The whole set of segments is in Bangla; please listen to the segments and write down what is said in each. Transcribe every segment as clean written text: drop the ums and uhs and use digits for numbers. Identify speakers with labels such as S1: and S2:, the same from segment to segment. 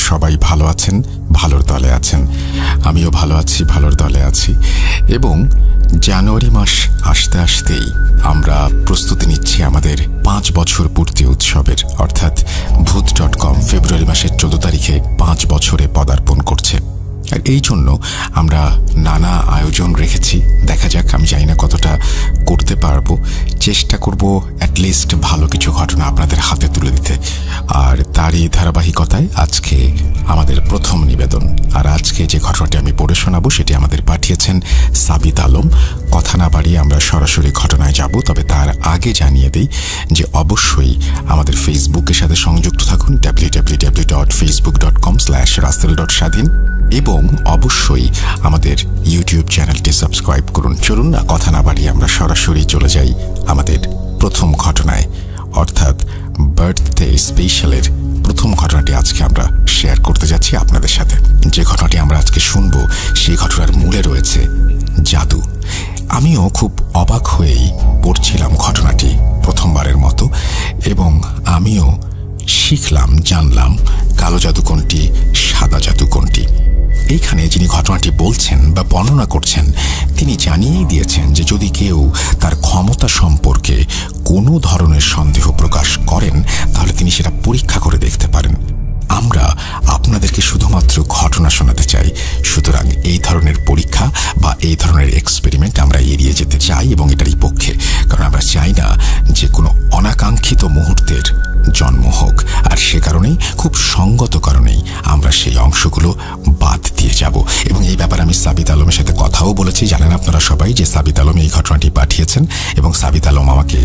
S1: সবাই ভালো আছেন, ভালোর দলে আছেন। আমিও ভালো আছি, ভালোর দলে আছি। এবং জানুয়ারি মাস আসতে আসতেই আমরা প্রস্তুতি নিচ্ছি আমাদের 5 বছর পূর্তি উৎসবের, অর্থাৎ ভূত.com ফেব্রুয়ারি মাসের 14 তারিখে 5 বছরে পদার্পণ করছে। আর এই জন্য আমরা নানা আয়োজন রেখেছি। দেখা যাক, আমি জানি না কতটা করতে পারবো। চেষ্টা করব অ্যাটলিস্ট ভালো কিছু ঘটনা আপনাদের হাতে তুলে দিতে। আর তারই ধারাবাহিকতায় আজকে আমাদের প্রথম নিবেদন। আর আজকে যে ঘটনাটি আমি পড়ে শোনাবো সেটি আমাদের পাঠিয়েছেন সাবিত আলম। কথা না বাড়িয়ে আমরা সরাসরি ঘটনায় যাব। তবে তার আগে জানিয়ে দিই যে অবশ্যই আমাদের ফেসবুকের সাথে সংযুক্ত থাকুন, www.facebook.com/রাসেল.স্বাধীন, এবং অবশ্যই আমাদের ইউটিউব চ্যানেলটি সাবস্ক্রাইব করুন। চলুন না কথা না বাড়িয়ে আমরা সরাসরি চলে যাই আমাদের প্রথম ঘটনায়, অর্থাৎ বার্থডে স্পেশালের প্রথম ঘটনাটি আজকে আমরা শেয়ার করতে যাচ্ছি আপনাদের সাথে। যে ঘটনাটি আমরা আজকে শুনবো সেই ঘটনার মূলে রয়েছে জাদু। আমিও খুব অবাক হয়েই পড়ছিলাম ঘটনাটি প্রথমবারের মতো, এবং আমিও শিখলাম, জানলাম কালো জাদু কোনটি, সাদা জাদু কোনটি। এইখানে যিনি ঘটনাটি বলছেন বা বর্ণনা করছেন তিনি জানিয়েই দিয়েছেন যে যদি কেউ তার ক্ষমতা সম্পর্কে কোনো ধরনের সন্দেহ প্রকাশ করেন তাহলে তিনি সেটা পরীক্ষা করে দেখতে পারেন। আমরা আপনাদেরকে শুধুমাত্র ঘটনা শোনাতে চাই। সুতরাং এই ধরনের পরীক্ষা বা এই ধরনের এক্সপেরিমেন্ট আমরা এড়িয়ে যেতে চাই এবং এটারই পক্ষে, কারণ আমরা চাই না যে কোনো অনাকাঙ্ক্ষিত মুহূর্তের জন্ম হোক। আর সে কারণেই, খুব সঙ্গত কারণেই আমরা সেই অংশগুলো বাদ দিয়ে যাব। এবং এই ব্যাপারে আমি সাবিত আলমের সাথে কথাও বলেছি। জানেন আপনারা সবাই যে সাবিত আলম এই ঘটনাটি পাঠিয়েছেন, এবং সাবিত আলম আমাকে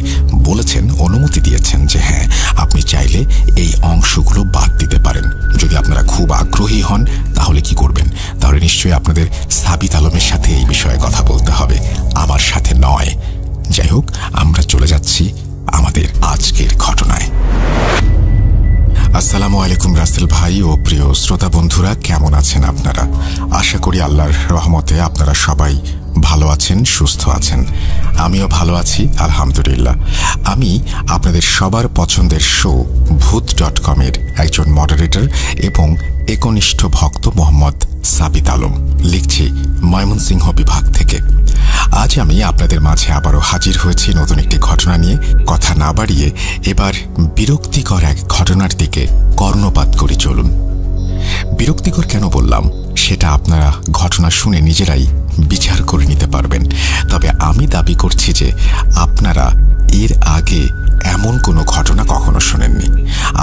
S1: বলেছেন, অনুমতি দিয়েছেন যে হ্যাঁ, আপনি চাইলে এই অংশগুলো বাদ দিতে পারেন। যদি আপনারা খুব আগ্রহী হন তাহলে কি করবেন? তাহলে নিশ্চয়ই আপনাদের সাবিত আলমের সাথে এই বিষয়ে কথা বলতে হবে, আমার সাথে নয়। যাই হোক, আমরা চলে যাচ্ছি আমাদের আজকের ঘটনায়। আসসালামু আলাইকুম রাসেল ভাই ও প্রিয় শ্রোতা বন্ধুরা, কেমন আছেন আপনারা? আশা করি আল্লাহর রহমতে আপনারা সবাই ভালো আছেন, সুস্থ আছেন। আমিও ভালো আছি, আলহামদুলিল্লাহ। আমি আপনাদের সবার পছন্দের শো ভূত.com এর একজন মডারেটর এবং একনিষ্ঠ ভক্ত মোহাম্মদ সাবিত আলম, লিখছি ময়মনসিংহ বিভাগ থেকে। আজ আমি আপনাদের মাঝে আবারও হাজির হয়েছি নতুন একটি ঘটনা নিয়ে। কথা না বাড়িয়ে এবার বিরক্তিকর এক ঘটনার দিকে কর্ণপাত করে চলুন। বিরক্তিকর কেন বললাম সেটা আপনারা ঘটনা শুনে নিজেরাই বিচার করে নিতে পারবেন। তবে আমি দাবি করছি যে আপনারা এর আগে এমন কোনো ঘটনা কখনো শোনেননি।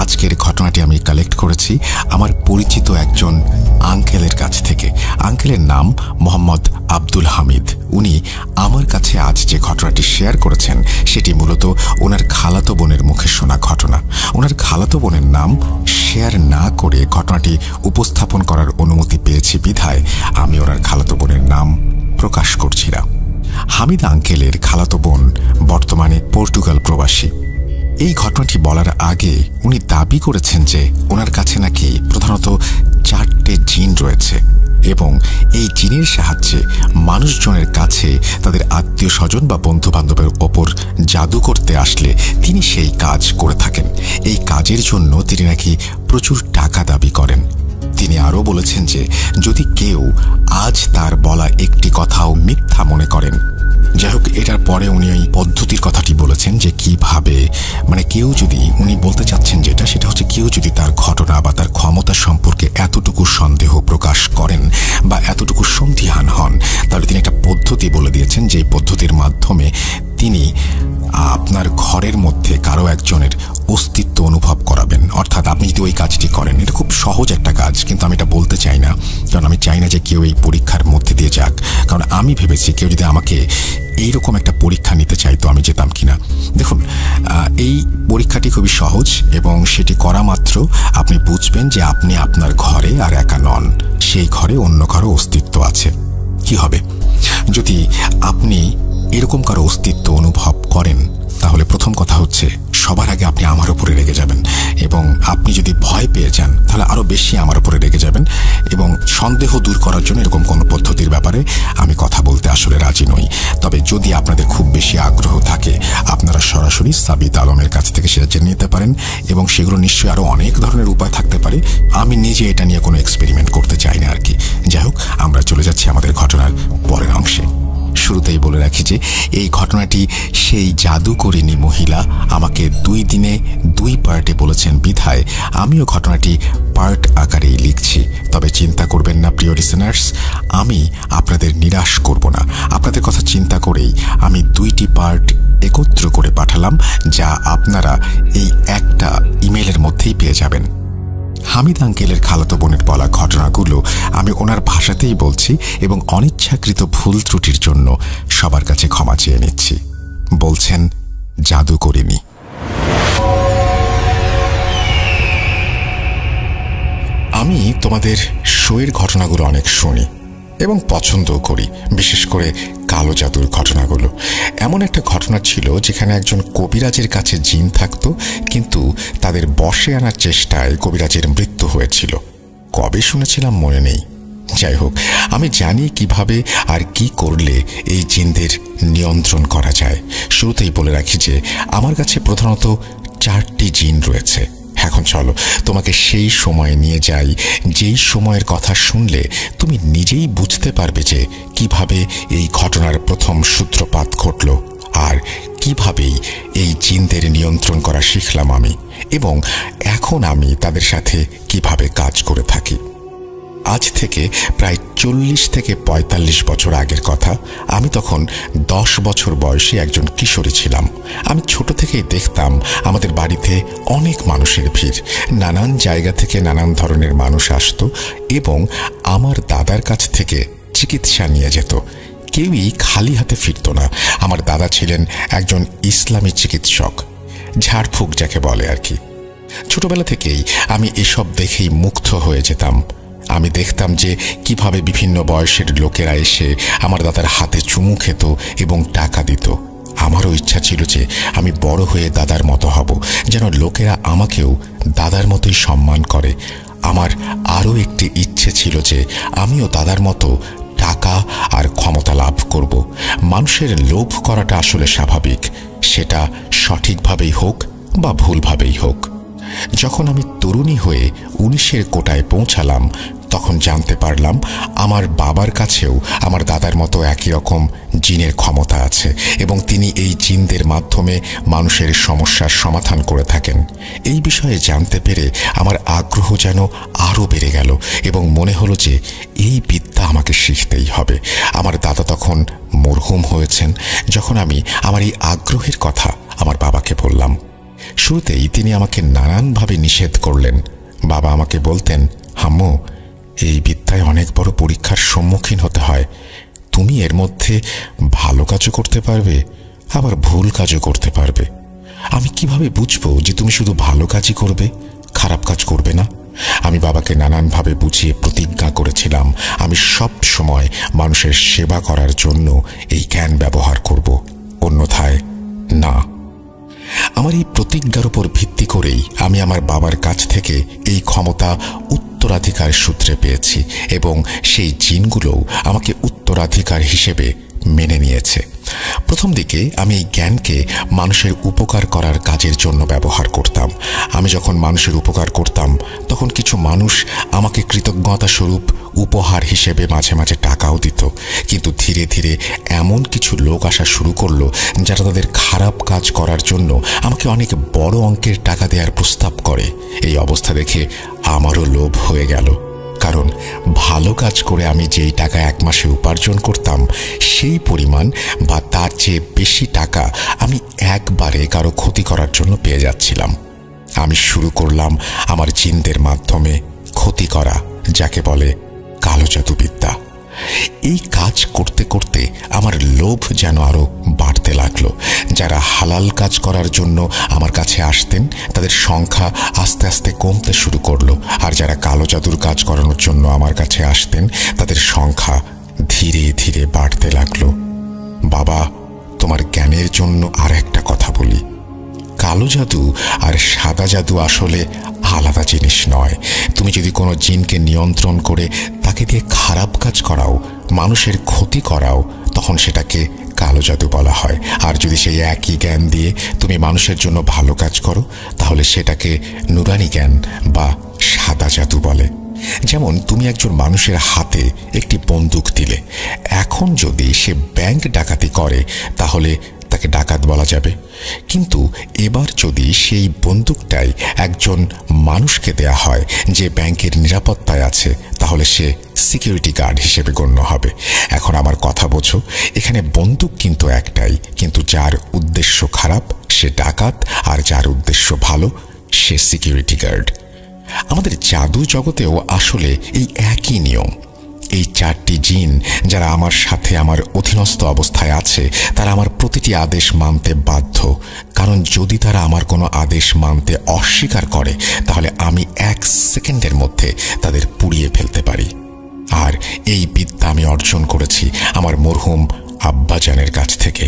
S1: আজকের ঘটনাটি আমি কালেক্ট করেছি আমার পরিচিত একজন আঙ্কেলের কাছ থেকে। আঙ্কেলের নাম মোহাম্মদ আব্দুল হামিদ। উনি আমার কাছে আজ যে ঘটনাটি শেয়ার করেছেন সেটি মূলত ওনার খালাতো বোনের মুখে শোনা ঘটনা। ওনার খালাতো বোনের নাম শেয়ার না করে ঘটনাটি উপস্থাপন করার অনুমতি পেয়েছি বিধায় আমি ওনার খালাতো বোনের নাম প্রকাশ করছি না। হামিদ আঙ্কেলের খালাতো বোন বর্তমানে পর্তুগাল প্রবাসী। এই ঘটনাটি বলার আগে উনি দাবি করেছেন যে ওনার কাছে নাকি প্রধানত 4টে জিন রয়েছে, এবং এই জিনের সাহায্যে মানুষজনের কাছে তাদের আত্মীয় স্বজন বা বন্ধু বান্ধবের ওপর জাদু করতে আসলে তিনি সেই কাজ করে থাকেন। এই কাজের জন্য তিনি নাকি প্রচুর টাকা দাবি করেন। তিনি আরও বলেছেন যে যদি কেউ আজ তার বলা একটি কথাও মিথ্যা মনে করেন, যাই হোক, এটার পরে উনি ওই পদ্ধতির কথাটি বলেছেন যে কিভাবে, মানে কেউ যদি, উনি বলতে চাচ্ছেন যেটা, সেটা হচ্ছে কেউ যদি তার ঘটনা বা তার ক্ষমতা সম্পর্কে এতটুকু সন্দেহ প্রকাশ করেন বা এতটুকু সন্দিহান হন, তাহলে তিনি একটা পদ্ধতি বলে দিয়েছেন যে পদ্ধতির মাধ্যমে তিনি আপনার ঘরের মধ্যে কারো একজনের অস্তিত্ব অনুভব করাবেন। অর্থাৎ আপনি যদি ওই কাজটি করেন, এটা খুব সহজ একটা কাজ, কিন্তু আমি এটা বলতে চাই না, কারণ আমি চাই না যে কেউ এই পরীক্ষার মধ্যে দিয়ে যাক। কারণ আমি ভেবেছি কেউ যদি আমাকে এইরকম একটা পরীক্ষা নিতে চাই তো আমি যেতাম কিনা। দেখুন, এই পরীক্ষাটি খুবই সহজ, এবং সেটি করা মাত্র আপনি বুঝবেন যে আপনি আপনার ঘরে আর একা নন, সেই ঘরে অন্য কারো অস্তিত্ব আছে। কি হবে যদি আপনি এরকম কারো অস্তিত্ব অনুভব করেন? তাহলে প্রথম কথা হচ্ছে সবার আগে আপনি আমার উপরে রেগে যাবেন, এবং আপনি যদি ভয় পেয়ে যান তাহলে আরো বেশি আমার উপরে রেগে যাবেন, এবং সন্দেহ দূর করার জন্য এরকম কোনো পদ্ধতির ব্যাপারে আমি কথা বলতে আসলে রাজি নই। তবে যদি আপনাদের খুব বেশি আগ্রহ থাকে, আপনারা সরাসরি সাবিত আলমের কাছ থেকে সেটা জেনে নিতে পারেন, এবং সেগুলো নিশ্চয়ই আরো অনেক ধরনের উপায় থাকতে পারে। আমি নিজে এটা নিয়ে কোনো এক্সপেরিমেন্ট করতে চাই না আর কি। যাই হোক, আমরা চলে যাচ্ছি আমাদের ঘটনার পরের অংশে। শুরুতেই বলে রাখি যে এই ঘটনাটি সেই জাদুকরিনী মহিলা আমাকে 2 দিনে 2 পার্টে বলেছেন বিধায় আমিও ঘটনাটি পার্ট আকারেই লিখছি। তবে চিন্তা করবেন না প্রিয় লিসেনার্স, আমি আপনাদের নিরাশ করব না। আপনাদের কথা চিন্তা করেই আমি 2টি পার্ট একত্র করে পাঠালাম, যা আপনারা এই একটা ইমেলের মধ্যেই পেয়ে যাবেন। হামিদ আঙ্কেলের খালাতো বোনের বলা ঘটনাগুলো আমি ওনার ভাষাতেই বলছি, এবং অনিচ্ছাকৃত ভুল ত্রুটির জন্য সবার কাছে ক্ষমা চেয়ে নিচ্ছি। বলছেন জাদুকরিনী। আমি তোমাদের শোয়ের ঘটনাগুলো অনেক শুনি এবং পছন্দও করি, বিশেষ করে কালো জাদুর ঘটনাগুলো। এমন একটা ঘটনা ছিল যেখানে একজন কবিরাজের কাছে জিন থাকত, কিন্তু তাদের বশে আনার চেষ্টায় কবিরাজের মৃত্যু হয়েছিল। কবে শুনেছিলাম মনে নেই। যাই হোক, আমি জানি কিভাবে আর কি করলে এই জিনদের নিয়ন্ত্রণ করা যায়। শুরুতেই বলে রাখি যে আমার কাছে প্রধানত 4টি জিন রয়েছে। এখন চলো তোমাকে সেই সময়ে নিয়ে যাই, যেই সময়ের কথা শুনলে তুমি নিজেই বুঝতে পারবে যে কিভাবে এই ঘটনার প্রথম সূত্রপাত ঘটল, আর কিভাবেই এই জিনদের নিয়ন্ত্রণ করা শিখলাম আমি, এবং এখন আমি তাদের সাথে কিভাবে কাজ করে থাকি। আজ থেকে প্রায় 40 থেকে 45 বছর আগের কথা। আমি তখন 10 বছর বয়সী একজন কিশোরী ছিলাম। আমি ছোট থেকেই দেখতাম আমাদের বাড়িতে অনেক মানুষের ভিড়। নানান জায়গা থেকে নানান ধরনের মানুষ আসতো এবং আমার দাদার কাছ থেকে চিকিৎসা নিয়ে যেত। কেউই খালি হাতে ফিরত না। আমার দাদা ছিলেন একজন ইসলামী চিকিৎসক, ঝাড়ফুঁক যাকে বলে আর কি। ছোটবেলা থেকেই আমি এসব দেখেই মুগ্ধ হয়ে যেতাম। আমি দেখতাম যে কিভাবে বিভিন্ন বয়সের লোকেরা এসে আমার দাদার হাতে চুমু খেত এবং টাকা দিত। আমারও ইচ্ছা ছিল যে আমি বড় হয়ে দাদার মতো হব, যেন লোকেরা আমাকেও দাদার মতোই সম্মান করে। আমার আরও একটি ইচ্ছে ছিল যে আমিও দাদার মতো টাকা আর ক্ষমতা লাভ করব। মানুষের লোভ করাটা আসলে স্বাভাবিক, সেটা সঠিকভাবেই হোক বা ভুলভাবেই হোক। যখন আমি তরুণী হয়ে 19-এর কোটায় পৌঁছালাম, তখন জানতে পারলাম আমার বাবার কাছেও আমার দাদার মতো একই রকম জিনের ক্ষমতা আছে, এবং তিনি এই জিনদের মাধ্যমে মানুষের সমস্যার সমাধান করে থাকেন। এই বিষয়ে জানতে পেরে আমার আগ্রহ যেন আরও বেড়ে গেল, এবং মনে হলো যে এই বিদ্যা আমাকে শিখতেই হবে। আমার দাদা তখন মরহুম হয়েছেন। যখন আমি আমার এই আগ্রহের কথা আমার বাবাকে বললাম, শুরুতেই তিনি আমাকে নানানভাবে নিষেধ করলেন। বাবা আমাকে বলতেন, হাম্মু, এই বিদ্যায় অনেক বড় পরীক্ষার সম্মুখীন হতে হয়। তুমি এর মধ্যে ভালো কাজও করতে পারবে, আবার ভুল কাজও করতে পারবে। আমি কিভাবে বুঝবো যে তুমি শুধু ভালো কাজই করবে, খারাপ কাজ করবে না? আমি বাবাকে নানানভাবে বুঝিয়ে প্রতিজ্ঞা করেছিলাম আমি সব সময় মানুষের সেবা করার জন্য এই জ্ঞান ব্যবহার করব, অন্যথায় না। আমার এই প্রতিজ্ঞার উপর ভিত্তি করেই আমি আমার বাবার কাছ থেকে এই ক্ষমতা উত্তরাধিকার সূত্রে পেয়েছি, এবং সেই জিনগুলোও আমাকে উত্তরাধিকার হিসেবে মেনে নিয়েছে। প্রথম দিকে আমি এই জ্ঞানকে মানুষের উপকার করার কাজের জন্য ব্যবহার করতাম। আমি যখন মানুষের উপকার করতাম, তখন কিছু মানুষ আমাকে কৃতজ্ঞতা স্বরূপ উপহার হিসেবে মাঝে মাঝে টাকাও দিত। কিন্তু ধীরে ধীরে এমন কিছু লোক আসা শুরু করলো যারা তাদের খারাপ কাজ করার জন্য আমাকে অনেক বড় অঙ্কের টাকা দেওয়ার প্রস্তাব করে। এই অবস্থা দেখে আমারও লোভ হয়ে গেল, কারণ ভালো কাজ করে আমি যেই টাকা 1 মাসে উপার্জন করতাম, সেই পরিমাণ বা তার চেয়ে বেশি টাকা আমি একবারে কারো ক্ষতি করার জন্য পেয়ে যাচ্ছিলাম। আমি শুরু করলাম আমার জিনদের মাধ্যমে ক্ষতি করা, যাকে বলে কালো জাদুবিদ্যা। এই কাজ করতে করতে আমার লোভ যেন আরো বাড়তে লাগলো। যারা হালাল কাজ করার জন্য আমার কাছে আসতেন, তাদের সংখ্যা আস্তে আস্তে কমতে শুরু করলো, আর যারা কালো জাদুর কাজ করানোর জন্য আমার কাছে আসতেন, তাদের সংখ্যা ধীরে ধীরে বাড়তে লাগলো। বাবা, তোমার জ্ঞানের জন্য আর একটা কথা বলি, কালো জাদু আর সাদা জাদু আসলে আলাদা জিনিস নয়। তুমি যদি কোনো জিনকে নিয়ন্ত্রণ করে তাকে তাকে দিয়ে খারাপ কাজ করাও, মানুষের ক্ষতি করাও, তখন সেটাকে কালো জাদু বলা হয়। আর যদি সেই একই জ্ঞান দিয়ে তুমি মানুষের জন্য ভালো কাজ করো, তাহলে সেটাকে নুরানি জ্ঞান বা সাদা জাদু বলে। যেমন তুমি একজন মানুষের হাতে একটি বন্দুক দিলে, এখন যদি সে ব্যাংক ডাকাতি করে তাহলে তাকে ডাকাত বলা যাবে, কিন্তু এবার যদি সেই বন্দুকটাই একজন মানুষকে দেয়া হয় যে ব্যাংকের নিরাপত্তায় আছে, তাহলে সে সিকিউরিটি গার্ড হিসেবে গণ্য হবে। এখন আমার কথা বোঝো, এখানে বন্দুক কিন্তু একটাই, কিন্তু যার উদ্দেশ্য খারাপ সে ডাকাত, আর যার উদ্দেশ্য ভালো সে সিকিউরিটি গার্ড। আমাদের জাদু জগতেও আসলে এই একই নিয়ম। এই 4টি জিন যারা আমার সাথে আমার অধীনস্থ অবস্থায় আছে, তারা আমার প্রতিটি আদেশ মানতে বাধ্য, কারণ যদি তারা আমার কোনো আদেশ মানতে অস্বীকার করে তাহলে আমি 1 সেকেন্ডের মধ্যে তাদের পুড়িয়ে ফেলতে পারি। আর এই বিদ্যা আমি অর্জন করেছি আমার মরহুম আব্বাজানের কাছ থেকে।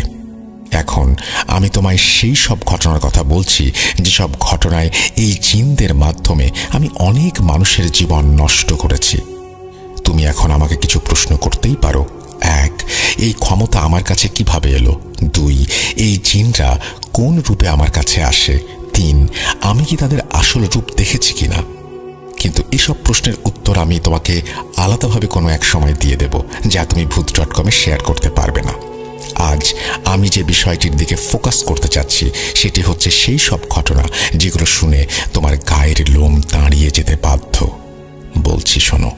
S1: এখন আমি তোমায় সেই সব ঘটনার কথা বলছি যেসব ঘটনায় এই জিনদের মাধ্যমে আমি অনেক মানুষের জীবন নষ্ট করেছি। তুমি এখন আমাকে কিছু প্রশ্ন করতেই পারো। 1, এই ক্ষমতা আমার কাছে কিভাবে এলো? 2, এই জিনরা কোন রূপে আমার কাছে আসে? 3, আমি কি তাদের আসল রূপ দেখেছি কিনা? কিন্তু এসব প্রশ্নের উত্তর আমি তোমাকে আলাদাভাবে কোনো এক সময় দিয়ে দেব, যা তুমি ভূত.com-এ শেয়ার করতে পারবে না। আজ আমি যে বিষয়টির দিকে ফোকাস করতে চাচ্ছি সেটি হচ্ছে সেই সব ঘটনা যেগুলো শুনে তোমার গায়ের লোম দাঁড়িয়ে যেতে বাধ্য। বলছি শোনো।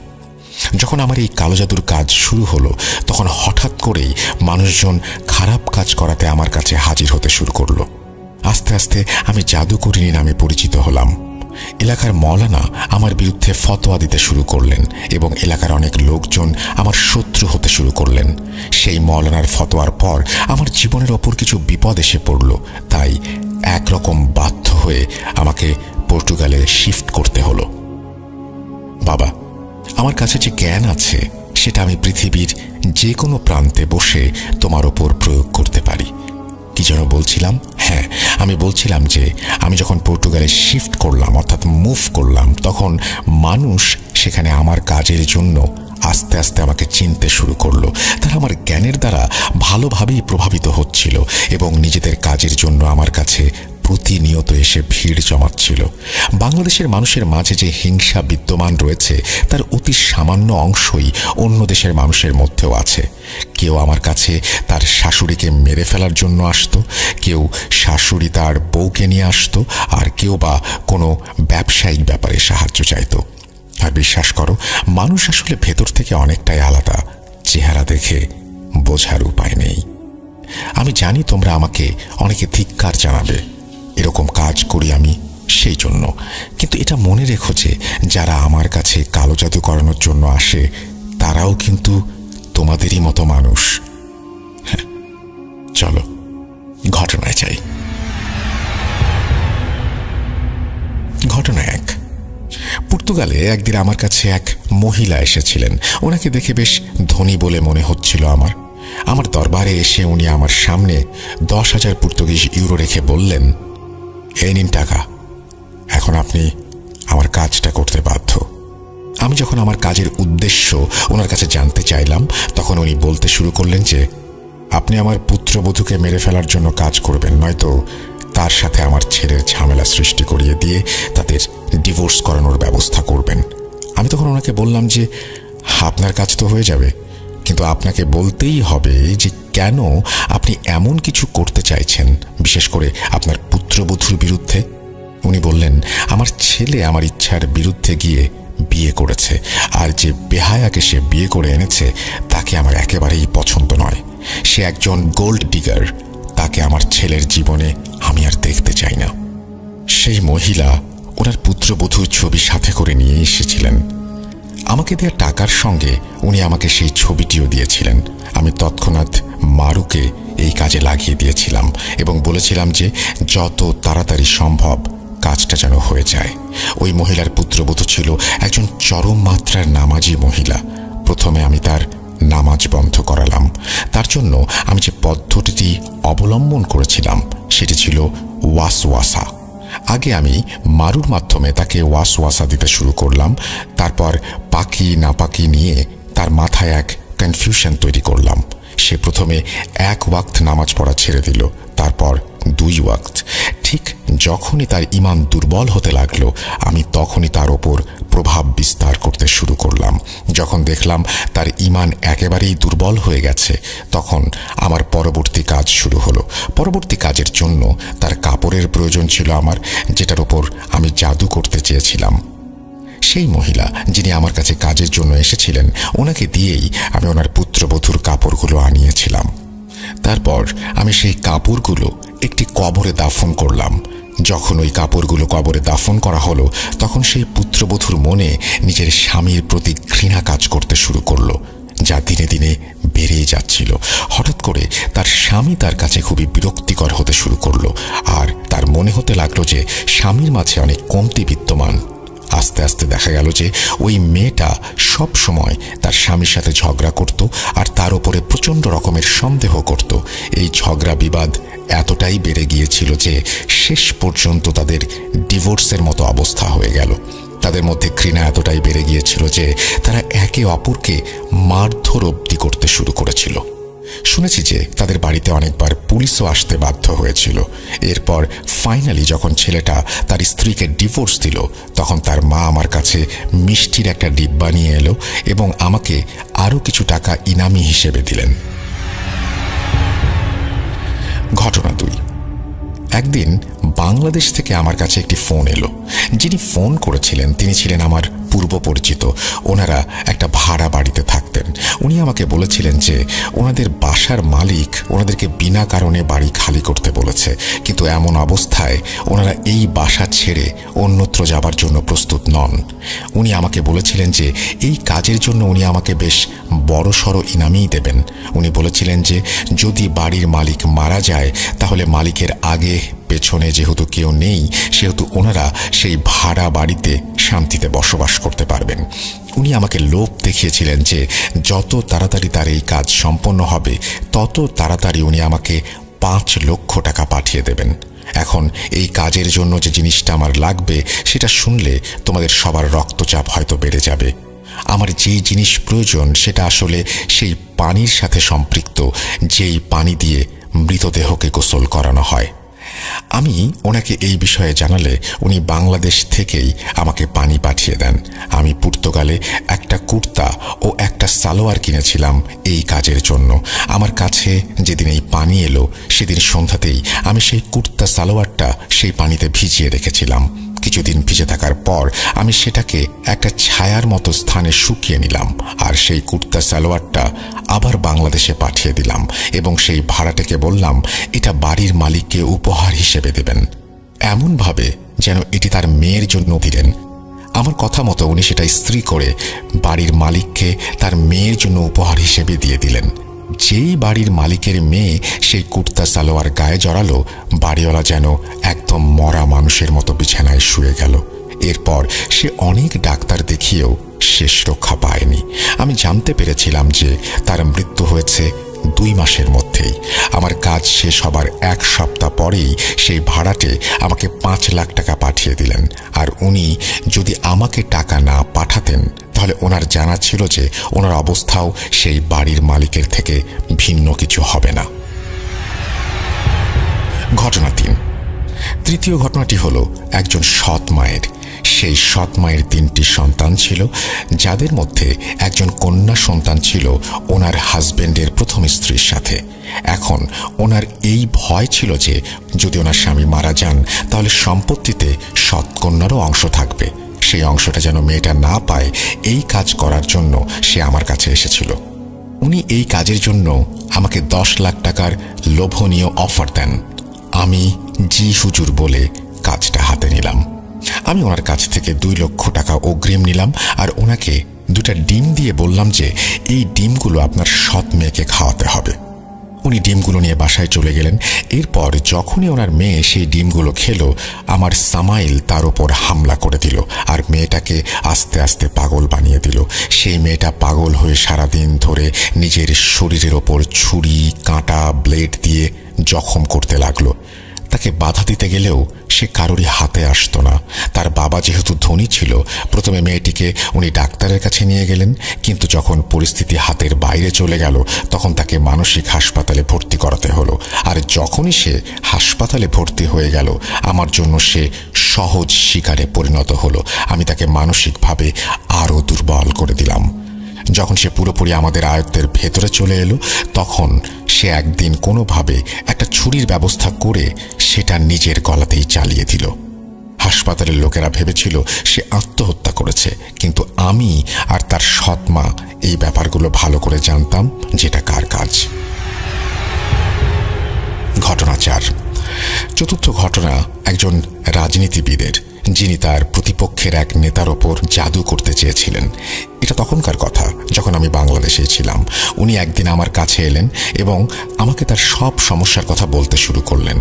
S1: যখন আমার এই কালো জাদুর কাজ শুরু হলো, তখন হঠাৎ করেই মানুষজন খারাপ কাজ করাতে আমার কাছে হাজির হতে শুরু করলো। আস্তে আস্তে আমি জাদুকরিনী নামে পরিচিত হলাম। এলাকার মওলানা আমার বিরুদ্ধে ফতোয়া দিতে শুরু করলেন এবং এলাকার অনেক লোকজন আমার শত্রু হতে শুরু করলেন। সেই মওলানার ফতোয়ার পর আমার জীবনের ওপর কিছু বিপদ এসে পড়ল, তাই একরকম বাধ্য হয়ে আমাকে পর্তুগালে শিফট করতে হলো। বাবা, আমার কাছে যে জ্ঞান আছে সেটা আমি পৃথিবীর যে কোনো প্রান্তে বসে তোমার ওপর প্রয়োগ করতে পারি। কি যেন বলছিলাম? হ্যাঁ, আমি বলছিলাম যে আমি যখন পর্তুগালে শিফট করলাম, অর্থাৎ মুভ করলাম, তখন মানুষ সেখানে আমার কাজের জন্য আস্তে আস্তে আমাকে চিনতে শুরু করলো। তারা আমার জ্ঞানের দ্বারা ভালোভাবেই প্রভাবিত হচ্ছিল এবং নিজেদের কাজের জন্য আমার কাছে প্রতিনিয়ত এসে ভিড় জমাচ্ছিল। বাংলাদেশের মানুষের মাঝে যে হিংসা বিদ্যমান রয়েছে তার অতি সামান্য অংশই অন্য দেশের মানুষের মধ্যেও আছে। কেউ আমার কাছে তার শাশুড়িকে মেরে ফেলার জন্য আসতো, কেউ শাশুড়ি তার বউকে নিয়ে আসতো, আর কেউ বা কোনো ব্যবসায়িক ব্যাপারে সাহায্য চাইতো। আর বিশ্বাস করো, মানুষ আসলে ভেতর থেকে অনেকটাই আলাদা, চেহারা দেখে বোঝার উপায় নেই। আমি জানি তোমরা আমাকে অনেকে ধিক্কার জানাবে, এরকম কাজ করি আমি সেই জন্য, কিন্তু এটা মনে রেখো যে যারা আমার কাছে কালো জাদু করানোর জন্য আসে তারাও কিন্তু তোমাদেরই মতো মানুষ। চলো ঘটনায় যাই। ঘটনা 1। পর্তুগালে একদিন আমার কাছে এক মহিলা এসেছিলেন। ওনাকে দেখে বেশ ধনী বলে মনে হচ্ছিল আমার দরবারে এসে উনি আমার সামনে 10,000 পর্তুগিজ ইউরো রেখে বললেন, এই নিন টাকা, এখন আপনি আমার কাজটা করতে বাধ্য। আমি যখন আমার কাজের উদ্দেশ্য ওনার কাছে জানতে চাইলাম, তখন উনি বলতে শুরু করলেন যে আপনি আমার পুত্রবধূকে মেরে ফেলার জন্য কাজ করবেন, নয়তো তার সাথে আমার ছেলের ঝামেলা সৃষ্টি করিয়ে দিয়ে তাদের ডিভোর্স করানোর ব্যবস্থা করবেন। আমি তখন ওনাকে বললাম যে আপনার কাজ তো হয়ে যাবে, কিন্তু আপনাকে বলতেই হবে যে কেন আপনি এমন কিছু করতে চাইছেন, বিশেষ করে আপনার পুত্রবধূর বিরুদ্ধে। উনি বললেন, আমার ছেলে আমার ইচ্ছার বিরুদ্ধে গিয়ে বিয়ে করেছে, আর যে বেহায়াকে সে বিয়ে করে এনেছে তাকে আমার একেবারেই পছন্দ নয়। সে একজন গোল্ড ডিগার, তাকে আমার ছেলের জীবনে আমি আর দেখতে চাই না। সেই মহিলা ওনার পুত্রবধূর ছবি সাথে করে নিয়ে এসেছিলেন। আমাকে দেওয়া টাকার সঙ্গে উনি আমাকে সেই ছবিটিও দিয়েছিলেন। আমি তৎক্ষণাৎ মারুকে এই কাজে লাগিয়ে দিয়েছিলাম এবং বলেছিলাম যে যত তাড়াতাড়ি সম্ভব কাজটা যেন হয়ে যায়। ওই মহিলার পুত্রবধূ ছিল একজন চরম মাত্রার নামাজি মহিলা। প্রথমে আমি তার নামাজ বন্ধ করালাম। তার জন্য আমি যে পদ্ধতিটি অবলম্বন করেছিলাম সেটি ছিল ওয়াসওয়াসা। আগে আমি মারুর মাধ্যমে তাকে ওয়াসওয়াসা দিতে শুরু করলাম। তারপর পাকি না পাকি নিয়ে তার মাথায় এক কনফিউশন তৈরি করলাম। সে প্রথমে 1 ওয়াক্ত নামাজ পড়া ছেড়ে দিল, তারপর 2 ওয়াক্ত। ঠিক যখনই তার ঈমান দুর্বল হতে লাগলো, আমি তখনই তার ওপর প্রভাব বিস্তার করতে শুরু করলাম। যখন দেখলাম তার ঈমান একেবারেই দুর্বল হয়ে গেছে, তখন আমার পরবর্তী কাজ শুরু হলো। পরবর্তী কাজের জন্য তার কাপড়ের প্রয়োজন ছিল আমার, যেটার ওপর আমি জাদু করতে চেয়েছিলাম। সেই মহিলা যিনি আমার কাছে কাজের জন্য এসেছিলেন, ওনাকে দিয়েই আমি ওনার পুত্রবধূর কাপড়গুলো আনিয়েছিলাম। তারপর আমি সেই কাপড়গুলো একটি কবরে দাফন করলাম। যখন ওই কাপড়গুলো কবরে দাফন করা হলো, তখন সেই পুত্রবধূর মনে নিজের স্বামীর প্রতি ঘৃণা কাজ করতে শুরু করলো, যা দিনে দিনে বেড়েই যাচ্ছিল। হঠাৎ করে তার স্বামী তার কাছে খুবই বিরক্তিকর হতে শুরু করলো, আর তার মনে হতে লাগলো যে স্বামীর মাঝে অনেক কমতি বিদ্যমান। আস্তে আস্তে দেখা গেল যে ওই মেয়েটা সব সময় তার স্বামীর সাথে ঝগড়া করত আর তার উপরে প্রচণ্ড রকমের সন্দেহ করত। এই ঝগড়া বিবাদ এতটাই বেড়ে গিয়েছিল যে শেষ পর্যন্ত তাদের ডিভোর্সের মতো অবস্থা হয়ে গেল। তাদের মধ্যে ঘৃণা এতটাই বেড়ে গিয়েছিল যে তারা একে অপরকে মারধর অবধি করতে শুরু করেছিল। শুনেছি যে তাদের বাড়িতে অনেকবার পুলিশও আসতে বাধ্য হয়েছিল। এরপর ফাইনালি যখন ছেলেটা তার স্ত্রীকে ডিভোর্স দিল, তখন তার মা আমার কাছে মিষ্টির একটা ডিব্বা নিয়ে এলো এবং আমাকে আরও কিছু টাকা ইনামি হিসেবে দিলেন। ঘটনা 2। একদিন বাংলাদেশ থেকে আমার কাছে একটি ফোন এলো। যিনি ফোন করেছিলেন তিনি ছিলেন আমার পূর্ব পরিচিত। ওনারা একটা ভাড়া বাড়িতে থাকতেন। উনি আমাকে বলেছিলেন যে ওনাদের বাসার মালিক ওনাদেরকে বিনা কারণে বাড়ি খালি করতে বলেছে, কিন্তু এমন অবস্থায় ওনারা এই বাসা ছেড়ে অন্যত্র যাবার জন্য প্রস্তুত নন। উনি আমাকে বলেছিলেন যে এই কাজের জন্য উনি আমাকে বেশ বড়সড় ইনামই দেবেন। উনি বলেছিলেন যে যদি বাড়ির মালিক মারা যায়, তাহলে মালিকের আগে পেছনে যেহেতু কেউ নেই, সেহেতু ওনারা সেই ভাড়া বাড়িতে শান্তিতে বসবাস করতে পারবেন। উনি আমাকে লোভ দেখিয়েছিলেন যে যত তাড়াতাড়ি তার এই কাজ সম্পন্ন হবে, তত তাড়াতাড়ি উনি আমাকে 5 লক্ষ টাকা পাঠিয়ে দেবেন। এখন এই কাজের জন্য যে জিনিসটা আমার লাগবে, সেটা শুনলে তোমাদের সবার রক্তচাপ হয়তো বেড়ে যাবে। আমার যেই জিনিস প্রয়োজন সেটা আসলে সেই পানির সাথে সম্পৃক্ত, যেই পানি দিয়ে মৃতদেহকে গোসল করানো হয়। আমি ওনাকে এই বিষয়ে জানালে উনি বাংলাদেশ থেকেই আমাকে পানি পাঠিয়ে দেন। আমি পর্তুগালে একটা কুর্তা ও একটা সালোয়ার কিনেছিলাম এই কাজের জন্য। আমার কাছে যেদিন এই পানি এলো, সেদিন সন্ধ্যাতেই আমি সেই কুর্তা সালোয়ারটা সেই পানিতে ভিজিয়ে রেখেছিলাম। কিছুদিন ভিজে থাকার পর আমি সেটাকে একটা ছায়ার মতো স্থানে শুকিয়ে নিলাম, আর সেই কুর্তা সালোয়ারটা আবার বাংলাদেশে পাঠিয়ে দিলাম এবং সেই ভাড়াটাকে বললাম এটা বাড়ির মালিককে উপহার হিসেবে দেবেন, এমনভাবে যেন এটি তার মেয়ের জন্য দিলেন। আমার কথা মতো উনি সেটা ইস্ত্রি করে বাড়ির মালিককে তার মেয়ের জন্য উপহার হিসেবে দিয়ে দিলেন। যেই বাড়ির মালিকের মেয়ে সেই কুর্তা সালোয়ার গায়ে জড়ালো, বাড়িওয়ালা যেন একদম মরা মানুষের মতো বিছানায় শুয়ে গেল। এরপর সে অনেক ডাক্তার দেখিয়েও শেষ রক্ষা পায়নি। আমি জানতে পেরেছিলাম যে তার মৃত্যু হয়েছে 2 মাসের মধ্যেই। আমার কাজ শেষ হবার 1 সপ্তাহ পরেই সেই ভাড়াটে আমাকে 5 লাখ টাকা পাঠিয়ে দিলেন। আর উনি যদি আমাকে টাকা না পাঠাতেন, তাহলে ওনার জানা ছিল যে ওনার অবস্থাও সেই বাড়ির মালিকের থেকে ভিন্ন কিছু হবে না। ঘটনা 3। তৃতীয় ঘটনাটি হলো একজন সৎ মায়ের। সেই সৎ মায়ের 3টি সন্তান ছিল, যাদের মধ্যে একজন কন্যা সন্তান ছিল ওনার হাজবেন্ডের প্রথম স্ত্রীর সাথে। এখন ওনার এই ভয় ছিল যে যদি ওনার স্বামী মারা যান, তাহলে সম্পত্তিতে সৎ কন্যারও অংশ থাকবে। সেই অংশটা যেন মেয়েটা না পায়, এই কাজ করার জন্য সে আমার কাছে এসেছিল। উনি এই কাজের জন্য আমাকে 10 লাখ টাকার লোভনীয় অফার দেন। আমি জি হুজুর বলে কাজটা হাতে নিলাম। আমি ওনার কাছ থেকে 2 লক্ষ টাকা অগ্রিম নিলাম আর ওনাকে 2টা ডিম দিয়ে বললাম যে এই ডিমগুলো আপনার সৎ মেয়েকে খাওয়াতে হবে। উনি ডিমগুলো নিয়ে বাসায় চলে গেলেন। এরপর যখনই ওনার মেয়ে সেই ডিমগুলো খেলো, আমার সামাইল তার উপর হামলা করে দিল আর মেয়েটাকে আস্তে আস্তে পাগল বানিয়ে দিল। সেই মেয়েটা পাগল হয়ে সারাদিন ধরে নিজের শরীরের ওপর ছুরি, কাঁটা, ব্লেড দিয়ে জখম করতে লাগলো। তাকে বাধা দিতে গেলেও সে কারোরই হাতে আসতো না। তার বাবা যেহেতু ধনী ছিল, প্রথমে মেয়েটিকে উনি ডাক্তারের কাছে নিয়ে গেলেন, কিন্তু যখন পরিস্থিতি হাতের বাইরে চলে গেল তখন তাকে মানসিক হাসপাতালে ভর্তি করাতে হলো। আর যখনই সে হাসপাতালে ভর্তি হয়ে গেল, আমার জন্য সে সহজ শিকারে পরিণত হলো। আমি তাকে মানসিকভাবে আরও দুর্বল করে দিলাম। যখন সে পুরোপুরি আমাদের আয়ত্তের ভেতরে চলে এলো, তখন সে একদিন কোনোভাবে একটা ছুরির ব্যবস্থা করে সেটা নিজের গলাতেই চালিয়ে দিল। হাসপাতালের লোকেরা ভেবেছিল সে আত্মহত্যা করেছে, কিন্তু আমি আর তার সৎ মা এই ব্যাপারগুলো ভালো করে জানতাম যেটা কার কাজ। ঘটনা 4। চতুর্থ ঘটনা একজন রাজনীতিবিদের, যিনি তার প্রতিপক্ষের এক নেতার ওপর জাদু করতে চেয়েছিলেন। এটা তখনকার কথা, যখন আমি বাংলাদেশে ছিলাম। উনি একদিন আমার কাছে এলেন এবং আমাকে তার সব সমস্যার কথা বলতে শুরু করলেন।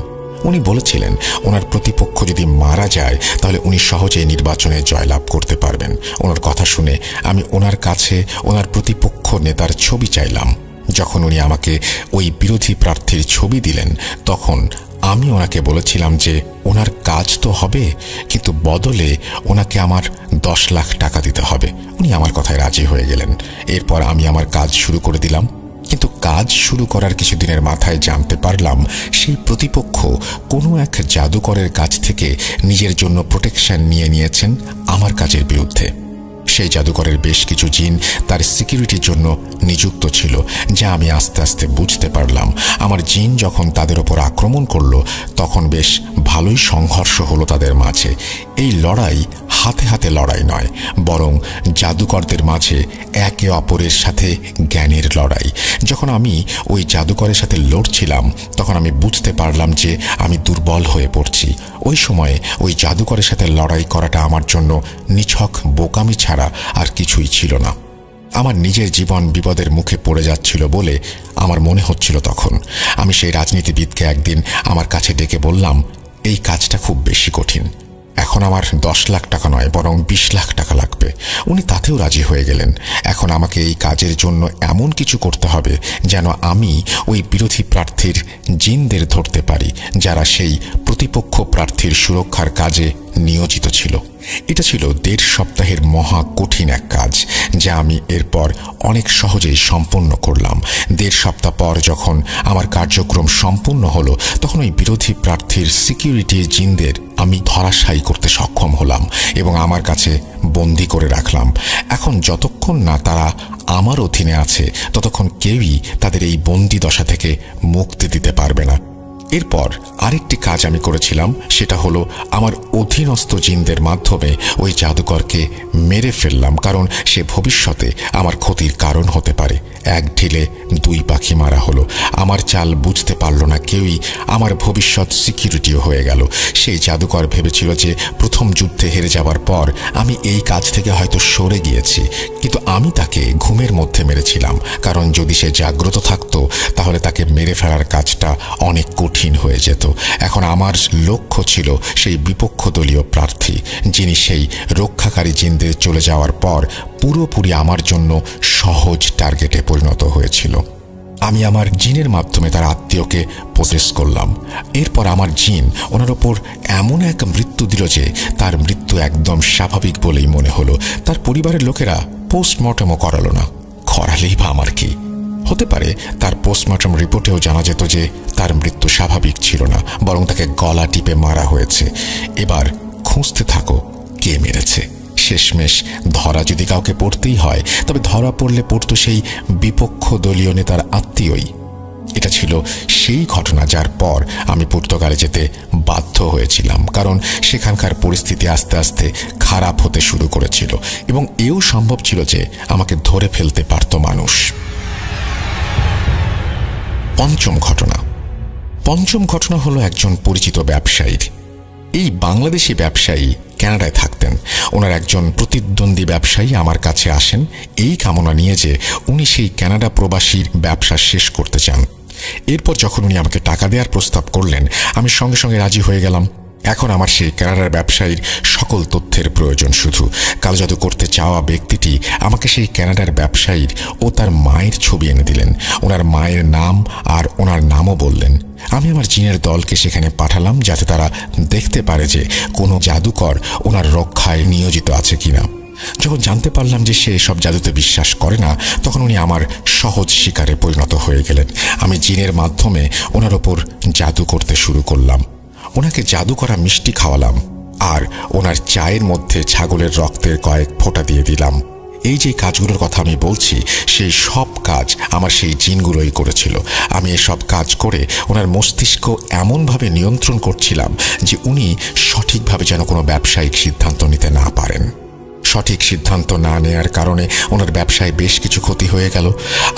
S1: উনি বলেছিলেন ওনার প্রতিপক্ষ যদি মারা যায় তাহলে উনি সহজেই নির্বাচনে জয়লাভ করতে পারবেন। ওনার কথা শুনে আমি ওনার কাছে ওনার প্রতিপক্ষ নেতার ছবি চাইলাম। যখন উনি আমাকে ওই বিরোধী প্রার্থীর ছবি দিলেন, তখন আমি ওনাকে বলেছিলাম যে ওনার কাজ তো হবে, কিন্তু বদলে ওনাকে আমার 10 লাখ টাকা দিতে হবে। উনি আমার কথায় রাজি হয়ে গেলেন। এরপর আমি আমার কাজ শুরু করে দিলাম। কিন্তু কাজ শুরু করার কিছুদিনের মাথায় জানতে পারলাম সেই প্রতিপক্ষ কোনো এক জাদুকরের কাছ থেকে নিজের জন্য প্রোটেকশন নিয়ে নিয়েছেন আমার কাজের বিরুদ্ধে। সেই জাদুকরের বেশ কিছু জিন তার সিকিউরিটির জন্য নিযুক্ত ছিল, যা আমি আস্তে আস্তে বুঝতে পারলাম। আমার জিন যখন তাদের ওপর আক্রমণ করলো, তখন বেশ ভালোই সংঘর্ষ হলো তাদের মাঝে। এই লড়াই হাতে হাতে লড়াই নয়, বরং জাদুকরদের মাঝে একে অপরের সাথে জ্ঞানের লড়াই। যখন আমি ওই জাদুকরের সাথে লড়ছিলাম, তখন আমি বুঝতে পারলাম যে আমি দুর্বল হয়ে পড়ছি। ওই সময়ে ওই জাদুকরের সাথে লড়াই করাটা আমার জন্য নিছক বোকামি ছাড়া আর কিছুই ছিল না। আমার নিজের জীবন বিপদের মুখে পড়ে যাচ্ছিল বলে আমার মনে হচ্ছিল। তখন আমি সেই রাজনীতিবিদকে একদিন আমার কাছে ডেকে বললাম, এই কাজটা খুব বেশি কঠিন, এখন আমার 10 লাখ টাকা নয় বরং 20 লাখ টাকা লাগবে। উনি তাতেও রাজি হয়ে গেলেন। এখন আমাকে এই কাজের জন্য এমন কিছু করতে হবে যেন আমি ওই বিরোধী প্রার্থীর জিনদের ধরতে পারি, যারা সেই প্রতিপক্ষ প্রার্থীর সুরক্ষার কাজে নিয়োজিত ছিল। এটা ছিল 1.5 সপ্তাহের মহা কঠিন এক কাজ, যা আমি এরপর অনেক সহজেই সম্পন্ন করলাম। 1.5 সপ্তাহ পর যখন আমার কার্যক্রম সম্পূর্ণ হলো, তখন ওই বিরোধী প্রার্থীর সিকিউরিটি জিনদের আমি ধরাশায়ী করতে সক্ষম হলাম এবং আমার কাছে বন্দী করে রাখলাম। এখন যতক্ষণ না তারা আমার অধীনে আছে, ততক্ষণ কেউই তাদের এই বন্দী দশা থেকে মুক্তি দিতে পারবে না। এরপর আরেকটি কাজ আমি করেছিলাম, সেটা হলো আমার অধীনস্থ জিনদের মাধ্যমে ওই জাদুকরকে মেরে ফেললাম, কারণ সে ভবিষ্যতে আমার ক্ষতির কারণ হতে পারে। এক ঢিলে 2 পাখি মারা হলো। আমার চাল বুঝতে পারল না কেউই, আমার ভবিষ্যৎ সিকিউরিটিও হয়ে গেল। সেই জাদুকর ভেবেছিল যে প্রথম যুদ্ধে হেরে যাওয়ার পর আমি এই কাজ থেকে হয়তো সরে গিয়েছি, কিন্তু আমি তাকে ঘুমের মধ্যে মেরেছিলাম, কারণ যদি সে জাগ্রত থাকতো তাহলে তাকে মেরে ফেলার কাজটা অনেক কঠিন হয়ে যেত। এখন আমার লক্ষ্য ছিল সেই বিপক্ষ দলীয় প্রার্থী, যিনি সেই রক্ষাকারী জিনদের চলে যাওয়ার পর পুরোপুরি আমার জন্য সহজ টার্গেটে পরিণত হয়েছিল। আমি আমার জিনের মাধ্যমে তার আত্মীয়কে প্রসেস করলাম। এরপর আমার জিন ওনার ওপর এমন এক মৃত্যু দিল যে তার মৃত্যু একদম স্বাভাবিক বলেই মনে হলো। তার পরিবারের লোকেরা পোস্টমর্টমও করালো না। করালেই বা আমার কি? হতে পারে তার পোস্টমর্টম রিপোর্টেও জানা যেত যে তার মৃত্যু স্বাভাবিক ছিল না, বরং তাকে গলা টিপে মারা হয়েছে। এবার খুঁজতে থাকো কে মেরেছে। শেষমেশ ধরা যদি কাউকে পড়তেই হয়, তবে ধরা পড়লে পড়তো সেই বিপক্ষ দলীয় নেতার আত্মীয়ই। এটা ছিল সেই ঘটনা যার পর আমি পর্তুগালে যেতে বাধ্য হয়েছিলাম, কারণ সেখানকার পরিস্থিতি আস্তে আস্তে খারাপ হতে শুরু করেছিল এবং এও সম্ভব ছিল যে আমাকে ধরে ফেলতে পারত মানুষ। পঞ্চম ঘটনা হলো একজন পরিচিত ব্যবসায়ীর। এই বাংলাদেশি ব্যবসায়ী কানাডায় থাকতেন। ওনার একজন প্রতিদ্বন্দ্বী ব্যবসায়ী আমার কাছে আসেন এই কামনা নিয়ে যে উনি সেই কানাডা প্রবাসীর ব্যবসা শেষ করতে চান। এরপর যখন উনি আমাকে টাকা দেওয়ার প্রস্তাব করলেন, আমি সঙ্গে সঙ্গে রাজি হয়ে গেলাম। এখন আমার সেই কানাডার ব্যবসায়ীর সকল তথ্যের প্রয়োজন। শুধু কালজাদু করতে চাওয়া ব্যক্তিটি আমাকে সেই কানাডার ব্যবসায়ীর ও তার মায়ের ছবি এনে দিলেন। ওনার মায়ের নাম আর ওনার নামও বললেন। আমি আমার জিনের দলকে সেখানে পাঠালাম যাতে তারা দেখতে পারে যে কোনো জাদুকর ওনার রক্ষায় নিয়োজিত আছে কিনা। যখন জানতে পারলাম যে সে সব জাদুতে বিশ্বাস করে না, তখন উনি আমার সহজ শিকারে পরিণত হয়ে গেলেন। আমি জিনের মাধ্যমে ওনার ওপর জাদু করতে শুরু করলাম। ওনাকে জাদু করা মিষ্টি খাওয়ালাম আর ওনার চায়ের মধ্যে ছাগলের রক্তের কয়েক ফোঁটা দিয়ে দিলাম। এই যে কাজগুলোর কথা আমি বলছি, সেই সব কাজ আমার সেই জিনগুলোই করেছিল। আমি এসব কাজ করে ওনার মস্তিষ্ক এমনভাবে নিয়ন্ত্রণ করছিলাম যে উনি সঠিকভাবে যেন কোনো ব্যবসায়িক সিদ্ধান্ত নিতে না পারেন। সঠিক সিদ্ধান্ত না নেয়ার কারণে ওনার ব্যবসায় বেশ কিছু ক্ষতি হয়ে গেল।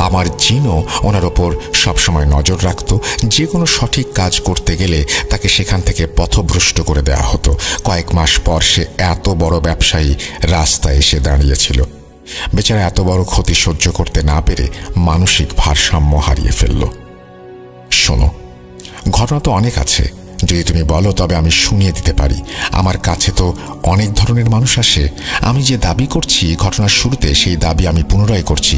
S1: আমার জিনও ওনার ওপর সবসময় নজর রাখত। যে কোনো সঠিক কাজ করতে গেলে তাকে সেখান থেকে পথভ্রষ্ট করে দেওয়া হতো। কয়েক মাস পর সে এত বড় ব্যবসায়ী রাস্তায় এসে দাঁড়িয়েছিল। বেচারা এত বড় ক্ষতি সহ্য করতে না পেরে মানসিক ভারসাম্য হারিয়ে ফেলল। শোনো, ঘটনা তো অনেক আছে, যদি তুমি বলো তবে আমি শুনিয়ে দিতে পারি। আমার কাছে তো অনেক ধরনের মানুষ আসে। আমি যে দাবি করছি ঘটনার শুরুতে, সেই দাবি আমি পুনরায় করছি।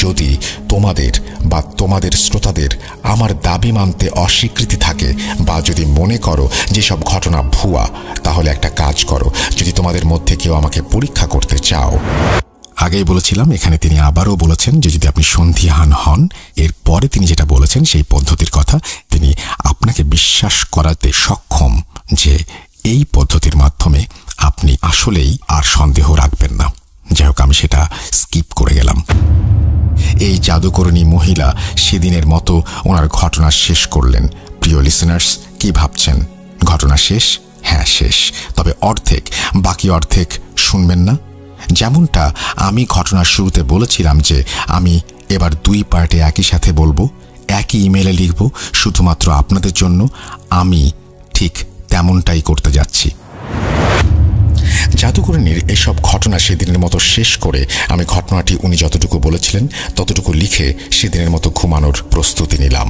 S1: যদি তোমাদের বা তোমাদের শ্রোতাদের আমার দাবি মানতে অস্বীকৃতি থাকে বা যদি মনে করো যে সব ঘটনা ভুয়া, তাহলে একটা কাজ করো। যদি তোমাদের মধ্যে কেউ আমাকে পরীক্ষা করতে চাও। আগেই বলেছিলাম, এখানে তিনি আবারও বলেছেন যে যদি আপনি সন্দিহান হন, এরপরে তিনি যেটা বলেছেন সেই পদ্ধতির কথা, তিনি আপনাকে বিশ্বাস করাতে সক্ষম যে এই পদ্ধতির মাধ্যমে আপনি আসলেই আর সন্দেহ রাখবেন না। যাই হোক, আমি সেটা স্কিপ করে গেলাম। এই জাদুকরণী মহিলা সেদিনের মতো ওনার ঘটনা শেষ করলেন। প্রিয় লিসেনার্স, কি ভাবছেন? ঘটনা শেষ? হ্যাঁ, শেষ। তবে অর্ধেক, বাকি অর্ধেক শুনবেন না? যেমনটা আমি ঘটনার শুরুতে বলেছিলাম যে আমি এবার 2 পার্টে একই সাথে বলবো, একই ইমেলে লিখব শুধুমাত্র আপনাদের জন্য। আমি ঠিক তেমনটাই করতে যাচ্ছি। জাদুকরণীর এসব ঘটনা সেদিনের মতো শেষ করে আমি ঘটনাটি উনি যতটুকু বলেছিলেন ততটুকু লিখে সেদিনের মতো ঘুমানোর প্রস্তুতি নিলাম।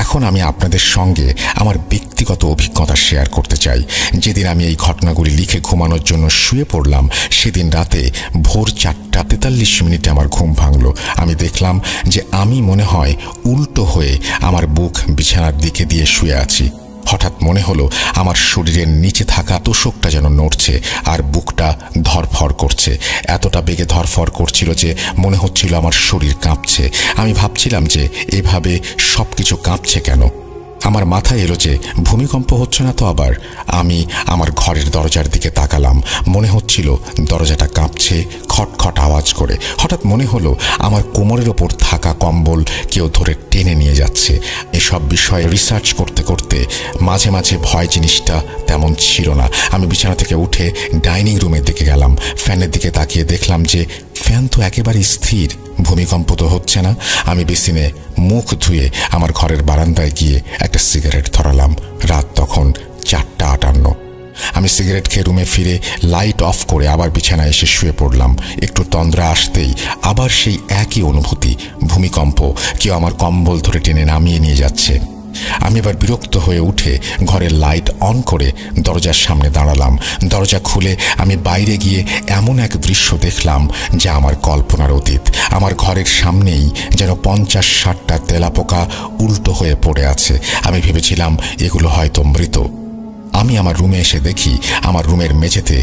S1: এখন আমি আপনাদের সঙ্গে আমার ব্যক্তিগত অভিজ্ঞতা শেয়ার করতে চাই। যেদিন আমি এই ঘটনাগুলি লিখে ঘুমানোর জন্য শুয়ে পড়লাম, সেদিন রাতে ভোর 4:43 আমার ঘুম ভাঙল। আমি দেখলাম যে আমি মনে হয় উল্টো হয়ে আমার বুক বিছানার দিকে দিয়ে শুয়ে আছি। হঠাৎ মনে হলো আমার শরীরের নিচে থাকা তোষকটা যেন নড়ছে আর বুকটা ধরফর করছে। এতটা বেগে ধরফর করছিল যে মনে হচ্ছিল আমার শরীর কাঁপছে। আমি ভাবছিলাম যে এভাবে সবকিছু কাঁপছে কেন। আমার মাথায় এলো যে ভূমিকম্প হচ্ছে না তো আবার। আমি আমার ঘরের দরজার দিকে তাকালাম। মনে হচ্ছিল দরজাটা কাঁপছে খটখট আওয়াজ করে। হঠাৎ মনে হলো আমার কোমরের ওপর থাকা কম্বল কেউ ধরে টেনে নিয়ে যাচ্ছে। এসব বিষয়ে রিসার্চ করতে করতে মাঝে মাঝে ভয় জিনিসটা তেমন ছিল না। আমি বিছানা থেকে উঠে ডাইনিং রুমের দিকে গেলাম। ফ্যানের দিকে তাকিয়ে দেখলাম যে ফ্যান তো একেবারে স্থির, ভূমিকম্প তো হচ্ছে না। আমি বেসিনে মুখ ধুয়ে আমার ঘরের বারান্দায় গিয়ে একটা সিগারেট ধরালাম। রাত তখন 4:58। আমি সিগারেট খেয়ে রুমে ফিরে লাইট অফ করে আবার বিছানায় এসে শুয়ে পড়লাম। একটু তন্দ্রা আসতেই আবার সেই একই অনুভূতি, ভূমিকম্প, কেউ আমার কম্বল ধরে টেনে নামিয়ে নিয়ে যাচ্ছে। আমি এবার বিরক্ত হয়ে উঠে ঘরের লাইট অন করে দরজার সামনে দাঁড়ালাম। দরজা খুলে আমি বাইরে গিয়ে এমন এক দৃশ্য দেখলাম যা আমার কল্পনার অতীত। আমার ঘরের সামনেই যেন 50-60টা তেলাপোকা উল্টো হয়ে পড়ে আছে। আমি ভেবেছিলাম এগুলো হয়তো মৃত। আমি আমার রুমে এসে দেখি আমার রুমের মেঝেতে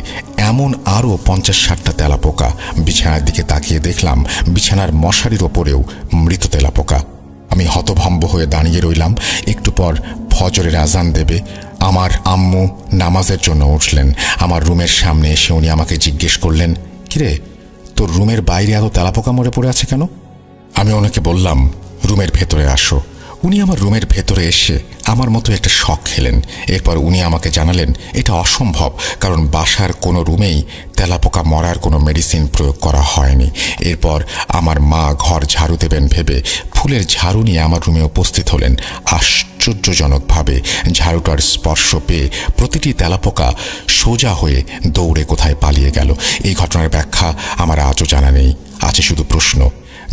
S1: এমন আরও 50-60টা তেলাপোকা। বিছানার দিকে তাকিয়ে দেখলাম বিছানার মশারির ওপরেও মৃত তেলাপোকা। আমি হতভম্ব হয়ে দাঁড়িয়ে রইলাম। একটু পর ফজরের আজান দেবে। আমার আম্মু নামাজের জন্য উঠলেন। আমার রুমের সামনে এসে উনি আমাকে জিজ্ঞেস করলেন, কিরে, তোর রুমের বাইরে এত তেলাপোকা মরে পড়ে আছে কেন? আমি ওনাকে বললাম, রুমের ভেতরে আসো। উনি আমার রুমের ভেতরে এসে আমার মতো একটা শক খেলেন। এরপর উনি আমাকে জানালেন এটা অসম্ভব, কারণ বাসার কোনো রুমেই তেলাপোকা মরার কোনো মেডিসিন প্রয়োগ করা হয়নি। এরপর আমার মা ঘর ঝাড়ু দেবেন ভেবে ফুলের ঝাড়ু নিয়ে আমার রুমে উপস্থিত হলেন। আশ্চর্যজনকভাবে ঝাড়ুটার স্পর্শ পেয়ে প্রতিটি তেলাপোকা সোজা হয়ে দৌড়ে কোথায় পালিয়ে গেল। এই ঘটনার ব্যাখ্যা আমার আজও জানা নেই। আছে শুধু প্রশ্ন,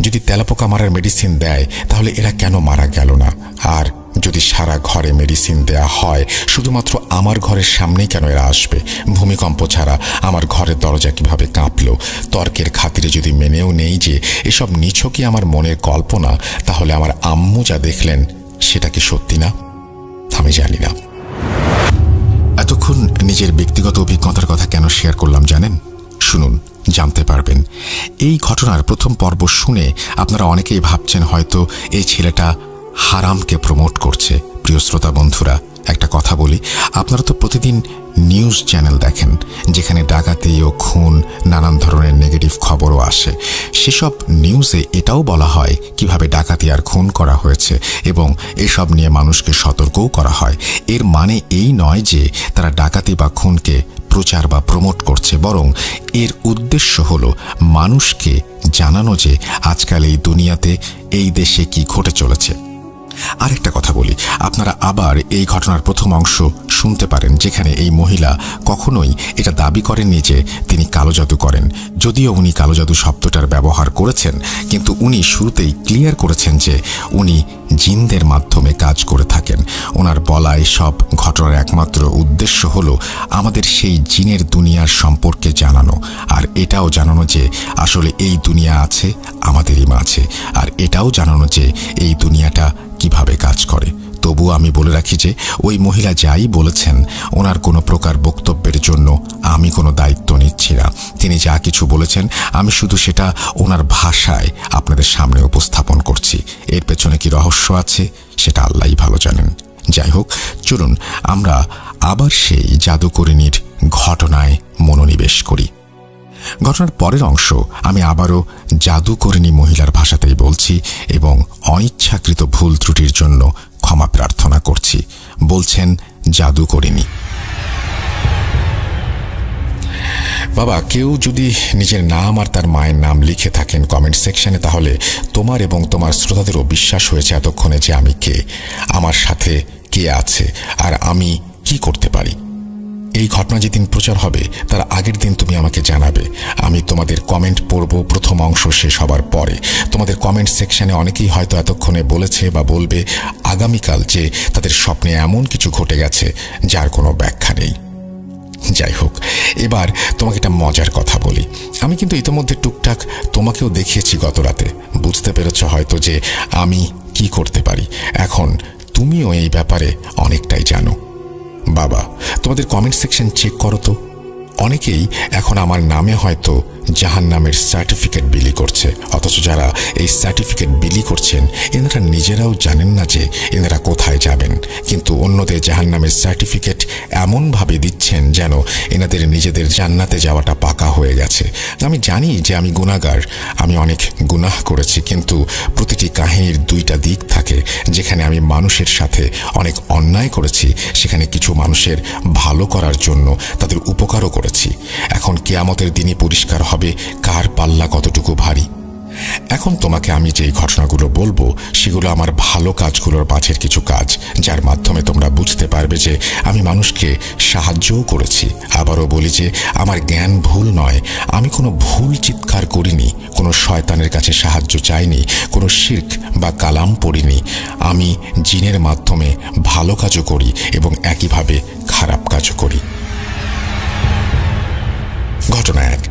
S1: যদি তেলাপোকা মারার মেডিসিন দেয় তাহলে এরা কেন মারা গেল না? আর যদি সারা ঘরে মেডিসিন দেয়া হয়, শুধুমাত্র আমার ঘরের সামনেই কেন এরা আসবে? ভূমিকম্প ছাড়া আমার ঘরের দরজা কিভাবে কাঁপল? তর্কের খাতিরে যদি মেনেও নেই যে এসব নিছকই আমার মনের কল্পনা, তাহলে আমার আম্মু যা দেখলেন সেটা কি সত্যি না? আমি জানি না। এতক্ষণ নিজের ব্যক্তিগত অভিজ্ঞতার কথা কেন শেয়ার করলাম জানেন? শুনুন, জানতে পারবেন। এই ঘটনার প্রথম পর্ব শুনে আপনারা অনেকেই ভাবছেন হয়তো এই ছেলেটা হারামকে প্রমোট করছে। প্রিয় শ্রোতা বন্ধুরা, একটা কথা বলি, আপনারা তো প্রতিদিন নিউজ চ্যানেল দেখেন যেখানে ডাকাতি ও খুন, নানান ধরনের নেগেটিভ খবরও আসে। সেসব নিউজে এটাও বলা হয় কিভাবে ডাকাতি আর খুন করা হয়েছে এবং এসব নিয়ে মানুষকে সতর্কও করা হয়। এর মানে এই নয় যে তারা ডাকাতি বা খুনকে প্রচার বা প্রমোট করছে, বরং এর উদ্দেশ্য হলো মানুষকে জানানো যে আজকাল এই দুনিয়াতে এই দেশে কি ঘটে চলেছে। আরেকটা কথা বলি, আপনারা আবার এই ঘটনার প্রথম অংশ শুনতে পারেন যেখানে এই মহিলা কখনোই এটা দাবি করেননি যে তিনি কালো জাদু করেন। যদিও উনি কালো জাদু শব্দটার ব্যবহার করেছেন, কিন্তু উনি শুরুতেই ক্লিয়ার করেছেন যে উনি জিনদের মাধ্যমে কাজ করে থাকেন। ওনার বলা সব ঘটনার একমাত্র উদ্দেশ্য হলো আমাদের সেই জিনের দুনিয়ার সম্পর্কে জানানো, আর এটাও জানানো যে আসলে এই দুনিয়া আছে আমাদেরই মাঝে, আর এটাও জানানো যে এই দুনিয়াটা কিভাবে কাজ করে। তবু আমি বলে রাখি যে ওই মহিলা যাই বলেছেন, ওনার কোনো প্রকার বক্তব্যের জন্য আমি কোনো দায়িত্ব নিচ্ছি না। তিনি যা কিছু বলেছেন আমি শুধু সেটা ওনার ভাষায় আপনাদের সামনে উপস্থাপন করছি। এর পেছনে কি রহস্য আছে সেটা আল্লাহই ভালো জানেন। যাই হোক, চলুন আমরা আবার সেই জাদুকরিনীর ঘটনায় মনোনিবেশ করি। ঘটনার পরের অংশ আমি আবারও জাদুকরিনী মহিলার ভাষাতেই বলছি এবং অনিচ্ছাকৃত ভুল ত্রুটির জন্য ক্ষমা প্রার্থনা করছি। বলছেন জাদুকরিনী: বাবা, কেউ যদি নিজের নাম আর তার মায়ের নাম লিখে থাকেন কমেন্ট সেকশনে, তাহলে তোমার এবং তোমার শ্রোতাদেরও বিশ্বাস হয়েছে এতক্ষণে যে আমি কে, আমার সাথে কে আছে আর আমি কি করতে পারি। এই ঘটনা যেদিন প্রচার হবে তার আগের দিন তুমি আমাকে জানাবে। আমি তোমাদের কমেন্ট পড়ব প্রথম অংশ শেষ হবার পরে। তোমাদের কমেন্ট সেকশনে অনেকেই হয়তো এতক্ষণে বলেছে বা বলবে আগামীকাল যে তাদের স্বপ্নে এমন কিছু ঘটে গেছে যার কোনো ব্যাখ্যা নেই। যাই হোক, এবার তোমাকে একটা মজার কথা বলি। আমি কিন্তু ইতিমধ্যে টুকটাক তোমাকেও দেখিয়েছি গত রাতে। বুঝতে পেরেছ হয়তো যে আমি কি করতে পারি। এখন তুমিও এই ব্যাপারে অনেকটাই জানো। বাবা, তোমাদের কমেন্ট সেকশন চেক করো তো। অনেকেই এখন আমার নামে হয়তো জাহান্নামের সার্টিফিকেট বিলি করছে, অথচ যারা এই সার্টিফিকেট বিলি করছেন এনারা নিজেরাও জানেন না যে এনারা কোথায় যাবেন, কিন্তু অন্যদের জাহান্নামের সার্টিফিকেট এমনভাবে দিচ্ছেন যেন এনাদের নিজেদের জান্নাতে যাওয়াটা পাকা হয়ে গেছে। আমি জানি যে আমি গুনাহগার, আমি অনেক গুনাহ করেছি, কিন্তু প্রতিটি কাহিনীর দুইটা দিক থাকে। যেখানে আমি মানুষের সাথে অনেক অন্যায় করেছি, সেখানে কিছু মানুষের ভালো করার জন্য তাদের উপকারও করেছি। এখন কিয়ামতের দিনই পরিষ্কার হবে কার পাল্লা কতটুকু ভারী। এখন তোমাকে আমি যেই ঘটনাগুলো বলবো সেগুলো আমার ভালো কাজগুলোর মাঝের কিছু কাজ, যার মাধ্যমে তোমরা বুঝতে পারবে যে আমি মানুষকে সাহায্যও করেছি। আবারও বলি যে আমার জ্ঞান ভুল নয়, আমি কোনো ভুল চিৎকার করিনি, কোনো শয়তানের কাছে সাহায্য চাইনি, কোনো শিরক বা কালাম পড়িনি। আমি জিনের মাধ্যমে ভালো কাজও করি এবং একইভাবে খারাপ কাজও করি। ঘটনা এক।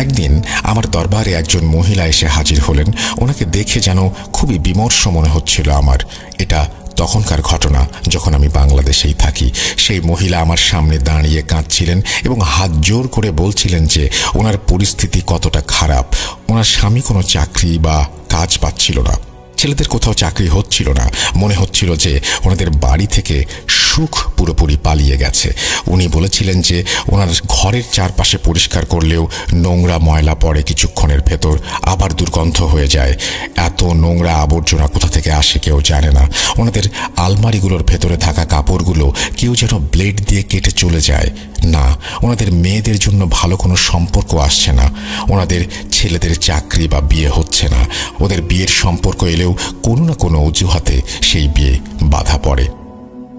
S1: একদিন আমার দরবারে একজন মহিলা এসে হাজির হলেন। ওনাকে দেখে যেন খুবই বিমর্ষ মনে হচ্ছিল আমার। এটা তখনকার ঘটনা যখন আমি বাংলাদেশেই থাকি। সেই মহিলা আমার সামনে দাঁড়িয়ে কাঁদছিলেন এবং হাত জোর করে বলছিলেন যে ওনার পরিস্থিতি কতটা খারাপ। ওনার স্বামী কোনো চাকরি বা কাজ পাচ্ছিল না, ছেলেদের কোথাও চাকরি হচ্ছিল না। মনে হচ্ছিল যে ওনাদের বাড়ি থেকে সুখ পুরোপুরি পালিয়ে গেছে। উনি বলেছিলেন যে ওনার ঘরের চারপাশে পরিষ্কার করলেও নোংরা ময়লা পড়ে, কিছুক্ষণের ভেতর আবার দুর্গন্ধ হয়ে যায়। এত নোংরা আবর্জনা কোথা থেকে আসে কেউ জানে না। ওনাদের আলমারিগুলোর ভেতরে থাকা কাপড়গুলো কেউ যেন ব্লেড দিয়ে কেটে চলে যায়। না, ওনাদের মেয়েদের জন্য ভালো কোনো সম্পর্ক আসছে না। ওনাদের ছেলেদের চাকরি বা বিয়ে হচ্ছে না। ওদের বিয়ের সম্পর্ক এলেও কোনো না কোনো অজুহাতে সেই বিয়ে বাধা পড়ে।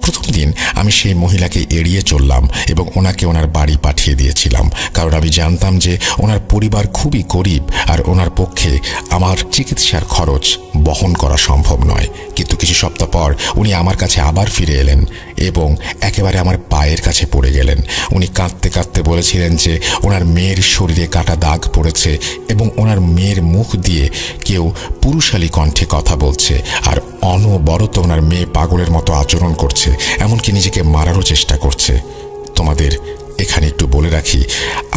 S1: প্রথম দিন আমি সেই মহিলাকে এড়িয়ে চললাম এবং ওনাকে ওনার বাড়ি পাঠিয়ে দিয়েছিলাম, কারণ আমি জানতাম যে ওনার পরিবার খুবই গরিব আর ওনার পক্ষে আমার চিকিৎসার খরচ বহন করা সম্ভব নয়। কিন্তু কিছু সপ্তাহ পর উনি আমার কাছে আবার ফিরে এলেন এবং একেবারে আমার পায়ের কাছে পড়ে গেলেন। উনি কাঁদতে কাঁদতে বলেছিলেন যে ওনার মেয়ের শরীরে কাটা দাগ পড়েছে এবং ওনার মেয়ের মুখ দিয়ে কেউ পুরুষালী কণ্ঠে কথা বলছে, আর অনবরত ওনার মেয়ে পাগলের মতো আচরণ করছে, এমনকি নিজেকে মারারও চেষ্টা করছে। তোমাদের এখানে একটু বলে রাখি,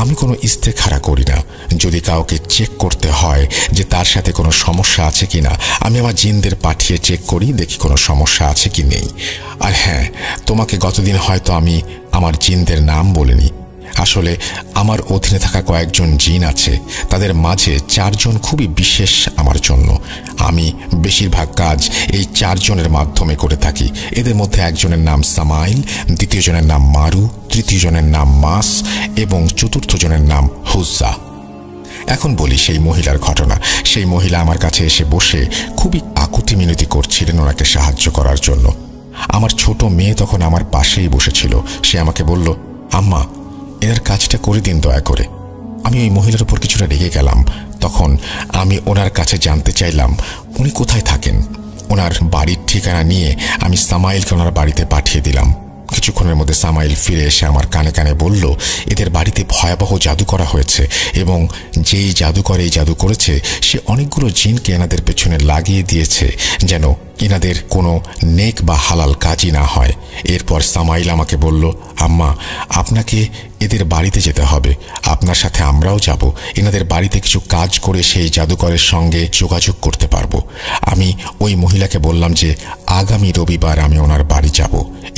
S1: আমি কোনো ইস্তেখারা করি না। যদি কাউকে চেক করতে হয় যে তার সাথে কোনো সমস্যা আছে কি না, আমি আমার জিনদের পাঠিয়ে চেক করি, দেখি কোনো সমস্যা আছে কি নেই। আর হ্যাঁ, তোমাকে গতদিন হয়তো আমি আমার জিনদের নাম বলিনি। আসলে আমার অধীনে থাকা কয়েকজন জিন আছে, তাদের মাঝে 4 জন খুবই বিশেষ আমার জন্য। আমি বেশিরভাগ কাজ এই 4 জনের মাধ্যমে করে থাকি। এদের মধ্যে একজনের নাম সামাইল, দ্বিতীয় জনের নাম মারু, তৃতীয় জনের নাম মাস এবং চতুর্থ জনের নাম হুজ্জা। এখন বলি সেই মহিলার ঘটনা। সেই মহিলা আমার কাছে এসে বসে খুবই আকুতি মিনতি করছিলেন ওনাকে সাহায্য করার জন্য। আমার ছোট মেয়ে তখন আমার পাশেই বসেছিল। সে আমাকে বলল, আম্মা, এনার কাজটা করে দিন দয়া করে। আমি ওই মহিলার উপর কিছুটা রেগে গেলাম। তখন আমি ওনার কাছে জানতে চাইলাম উনি কোথায় থাকেন। ওনার বাড়ির ঠিকানা নিয়ে আমি সামাইলকে ওনার বাড়িতে পাঠিয়ে দিলাম। কিছুক্ষণের মধ্যে সামাইল ফিরে এসে আমার কানে কানে বলল, এদের বাড়িতে ভয়াবহ জাদু করা হয়েছে এবং যেই জাদুকর এই জাদু করেছে সে অনেকগুলো জিনকে এনাদের পেছনে লাগিয়ে দিয়েছে যেন এনাদের কোনো নেক বা হালাল কাজই না হয়। এরপর সামাইল আমাকে বলল, আম্মা, আপনাকে এদের বাড়িতে যেতে হবে, আপনার সাথে আমরাও যাব। এনাদের বাড়িতে কিছু কাজ করে সেই জাদুকরের সঙ্গে যোগাযোগ করতে পারবো। আমি ওই মহিলাকে বললাম যে আগামী রবিবার আমি ওনার বাড়ি যাব,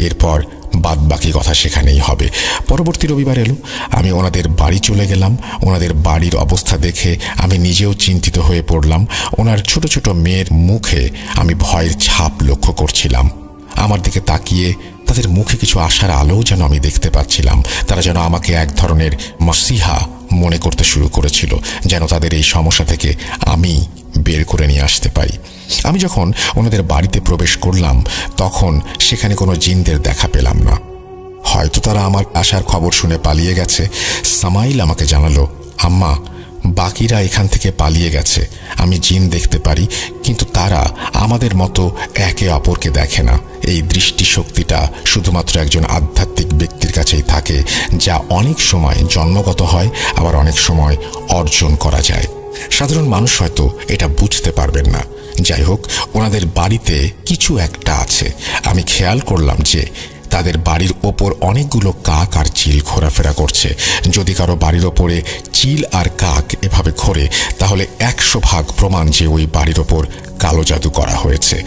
S1: এরপর বাদ বাকি কথা সেখানেই হবে। পরবর্তী রবিবার এলো, আমি ওনাদের বাড়ি চলে গেলাম। ওনাদের বাড়ির অবস্থা দেখে আমি নিজেও চিন্তিত হয়ে পড়লাম। ওনার ছোট ছোট মেয়ের মুখে আমি ভয়ের ছাপ লক্ষ্য করছিলাম। আমার দিকে তাকিয়ে তাদের মুখে কিছু আশার আলো যেন আমি দেখতে পাচ্ছিলাম। তারা যেন আমাকে এক ধরনের মাসিহা মনে করতে শুরু করেছিল, যেন তাদের এই সমস্যা থেকে আমি বের করে নিয়ে আসতে পারি। আমি যখন ওনাদের বাড়িতে প্রবেশ করলাম তখন সেখানে কোনো জিনদের দেখা পেলাম না। হয়তো তারা আমার আসার খবর শুনে পালিয়ে গেছে। সামাইল আমাকে জানালো, আম্মা, বাকিরা এখান থেকে পালিয়ে গেছে। আমি জিন দেখতে পারি, কিন্তু তারা আমাদের মতো একে অপরকে দেখে না। এই দৃষ্টিশক্তিটা শুধুমাত্র একজন আধ্যাত্মিক ব্যক্তির কাছেই থাকে, যা অনেক সময় জন্মগত হয়, আবার অনেক সময় অর্জন করা যায়। সাধারণ মানুষ হয়তো এটা বুঝতে পারবেন না। যাই হোক, ওনাদের বাড়িতে কিছু একটা আছে। আমি খেয়াল করলাম যে তাদের বাড়ির ওপর অনেকগুলো কাক আর চিল ঘোরাফেরা করছে। যদি কারো বাড়ির ওপরে চিল আর কাক এভাবে ঘোরে তাহলে 100% প্রমাণ যে ওই বাড়ির ওপর কালো জাদু করা হয়েছে।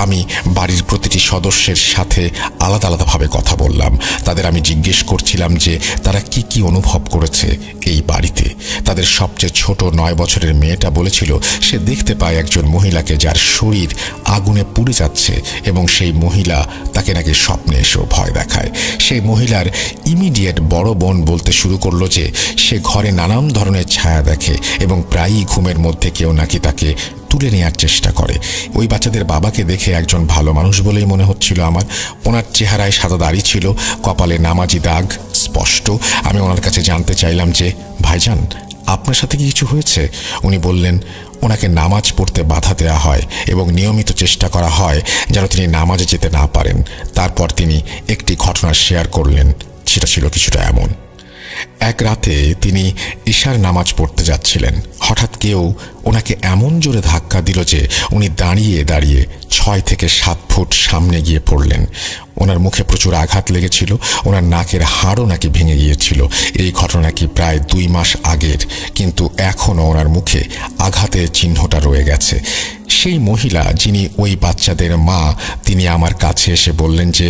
S1: আমি বাড়ির প্রতিটি সদস্যের সাথে আলাদা আলাদাভাবে কথা বললাম। তাদের আমি জিজ্ঞেস করছিলাম যে তারা কি কি অনুভব করেছে এই বাড়িতে। তাদের সবচেয়ে ছোট 9 বছরের মেয়েটা বলেছিল সে দেখতে পায় একজন মহিলাকে যার শরীর আগুনে পুড়ে যাচ্ছে এবং সেই মহিলা তাকে নাকি স্বপ্নে এসেও ভয় দেখায়। সেই মহিলার ইমিডিয়েট বড় বোন বলতে শুরু করলো যে সে ঘরে নানান ধরনের ছায়া দেখে এবং প্রায়ই ঘুমের মধ্যে কেউ নাকি তাকে তুলে নেওয়ার চেষ্টা করে। ওই বাচ্চাদের বাবাকে দেখে একজন ভালো মানুষ বলেই মনে হচ্ছিল আমার। ওনার চেহারায় সাদা দাড়ি ছিল, কপালে নামাজি দাগ স্পষ্ট। আমি ওনার কাছে জানতে চাইলাম যে ভাইজান, আপনার সাথে কি কিছু হয়েছে? উনি বললেন ওনাকে নামাজ পড়তে বাধা দেওয়া হয় এবং নিয়মিত চেষ্টা করা হয় যেন তিনি নামাজে যেতে না পারেন। তারপর তিনি একটি ঘটনা শেয়ার করলেন। সেটা ছিল কিছুটা এমন। এক রাতে তিনি ইশার নামাজ পড়তে যাচ্ছিলেন। হঠাৎ কেউ ওনাকে এমন জোরে ধাক্কা দিল যে উনি দাঁড়িয়ে দাঁড়িয়ে 6 থেকে 7 ফুট সামনে গিয়ে পড়লেন। ওনার মুখে প্রচুর আঘাত লেগেছিল। ওনার নাকের হাড়ও নাকি ভেঙে গিয়েছিল। এই ঘটনা নাকি প্রায় 2 মাস আগের, কিন্তু এখনও ওনার মুখে আঘাতের চিহ্নটা রয়ে গেছে। সেই মহিলা যিনি ওই বাচ্চাদের মা, তিনি আমার কাছে এসে বললেন যে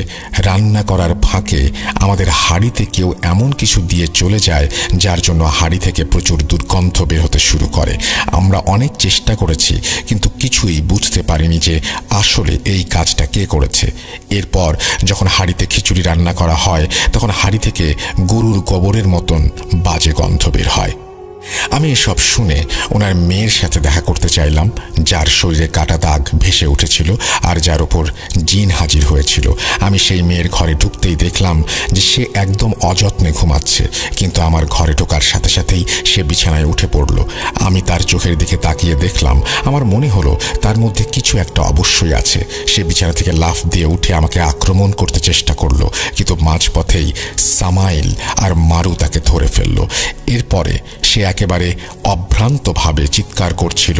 S1: রান্না করার ফাঁকে আমাদের হাঁড়িতে কেউ এমন কিছু দিয়ে চলে যায় যার জন্য হাঁড়ি থেকে প্রচুর দুর্গন্ধ বের হতে শুরু করে। আমরা অনেক চেষ্টা করেছি কিন্তু কিছুই বুঝতে পারিনি যে আসলে এই কাজটা কে করেছে। এরপর যখন হাঁড়িতে খিচুড়ি রান্না করা হয় তখন হাঁড়ি থেকে গরুর গোবরের মতন বাজে গন্ধ বের হয়। আমি এসব শুনে ওনার মেয়ের সাথে দেখা করতে চাইলাম, যার শরীরে কাটা দাগ ভেসে উঠেছিল আর যার ওপর জিন হাজির হয়েছিল। আমি সেই মেয়ের ঘরে ঢুকতেই দেখলাম যে সে একদম অযত্নে ঘুমাচ্ছে, কিন্তু আমার ঘরে ঢোকার সাথে সাথেই সে বিছানায় উঠে পড়ল। আমি তার চোখের দিকে তাকিয়ে দেখলাম, আমার মনে হলো তার মধ্যে কিছু একটা অবশ্যই আছে। সে বিছানা থেকে লাফ দিয়ে উঠে আমাকে আক্রমণ করতে চেষ্টা করলো, কিন্তু মাঝপথেই সামাইল আর মারু তাকে ধরে ফেলল। এরপরে সে একেবারে অভ্রান্তভাবে চিৎকার করছিল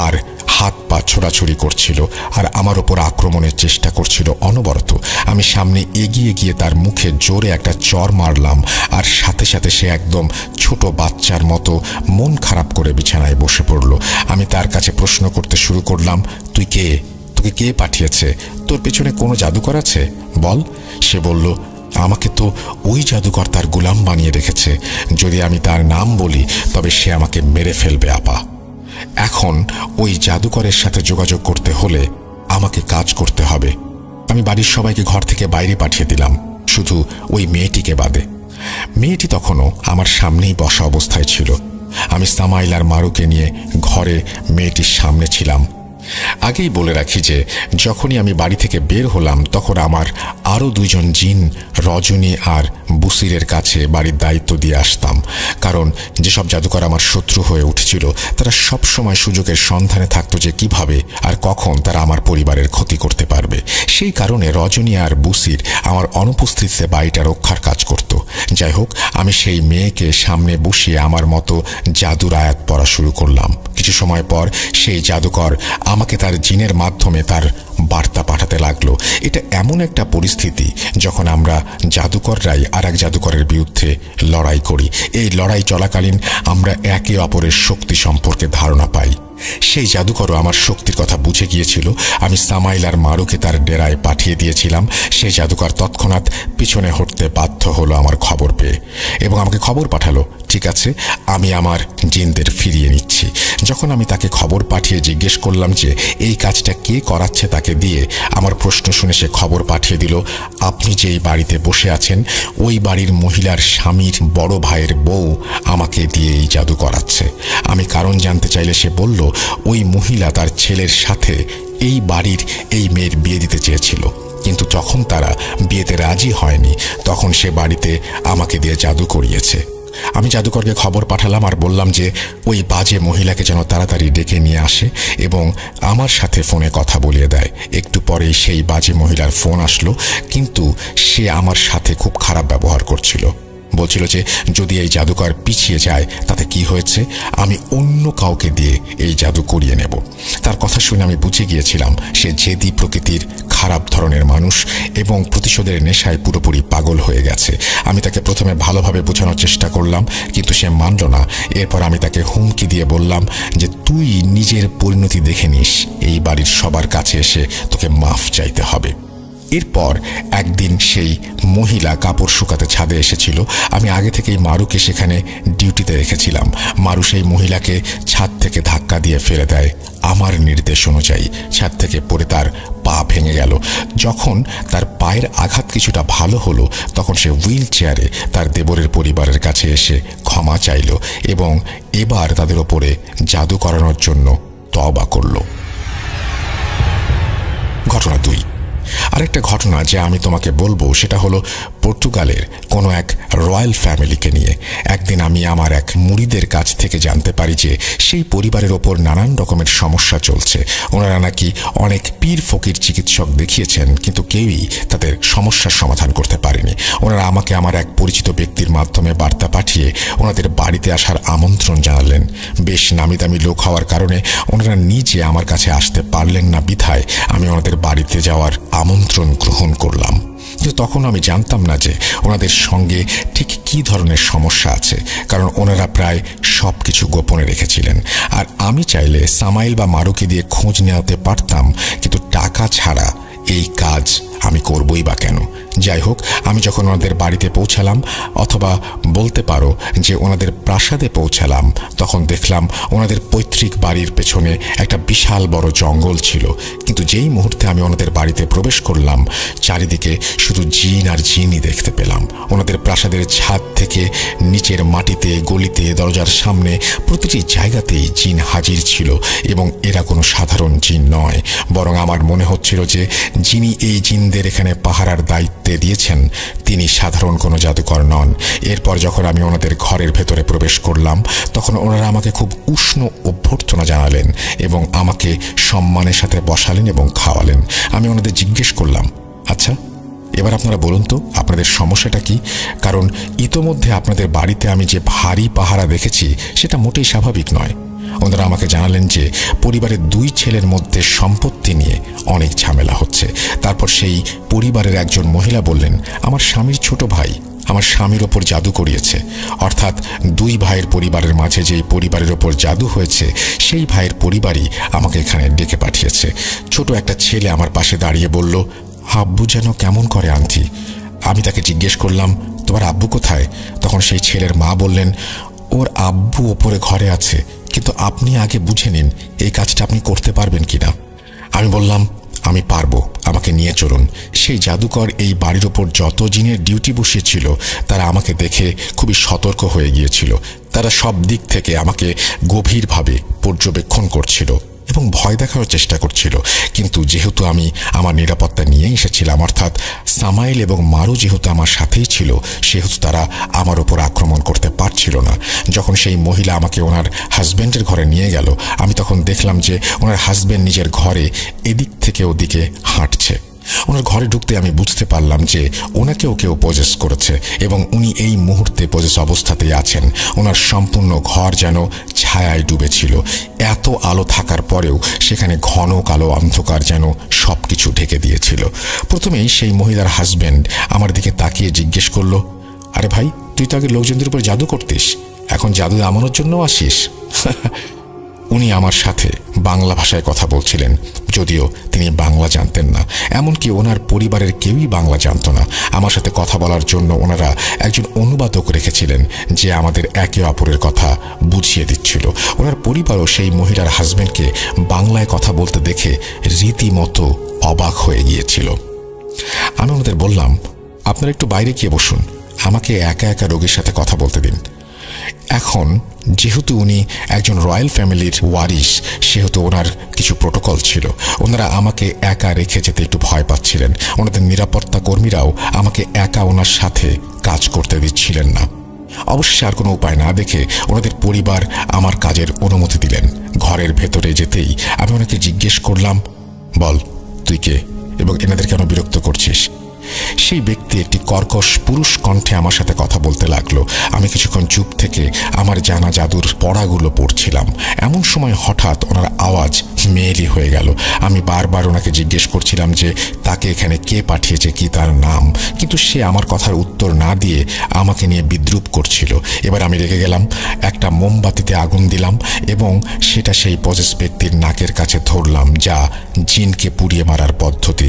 S1: আর হাত পা ছোড়াছুড়ি করছিল আর আমার ওপর আক্রমণের চেষ্টা করছিল অনবরত। আমি সামনে এগিয়ে গিয়ে তার মুখে জোরে একটা চড় মারলাম, আর সাথে সাথে সে একদম ছোট বাচ্চার মতো মন খারাপ করে বিছানায় বসে পড়ল। আমি তার কাছে প্রশ্ন করতে শুরু করলাম, তুই কে? তোকে কে পাঠিয়েছে? তোর পেছনে কোনো জাদুকর আছে? বল। সে বলল, আমাকে তো ওই জাদুকর তার গোলাম বানিয়ে রেখেছে। যদি আমি তার নাম বলি তবে সে আমাকে মেরে ফেলবে আপা। এখন ওই জাদুকরের সাথে যোগাযোগ করতে হলে আমাকে কাজ করতে হবে। আমি বাড়ির সবাইকে ঘর থেকে বাইরে পাঠিয়ে দিলাম, শুধু ওই মেয়েটিকে বাদে। মেয়েটি তখনও আমার সামনেই বসা অবস্থায় ছিল। আমি সামাইল আর মারুকে নিয়ে ঘরে মেয়েটির সামনে ছিলাম। আগেই বলে রাখি যে যখনই আমি বাড়ি থেকে বের হলাম তখন আমার আরও দুইজন জিন রজনী আর বুসিরের কাছে বাড়ির দায়িত্ব দিয়ে আসতাম, কারণ যেসব জাদুকর আমার শত্রু হয়ে উঠেছিল তারা সব সময় সুযোগের সন্ধানে থাকতো যে কিভাবে আর কখন তারা আমার পরিবারের ক্ষতি করতে পারবে। সেই কারণে রজনী আর বুসির আমার অনুপস্থিতিতে বাড়িটা রক্ষার কাজ করত। যাই হোক, আমি সেই মেয়েকে সামনে বসিয়ে আমার মতো জাদুর আয়াত পড়া শুরু করলাম। কিছু সময় পর সেই জাদুকর আমাকে তার জিনের মাধ্যমে তার বার্তা পাঠাতে লাগলো। এটা এমন একটা পরিস্থিতি যখন আমরা জাদুকররাই আর এক জাদুকরের বিরুদ্ধে লড়াই করি। এই লড়াই চলাকালীন আমরা একে অপরের শক্তি সম্পর্কে ধারণা পাই। সেই জাদুকরও আমার শক্তির কথা বুঝে গিয়েছিল। আমি সামাইল আর মারুকে তার ডেরায় পাঠিয়ে দিয়েছিলাম। সেই জাদুকর তৎক্ষণাৎ পিছনে হটতে বাধ্য হলো আমার খবর পেয়ে এবং আমাকে খবর পাঠালো, ঠিক আছে, আমি আমার জিনদের ফিরিয়ে নিচ্ছি। যখন আমি তাকে খবর পাঠিয়ে জিজ্ঞেস করলাম যে এই কাজটা কে করাচ্ছে তাকে দিয়ে, আমার প্রশ্ন শুনে সে খবর পাঠিয়ে দিল, আপনি যেই বাড়িতে বসে আছেন ওই বাড়ির মহিলার স্বামীর বড় ভাইয়ের বউ আমাকে দিয়ে এই জাদু করাচ্ছে। আমি কারণ জানতে চাইলে সে বলল, ওই মহিলা তার ছেলের সাথে এই বাড়ির এই মেয়ের বিয়ে দিতে চেয়েছিল, কিন্তু যখন তারা বিয়েতে রাজি হয়নি তখন সে বাড়িতে আমাকে দিয়ে জাদু করিয়েছে। আমি জাদুকরকে খবর পাঠালাম আর বললাম যে ওই বাজে মহিলাকে যেন তাড়াতাড়ি ডেকে নিয়ে আসে এবং আমার সাথে ফোনে কথা বলিয়ে দেয়। একটু পরেই সেই বাজে মহিলার ফোন আসলো, কিন্তু সে আমার সাথে খুব খারাপ ব্যবহার করছিল। বলছিল যে যদি এই জাদুকর পিছিয়ে যায় তাতে কি হয়েছে, আমি অন্য কাউকে দিয়ে এই জাদু করিয়ে নেব। তার কথা শুনে আমি বুঝে গিয়েছিলাম সে জেদি প্রকৃতির খারাপ ধরনের মানুষ এবং প্রতিশোধের নেশায় পুরোপুরি পাগল হয়ে গেছে। আমি তাকে প্রথমে ভালোভাবে বোঝানোর চেষ্টা করলাম, কিন্তু সে মানল না। এরপর আমি তাকে হুমকি দিয়ে বললাম যে তুই নিজের পরিণতি দেখে নিস, এই বাড়ির সবার কাছে এসে তোকে মাফ চাইতে হবে। এরপর একদিন সেই মহিলা কাপড় শুকাতে ছাদে এসেছিল। আমি আগে থেকেই মারুকে সেখানে ডিউটিতে রেখেছিলাম। মারু সেই মহিলাকে ছাদ থেকে ধাক্কা দিয়ে ফেলে দেয়। আমার নির্দেশ অনুযায়ী ছাদ থেকে পড়ে তার পা ভেঙে গেল। যখন তার পায়ের আঘাত কিছুটা ভালো হলো তখন সে হুইল চেয়ারে তার দেবরের পরিবারের কাছে এসে ক্ষমা চাইল এবং এবার তাদের ওপরে জাদু করানোর জন্য তওবা করল। ঘটনা 2। আরেকটা ঘটনা যে আমি তোমাকে বলবো সেটা হলো পর্তুগালের কোনো এক রয়্যাল ফ্যামিলিকে নিয়ে। একদিন আমি আমার এক মুরিদের কাছ থেকে জানতে পারি যে সেই পরিবারের ওপর নানান রকমের সমস্যা চলছে। ওনারা নাকি অনেক পীর ফকির চিকিৎসক দেখিয়েছেন, কিন্তু কেউই তাদের সমস্যার সমাধান করতে পারেনি। ওনারা আমাকে আমার এক পরিচিত ব্যক্তির মাধ্যমে বার্তা পাঠিয়ে ওনাদের বাড়িতে আসার আমন্ত্রণ জানালেন। বেশ নামিদামি লোক হওয়ার কারণে ওনারা নিজে আমার কাছে আসতে পারলেন না বিধায় আমি ওনাদের বাড়িতে যাওয়ার আমন্ত্রণ গ্রহণ করলাম। কিন্তু তখন আমি জানতাম না যে ওনাদের সঙ্গে ঠিক কী ধরনের সমস্যা আছে, কারণ ওনারা প্রায় সব কিছু গোপনে রেখেছিলেন। আর আমি চাইলে সামাইল বা মারুকে দিয়ে খোঁজ নেওয়াতে পারতাম, কিন্তু টাকা ছাড়া এই কাজ আমি করবই বা কেন? যাই হোক, আমি যখন ওনাদের বাড়িতে পৌঁছালাম, অথবা বলতে পারো যে ওনাদের প্রাসাদে পৌঁছালাম, তখন দেখলাম ওনাদের পৈতৃক বাড়ির পেছনে একটা বিশাল বড় জঙ্গল ছিল। কিন্তু যেই মুহূর্তে আমি ওনাদের বাড়িতে প্রবেশ করলাম, চারিদিকে শুধু জিন আর জিনই দেখতে পেলাম। ওনাদের প্রাসাদের ছাদ থেকে নিচের মাটিতে, গলিতে, দরজার সামনে প্রতিটি জায়গাতেই জিন হাজির ছিল। এবং এরা কোনো সাধারণ জিন নয়, বরং আমার মনে হচ্ছিল যে যিনি এই জিনদের এখানে পাহারার দায়িত্বে দিয়েছেন তিনি সাধারণ কোনো জাদুকর নন। এরপর যখন আমি ওনাদের ঘরের ভেতরে প্রবেশ করলাম, তখন ওনারা আমাকে খুব উষ্ণ অভ্যর্থনা জানালেন এবং আমাকে সম্মানের সাথে বসালেন এবং খাওয়ালেন। আমি ওনাদের জিজ্ঞেস করলাম, আচ্ছা এবার আপনারা বলুন তো আপনাদের সমস্যাটা কি? কারণ ইতোমধ্যে আপনাদের বাড়িতে আমি যে ভারী পাহারা দেখেছি সেটা মোটেই স্বাভাবিক নয়। ওনারা আমাকে জানালেন যে পরিবারের 2 ছেলের মধ্যে সম্পত্তি নিয়ে অনেক ঝামেলা হচ্ছে। তারপর সেই পরিবারের একজন মহিলা বললেন, আমার স্বামীর ছোট ভাই আমার স্বামীর ওপর জাদু করিয়েছে। অর্থাৎ 2 ভাইয়ের পরিবারের মাঝে যেই পরিবারের ওপর জাদু হয়েছে সেই ভাইয়ের পরিবারই আমাকে এখানে ডেকে পাঠিয়েছে। ছোট একটা ছেলে আমার পাশে দাঁড়িয়ে বলল, আব্বু যেন কেমন করে আন্টি। আমি তাকে জিজ্ঞেস করলাম, তোমার আব্বু কোথায়? তখন সেই ছেলের মা বললেন, ওর আব্বু ওপরে ঘরে আছে, কিন্তু আপনি আগে বুঝে নিন এই কাজটা আপনি করতে পারবেন কিনা। আমি বললাম, আমি পারবো, আমাকে নিয়ে চলুন। সেই জাদুকর এই বাড়ির ওপর যত জিনের ডিউটি বসিয়েছিল তারা আমাকে দেখে খুবই সতর্ক হয়ে গিয়েছিল। তারা সব দিক থেকে আমাকে গভীরভাবে পর্যবেক্ষণ করছিল এবং ভয় দেখানোর চেষ্টা করছিল। কিন্তু যেহেতু আমি আমার নিরাপত্তা নিয়ে এসেছিলাম, অর্থাৎ সামাইল এবং মারু যেহেতু আমার সাথেই ছিল, সেহেতু তারা আমার ওপর আক্রমণ করতে পারছিল না। যখন সেই মহিলা আমাকে ওনার হাজব্যান্ডের ঘরে নিয়ে গেল, আমি তখন দেখলাম যে ওনার হাজব্যান্ড নিজের ঘরে এদিক থেকে ওদিকে হাঁটছে। ওনার ঘরে ঢুকতে আমি বুঝতে পারলাম যে ওনাকেও কেউ পজেস করেছে এবং উনি এই মুহূর্তে পজেস অবস্থাতেই আছেন। ওনার সম্পূর্ণ ঘর যেন ছায়ায় ডুবেছিল। এত আলো থাকার পরেও সেখানে ঘন কালো অন্ধকার যেন সব কিছু ঢেকে দিয়েছিল। প্রথমেই সেই মহিলার হাজব্যান্ড আমার দিকে তাকিয়ে জিজ্ঞেস করল, আরে ভাই, তুই তো আগে লোকজনদের উপর জাদু করতিস, এখন জাদু আমনের জন্য আসিস? উনি আমার সাথে বাংলা ভাষায় কথা বলছিলেন, যদিও তিনি বাংলা জানতেন না। এমনকি ওনার পরিবারের কেউই বাংলা জানত না। আমার সাথে কথা বলার জন্য ওনারা একজন অনুবাদক রেখেছিলেন যে আমাদের একে অপরের কথা বুঝিয়ে দিচ্ছিল। ওনার পরিবারও সেই মহিলার হাজব্যান্ডকে বাংলায় কথা বলতে দেখে রীতিমতো অবাক হয়ে গিয়েছিল। আমি ওনাদের বললাম, আপনারা একটু বাইরে গিয়ে বসুন, আমাকে একা একা রোগীর সাথে কথা বলতে দিন। এখন যেহেতু উনি একজন রয়্যাল ফ্যামিলির ওয়ারিশ, সেহেতু ওনার কিছু প্রোটোকল ছিল। ওনারা আমাকে একা রেখে যেতে একটু ভয় পাচ্ছিলেন। ওনাদের নিরাপত্তা কর্মীরাও আমাকে একা ওনার সাথে কাজ করতে দিচ্ছিলেন না। অবশ্যই আর কোনো উপায় না দেখে ওনাদের পরিবার আমার কাজের অনুমতি দিলেন। ঘরের ভেতরে যেতেই আমি ওনাকে জিজ্ঞেস করলাম, বল তুই কে এবং এনাদের কেন বিরক্ত করছিস? সেই ব্যক্তি একটি কর্কশ পুরুষ কণ্ঠে আমার সাথে কথা বলতে লাগলো। আমি কিছুক্ষণ চুপ থেকে আমার জানা জাদুর পড়াগুলো পড়ছিলাম। এমন সময় হঠাৎ ওনার আওয়াজ মেয়েলি হয়ে গেল। আমি বারবার ওনাকে জিজ্ঞেস করছিলাম যে তাকে এখানে কে পাঠিয়েছে, কি তার নাম, কিন্তু সে আমার কথার উত্তর না দিয়ে আমাকে নিয়ে বিদ্রূপ করছিল। এবার আমি রেগে গেলাম, একটা মোমবাতিতে আগুন দিলাম এবং সেটা সেই পজেস ব্যক্তির নাকের কাছে ধরলাম, যা জিনকে পুড়িয়ে মারার পদ্ধতি।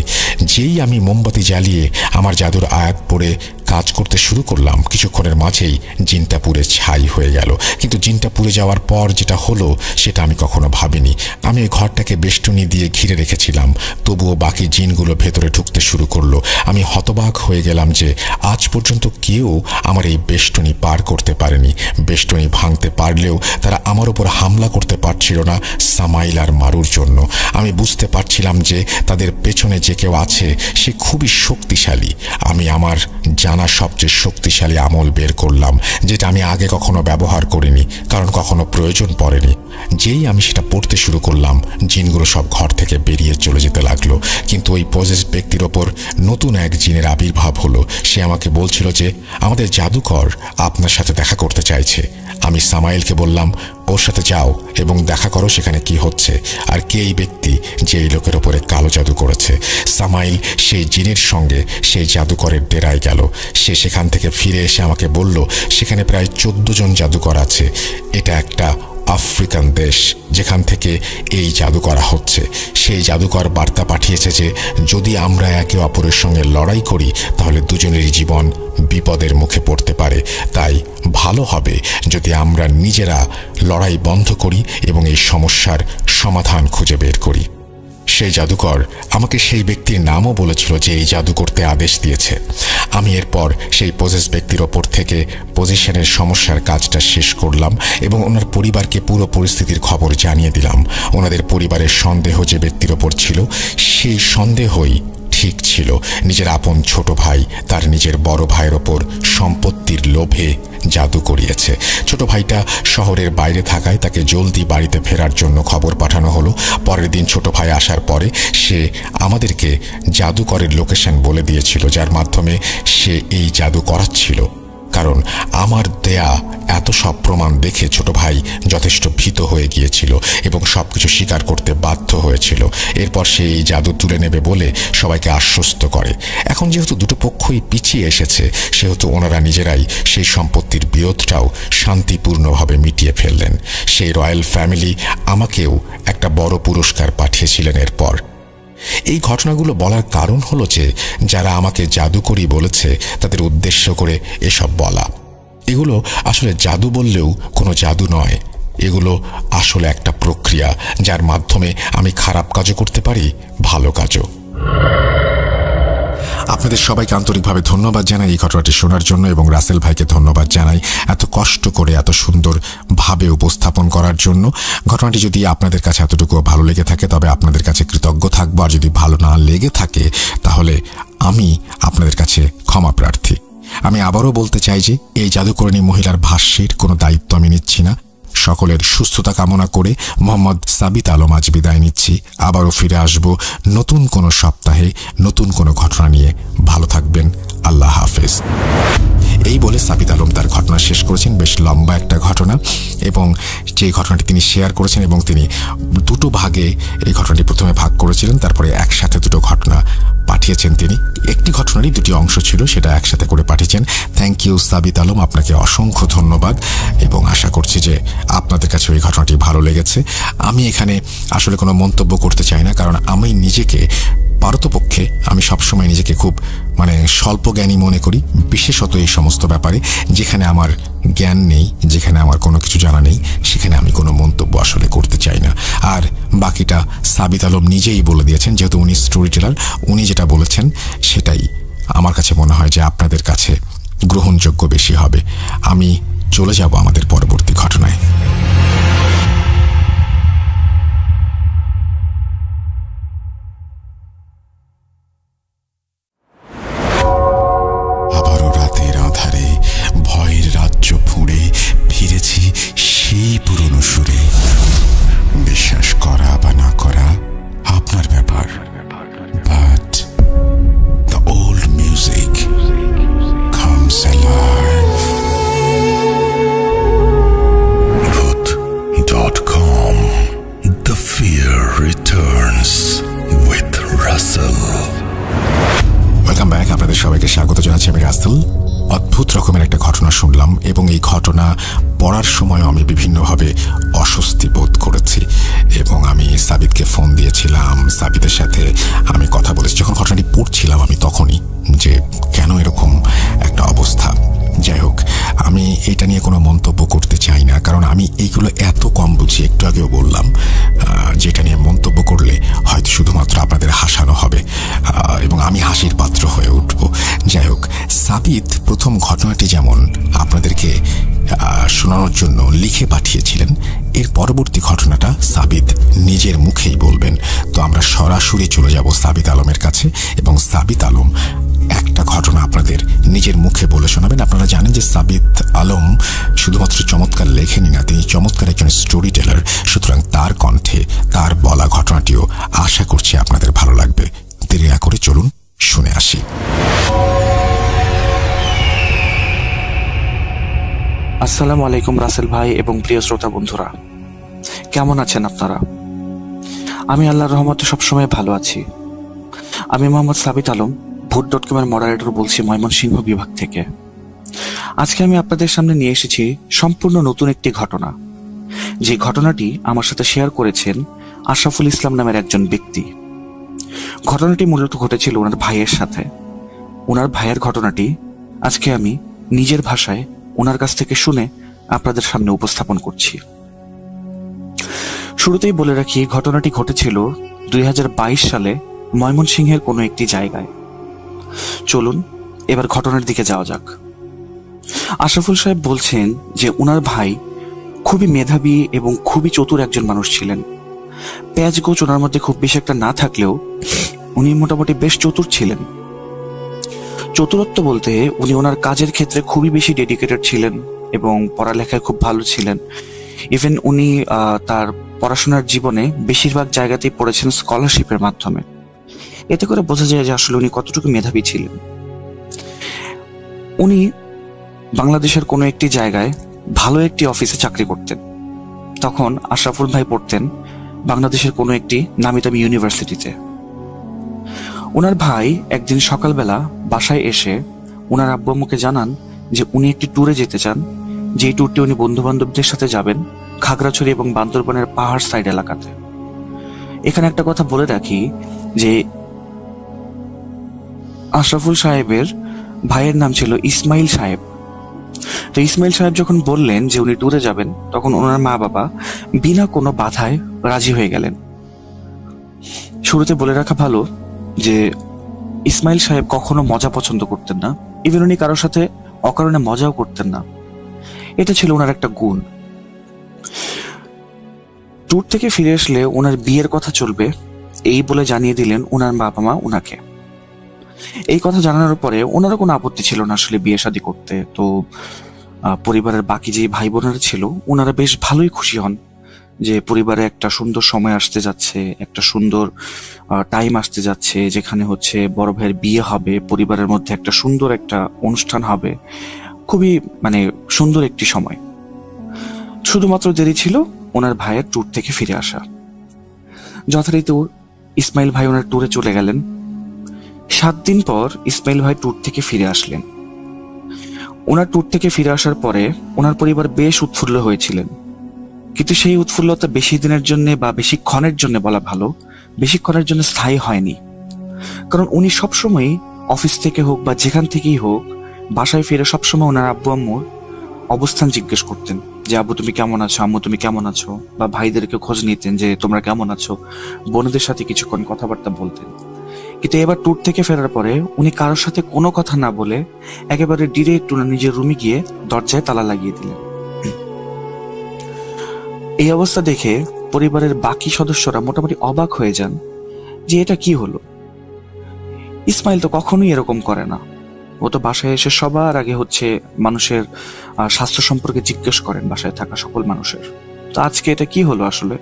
S1: যেই আমি মোমবাতি জ্বালিয়ে আমার জাদুর আয়াত পড়ে কাজ করতে শুরু করলাম, কিছুক্ষণের মাঝেই জিনটা পুড়ে ছাই হয়ে গেল। কিন্তু জিনটা পুড়ে যাওয়ার পর যেটা হলো সেটা আমি কখনো ভাবিনি। আমি ওই ঘরটাকে বেষ্টনী দিয়ে ঘিরে রেখেছিলাম, তবুও বাকি জিনগুলো ভেতরে ঢুকতে শুরু করলো। আমি হতবাক হয়ে গেলাম যে আজ পর্যন্ত কেউ আমার এই বেষ্টনী পার করতে পারেনি। বেষ্টনী ভাঙতে পারলেও তারা আমার উপর হামলা করতে পারছিল না সামাইল আর মারুর জন্য। আমি বুঝতে পারছিলাম যে তাদের পেছনে যে কেউ আছে সে খুবই শক্তিশালী। আমি আমার জানা সবচেয়ে শক্তিশালী আমল বের করলাম, যেটা আমি আগে কখনো ব্যবহার করিনি, কারণ কখনো প্রয়োজন পড়েনি। যেই আমি সেটা পড়তে শুরু করলাম, জিনগুলো সব ঘর থেকে বেরিয়ে চলে যেতে লাগলো। কিন্তু ওই পজেসড ব্যক্তির ওপর নতুন এক জিনের আবির্ভাব হলো। সে আমাকে বলছিল যে আমাদের জাদুকর আপনার সাথে দেখা করতে চাইছে। আমি সামাইলকে বললাম, ওর সাথে যাও এবং দেখা করো সেখানে কি হচ্ছে আর কে এই ব্যক্তি যে এই লোকের ওপরে কালো জাদু করেছে। সামাইল সেই জিনের সঙ্গে সেই জাদুকরের ডেরায় গেল। সে সেখান থেকে ফিরে এসে আমাকে বলল সেখানে প্রায় 14 জন জাদুকর আছে। এটা একটা আফ্রিকান দেশ যেখান থেকে এই জাদু করা হচ্ছে। সে সেই জাদুকর বার্তা পাঠিয়েছে যে যদি আমরা একে অপরের সঙ্গে লড়াই করি তাহলে দুজনেরই জীবন বিপদের মুখে পড়তে পারে। তাই ভালো হবে যদি আমরা নিজেরা লড়াই বন্ধ করি এবং এই সমস্যার সমাধান খুঁজে বের করি। সেই জাদুকর আমাকে সেই ব্যক্তির নামও বলেছিল যে এই জাদু করতে আদেশ দিয়েছে। আমি এরপর সেই পজেস ব্যক্তির ওপর থেকে পজিশনের সমস্যার কাজটা শেষ করলাম এবং ওনার পরিবারকে পুরো পরিস্থিতির খবর জানিয়ে দিলাম। ওনাদের পরিবারের সন্দেহ যে ব্যক্তির ওপর ছিল সেই সন্দেহই ঠিক ছিল। নিজের আপন ছোট ভাই তার নিজের বড় ভাইয়ের ওপর সম্পত্তির লোভে জাদু করিয়েছে। ছোট ভাইটা শহরের বাইরে থাকায় তাকে জলদি বাড়িতে ফেরার জন্য খবর পাঠানো হলো। পরের দিন ছোট ভাই আসার পরে সে আমাদেরকে জাদুকরের লোকেশন বলে দিয়েছিল, যার মাধ্যমে সে এই জাদু করাচ্ছিল। কারণ আমার দেয়া এত সব প্রমাণ দেখে ছোট ভাই যথেষ্ট ভীত হয়ে গিয়েছিল এবং সবকিছু স্বীকার করতে বাধ্য হয়েছিল। এরপর সে এই জাদু তুলে নেবে বলে সবাইকে আশ্বস্ত করে। এখন যেহেতু দুটো পক্ষই পিছিয়ে এসেছে সেহেতু ওনারা নিজেরাই সেই সম্পত্তির বিরোধটাও শান্তিপূর্ণভাবে মিটিয়ে ফেললেন। সেই রয়্যাল ফ্যামিলি আমাকেও একটা বড় পুরস্কার পাঠিয়েছিলেন। এরপর এই ঘটনাগুলো বলার কারণ হলো যে যারা আমাকে জাদুকরি বলেছে তাদের উদ্দেশ্য করে এসব বলা। এগুলো আসলে জাদু বললেও কোনো জাদু নয়, এগুলো আসলে একটা প্রক্রিয়া যার মাধ্যমে আমি খারাপ কাজও করতে পারি, ভালো কাজও। আপনাদের সবাইকে আন্তরিকভাবে ধন্যবাদ জানাই এই ঘটনাটি শোনার জন্য এবং রাসেল ভাইকে ধন্যবাদ জানাই এত কষ্ট করে এত সুন্দরভাবে উপস্থাপন করার জন্য। ঘটনাটি যদি আপনাদের কাছে এতটুকু ভালো লেগে থাকে তবে আপনাদের কাছে কৃতজ্ঞ থাকবো, আর যদি ভালো না লেগে থাকে তাহলে আমি আপনাদের কাছে ক্ষমা প্রার্থী। আমি আবারও বলতে চাই যে এই জাদুকরণী মহিলার ভাষ্যের কোনো দায়িত্ব আমি নিচ্ছি না। সকলের সুস্থতা কামনা করে মোহাম্মদ সাবিত আলম আজ বিদায় নিচ্ছি। আবারও ফিরে আসব নতুন কোনো সপ্তাহে নতুন কোনো ঘটনা নিয়ে। ভালো থাকবেন, আল্লাহ হাফেজ। এই বলে সাবিত আলম তার ঘটনা শেষ করেছেন। বেশ লম্বা একটা ঘটনা এবং যে ঘটনাটি তিনি শেয়ার করেছেন এবং তিনি দুটো ভাগে এই ঘটনাটি প্রথমে ভাগ করেছিলেন, তারপরে একসাথে দুটো ঘটনা পাঠিয়েছেন। তিনি একটি ঘটনারই দুটি অংশ ছিল, সেটা একসাথে করে পাঠিয়েছেন। থ্যাংক ইউ সাবিত আলম, আপনাকে অসংখ্য ধন্যবাদ এবং আশা করছি যে আপনাদের কাছে ওই ঘটনাটি ভালো লেগেছে। আমি এখানে আসলে কোনো মন্তব্য করতে চাই না, কারণ আমি নিজেকে পারতপক্ষে আমি সবসময় নিজেকে খুব স্বল্প জ্ঞানী মনে করি, বিশেষত এই সমস্ত ব্যাপারে। যেখানে আমার জ্ঞান নেই, যেখানে আমার কোনো কিছু জানা নেই, সেখানে আমি কোনো মন্তব্য আসলে করতে চাই না। আর বাকিটা সাবিত আলম নিজেই বলে দিয়েছেন, যেহেতু উনি স্টোরি টেলার, উনি যেটা বলেছেন সেটাই আমার কাছে মনে হয় যে আপনাদের কাছে গ্রহণযোগ্য বেশি হবে। আমি চলে যাব আমাদের পরবর্তী ঘটনায়। ফিরেছি সেই পুরনো সুরে। বিশ্বাস করা বা না করা আপনার ব্যাপার, but the old music comes alive. Voot.com The Fear Returns with Russell. Welcome back, আপনাদের সবাইকে স্বাগত জানাচ্ছি। আমি রাসেল। অদ্ভুত রকমের একটা ঘটনা শুনলাম এবং এই ঘটনা পড়ার সময় আমি বিভিন্নভাবে অস্বস্তি বোধ করেছি এবং আমি সাবিতকে ফোন দিয়েছিলাম। সাবিতের সাথে আমি কথা বলেছি যখন ঘটনাটি পড়ছিলাম আমি তখনই, যে কেন এরকম একটা অবস্থা। যাই হোক, আমি এটা নিয়ে কোনো মন্তব্য করতে চাই না, কারণ আমি এইগুলো এত কম বুঝি। একটু আগেও বললাম যেটা নিয়ে মন্তব্য করলে হয়তো শুধুমাত্র আপনাদের হাসানো হবে এবং আমি হাসির পাত্র হয়ে উঠব। যাই হোক, সাবিত প্রথম ঘটনাটি যেমন আপনাদেরকে শোনানোর জন্য লিখে পাঠিয়েছিলেন, এর পরবর্তী ঘটনাটা সাবিত নিজের মুখেই বলবেন। তো আমরা সরাসরি চলে যাব সাবিত আলমের কাছে এবং সাবিত আলম একটা ঘটনা আপনাদের নিজের মুখে বলে শোনাবেন। আপনারা জানেন যে সাবিত আলম শুধুমাত্র চমৎকার লেখেনই না, তিনি চমৎকার একজন স্টোরি টেলার। সুতরাং তার কণ্ঠে তার বলা ঘটনাটিও আশা করছি আপনাদের ভালো লাগবে। দেরি না করে চলুন শুনে আসি।
S2: আসসালামু আলাইকুম রাসেল ভাই এবং প্রিয় শ্রোতা বন্ধুরা, কেমন আছেন আপনারা? আমি আল্লাহর রহমতে সবসময় ভালো আছি। আমি মোহাম্মদ সাবিত আলম, Voot.com এর মডারেটর বলছি ময়মনসিংহ বিভাগ থেকে। আজকে আমি আপনাদের সামনে নিয়ে এসেছি সম্পূর্ণ নতুন একটি ঘটনা। যে ঘটনাটি আমার সাথে শেয়ার করেছেন আশরাফুল ইসলাম নামের একজন ব্যক্তি। ঘটনাটি মূলত ঘটেছিল ওনার ভাইয়ের সাথে। ওনার ভাইয়ের ঘটনাটি আজকে আমি নিজের ভাষায় ওনার কাছ থেকে শুনে আপনাদের সামনে উপস্থাপন করছি। শুরুতেই বলে রাখি, ঘটনাটি ঘটেছিল 2022 সালে ময়মনসিংহের কোনো একটি জায়গায়। চলুন এবার ঘটনার দিকে যাওয়া যাক। আশরাফুল সাহেব বলছেন যে ওনার ভাই খুবই মেধাবী এবং খুবই চতুর একজন মানুষ ছিলেন। প্যাঁচগোছ ওনার মধ্যে খুব বেশি একটা না থাকলেও উনি মোটামুটি বেশ চতুর ছিলেন। চতুরত্ব বলতে উনি ওনার কাজের ক্ষেত্রে খুবই বেশি ডেডিকেটেড ছিলেন এবং পড়ালেখায় খুব ভালো ছিলেন। ইভেন উনি তার পড়াশোনার জীবনে বেশিরভাগ জায়গাতেই পড়েছেন স্কলারশিপের মাধ্যমে। এতে করে বোঝা যায় যে আসলে উনি কতটুকু মেধাবী ছিলেন। উনি বাংলাদেশের কোনো একটি জায়গায় ভালো একটি অফিসে চাকরি করতেন। তখন আশরাফুল ভাই পড়তেন বাংলাদেশের কোনো একটি নামিদামি ইউনিভার্সিটিতে। ওনার ভাই একদিন সকালবেলা বাসায় এসে ওনার আব্বু আম্মুকে জানান যে উনি একটি ট্যুরে যেতে চান, যেই ট্যুরটি উনি বন্ধু বান্ধবদের সাথে যাবেন খাগড়াছড়ি এবং বান্দরবানের পাহাড় সাইড এলাকাতে। এখানে একটা কথা বলে রাখি যে আশরাফুল সাহেবের ভাইয়ের নাম ছিল ইসমাইল সাহেব। তো ইসমাইল সাহেব যখন বললেন যে উনি ট্যুরে যাবেন, তখন ওনার মা বাবা বিনা কোনো বাধায় রাজি হয়ে গেলেন। শুরুতে বলে রাখা ভালো যে ইসমাইল সাহেব কখনো মজা পছন্দ করতেন না। ইভেন উনি কারোর সাথে অকারণে মজাও করতেন না। এটা ছিল ওনার একটা গুণ। ট্যুর থেকে ফিরে আসলে ওনার বিয়ের কথা চলবে এই বলে জানিয়ে দিলেন ওনার বাবা মা ওনাকে। এই কথা জানানোর পরে ওনারও কোনো আপত্তি ছিল না আসলে বিয়ে শাদী করতে। তো পরিবারের বাকি যে ভাই বোনেরা ছিল ওনারা বেশ ভালোই খুশি হন যে পরিবারে একটা সুন্দর সময় আসতে যাচ্ছে, একটা সুন্দর টাইম আসতে যাচ্ছে যেখানে হচ্ছে বড় ভাইয়ের বিয়ে হবে, পরিবারের মধ্যে একটা সুন্দর একটা অনুষ্ঠান হবে। খুবই সুন্দর একটি সময়। শুধুমাত্র দেরি ছিল ওনার ভাইয়ের ট্যুর থেকে ফিরে আসা। যথারীতি ইসমাইল ভাই ওনার ট্যুরে চলে গেলেন। 7 দিন পর ইসমাইল ভাই ট্যুর থেকে ফিরে আসলেন। ওনার ট্যুর থেকে ফিরে আসার পরে ওনার পরিবার বেশ উৎফুল্ল হয়েছিলেন, কিন্তু সেই উৎফুল্লতা বেশি দিনের জন্য বা বেশিক্ষণের জন্য বলা ভালো, বেশিক্ষণের জন্য স্থায়ী হয়নি। কারণ উনি সবসময় অফিস থেকে হোক বা যেখান থেকেই হোক বাসায় ফিরে সবসময় ওনার আব্বু আম্মুর অবস্থান জিজ্ঞেস করতেন যে আব্বু তুমি কেমন আছো, আম্মু তুমি কেমন আছো, বা ভাইদেরকে খোঁজ নিতেন যে তোমরা কেমন আছো, বোনদের সাথে কিছুক্ষণ কথাবার্তা বলতেন। কিন্তু এবার ট্যুর থেকে ফেরার পরে উনি কারোর সাথে কোনো কথা না বলে একেবারে ডিরেক্ট উনার নিজের রুমে গিয়ে দরজায় তালা লাগিয়ে দিলেন। এই অবস্থা দেখে পরিবারের বাকি সদস্যরা মোটামুটি অবাক হয়ে যান যে এটা কি হলো। ইসমাইল তো কখনোই এরকম করে না। ও তো বাসায় এসে সবার আগে হচ্ছে মানুষের স্বাস্থ্য সম্পর্কে জিজ্ঞেস করেন, বাসায় থাকা সকল মানুষের। তো আজকে এটা কি হলো আসলে?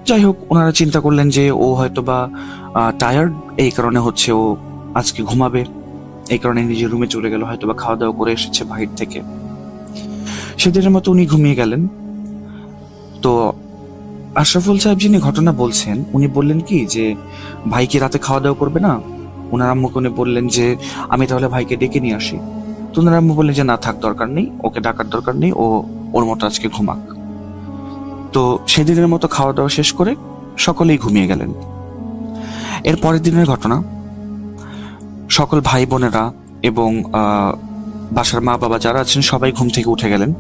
S2: যাই হোক, ওনারা চিন্তা করলেন যে ও হয়তো বা টায়ার্ড, এই কারণে হচ্ছে ও আজকে ঘুমাবে, এই কারণে নিজের রুমে চলে গেল, হয়তো বা খাওয়া দাওয়া করে এসেছে বাহির থেকে। সেদিনের মতো উনি ঘুমিয়ে গেলেন। তো আশরাফুল সাহেব যিনি ঘটনা বলছেন উনি বললেন কি যে ভাই কি রাতে খাওয়া দাওয়া করবে না? ওনার আম্মুকে উনি বললেন যে আমি তাহলে ভাইকে ডেকে নিয়ে আসি। তো ওনার আম্মু বললেন যে না থাক, দরকার নেই, ওকে ডাকার দরকার নেই, ও ওর মতো আজকে ঘুমাক। তো সেদিনের মতো খাওয়া দাওয়া শেষ করে সকলেই ঘুমিয়ে গেলেন। এর পরের দিনের ঘটনা, সকল ভাই বোনেরা এবং বাসার মা বাবা যারা আছেন সবাই ঘুম থেকে উঠে গেলেন,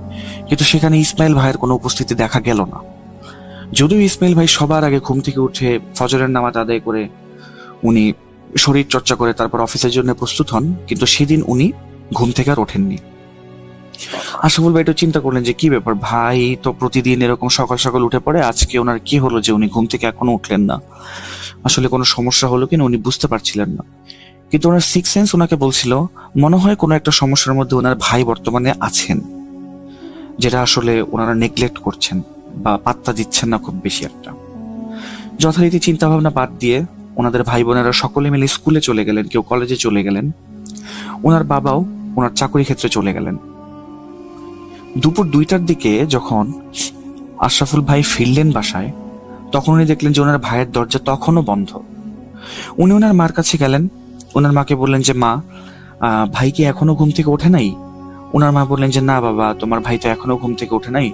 S2: কিন্তু সেখানে ইসমাইল ভাইয়ের কোনো উপস্থিতি দেখা গেল না। যদিও ইসমাইল ভাই সবার আগে ঘুম থেকে উঠে ফজরের নামাজ আদায় করে উনি শরীর চর্চা করে তারপর অফিসের জন্য প্রস্তুত হন, কিন্তু সেদিন উনি ঘুম থেকে আর ওঠেননি। আশরাফুল ভাই তো চিন্তা করলেন যে কি ব্যাপার, ভাই তো প্রতিদিন এরকম সকাল সকাল উঠে পড়ে, আজকে ওনার কি হলো যে উনি ঘুম থেকে এখনো উঠলেন না? আসলে কোনো সমস্যা হলো কিনা উনি বুঝতে পারছিলেন না। কিন্তু ওনার সিক্স সেন্স ওনাকে বলছিল মনে হয় কোনো একটা সমস্যার মধ্যে ওনার ভাই বর্তমানে আছেন, যেটা আসলে ওনারা নেগলেক্ট করছেন বা পাত্তা দিচ্ছেন না খুব বেশি একটা। যথারীতি চিন্তা ভাবনা বাদ দিয়ে ওনাদের ভাই বোনেরা সকলে মিলে স্কুলে চলে গেলেন, কেউ কলেজে চলে গেলেন, ওনার বাবাও ওনার চাকরি ক্ষেত্রে চলে গেলেন। দুপুর 2টার দিকে যখন আশরাফুল ভাই ফিরলেন বাসায়, তখন উনি দেখলেন যে ওনার ভাইয়ের দরজা তখনও বন্ধ। উনি ওনার মার কাছে গেলেন, ওনার মাকে বললেন যে মা, ভাই কি এখনো ঘুম থেকে ওঠে নাই? ওনার মা বললেন যে না বাবা, তোমার ভাই তো এখনো ঘুম থেকে ওঠে নাই,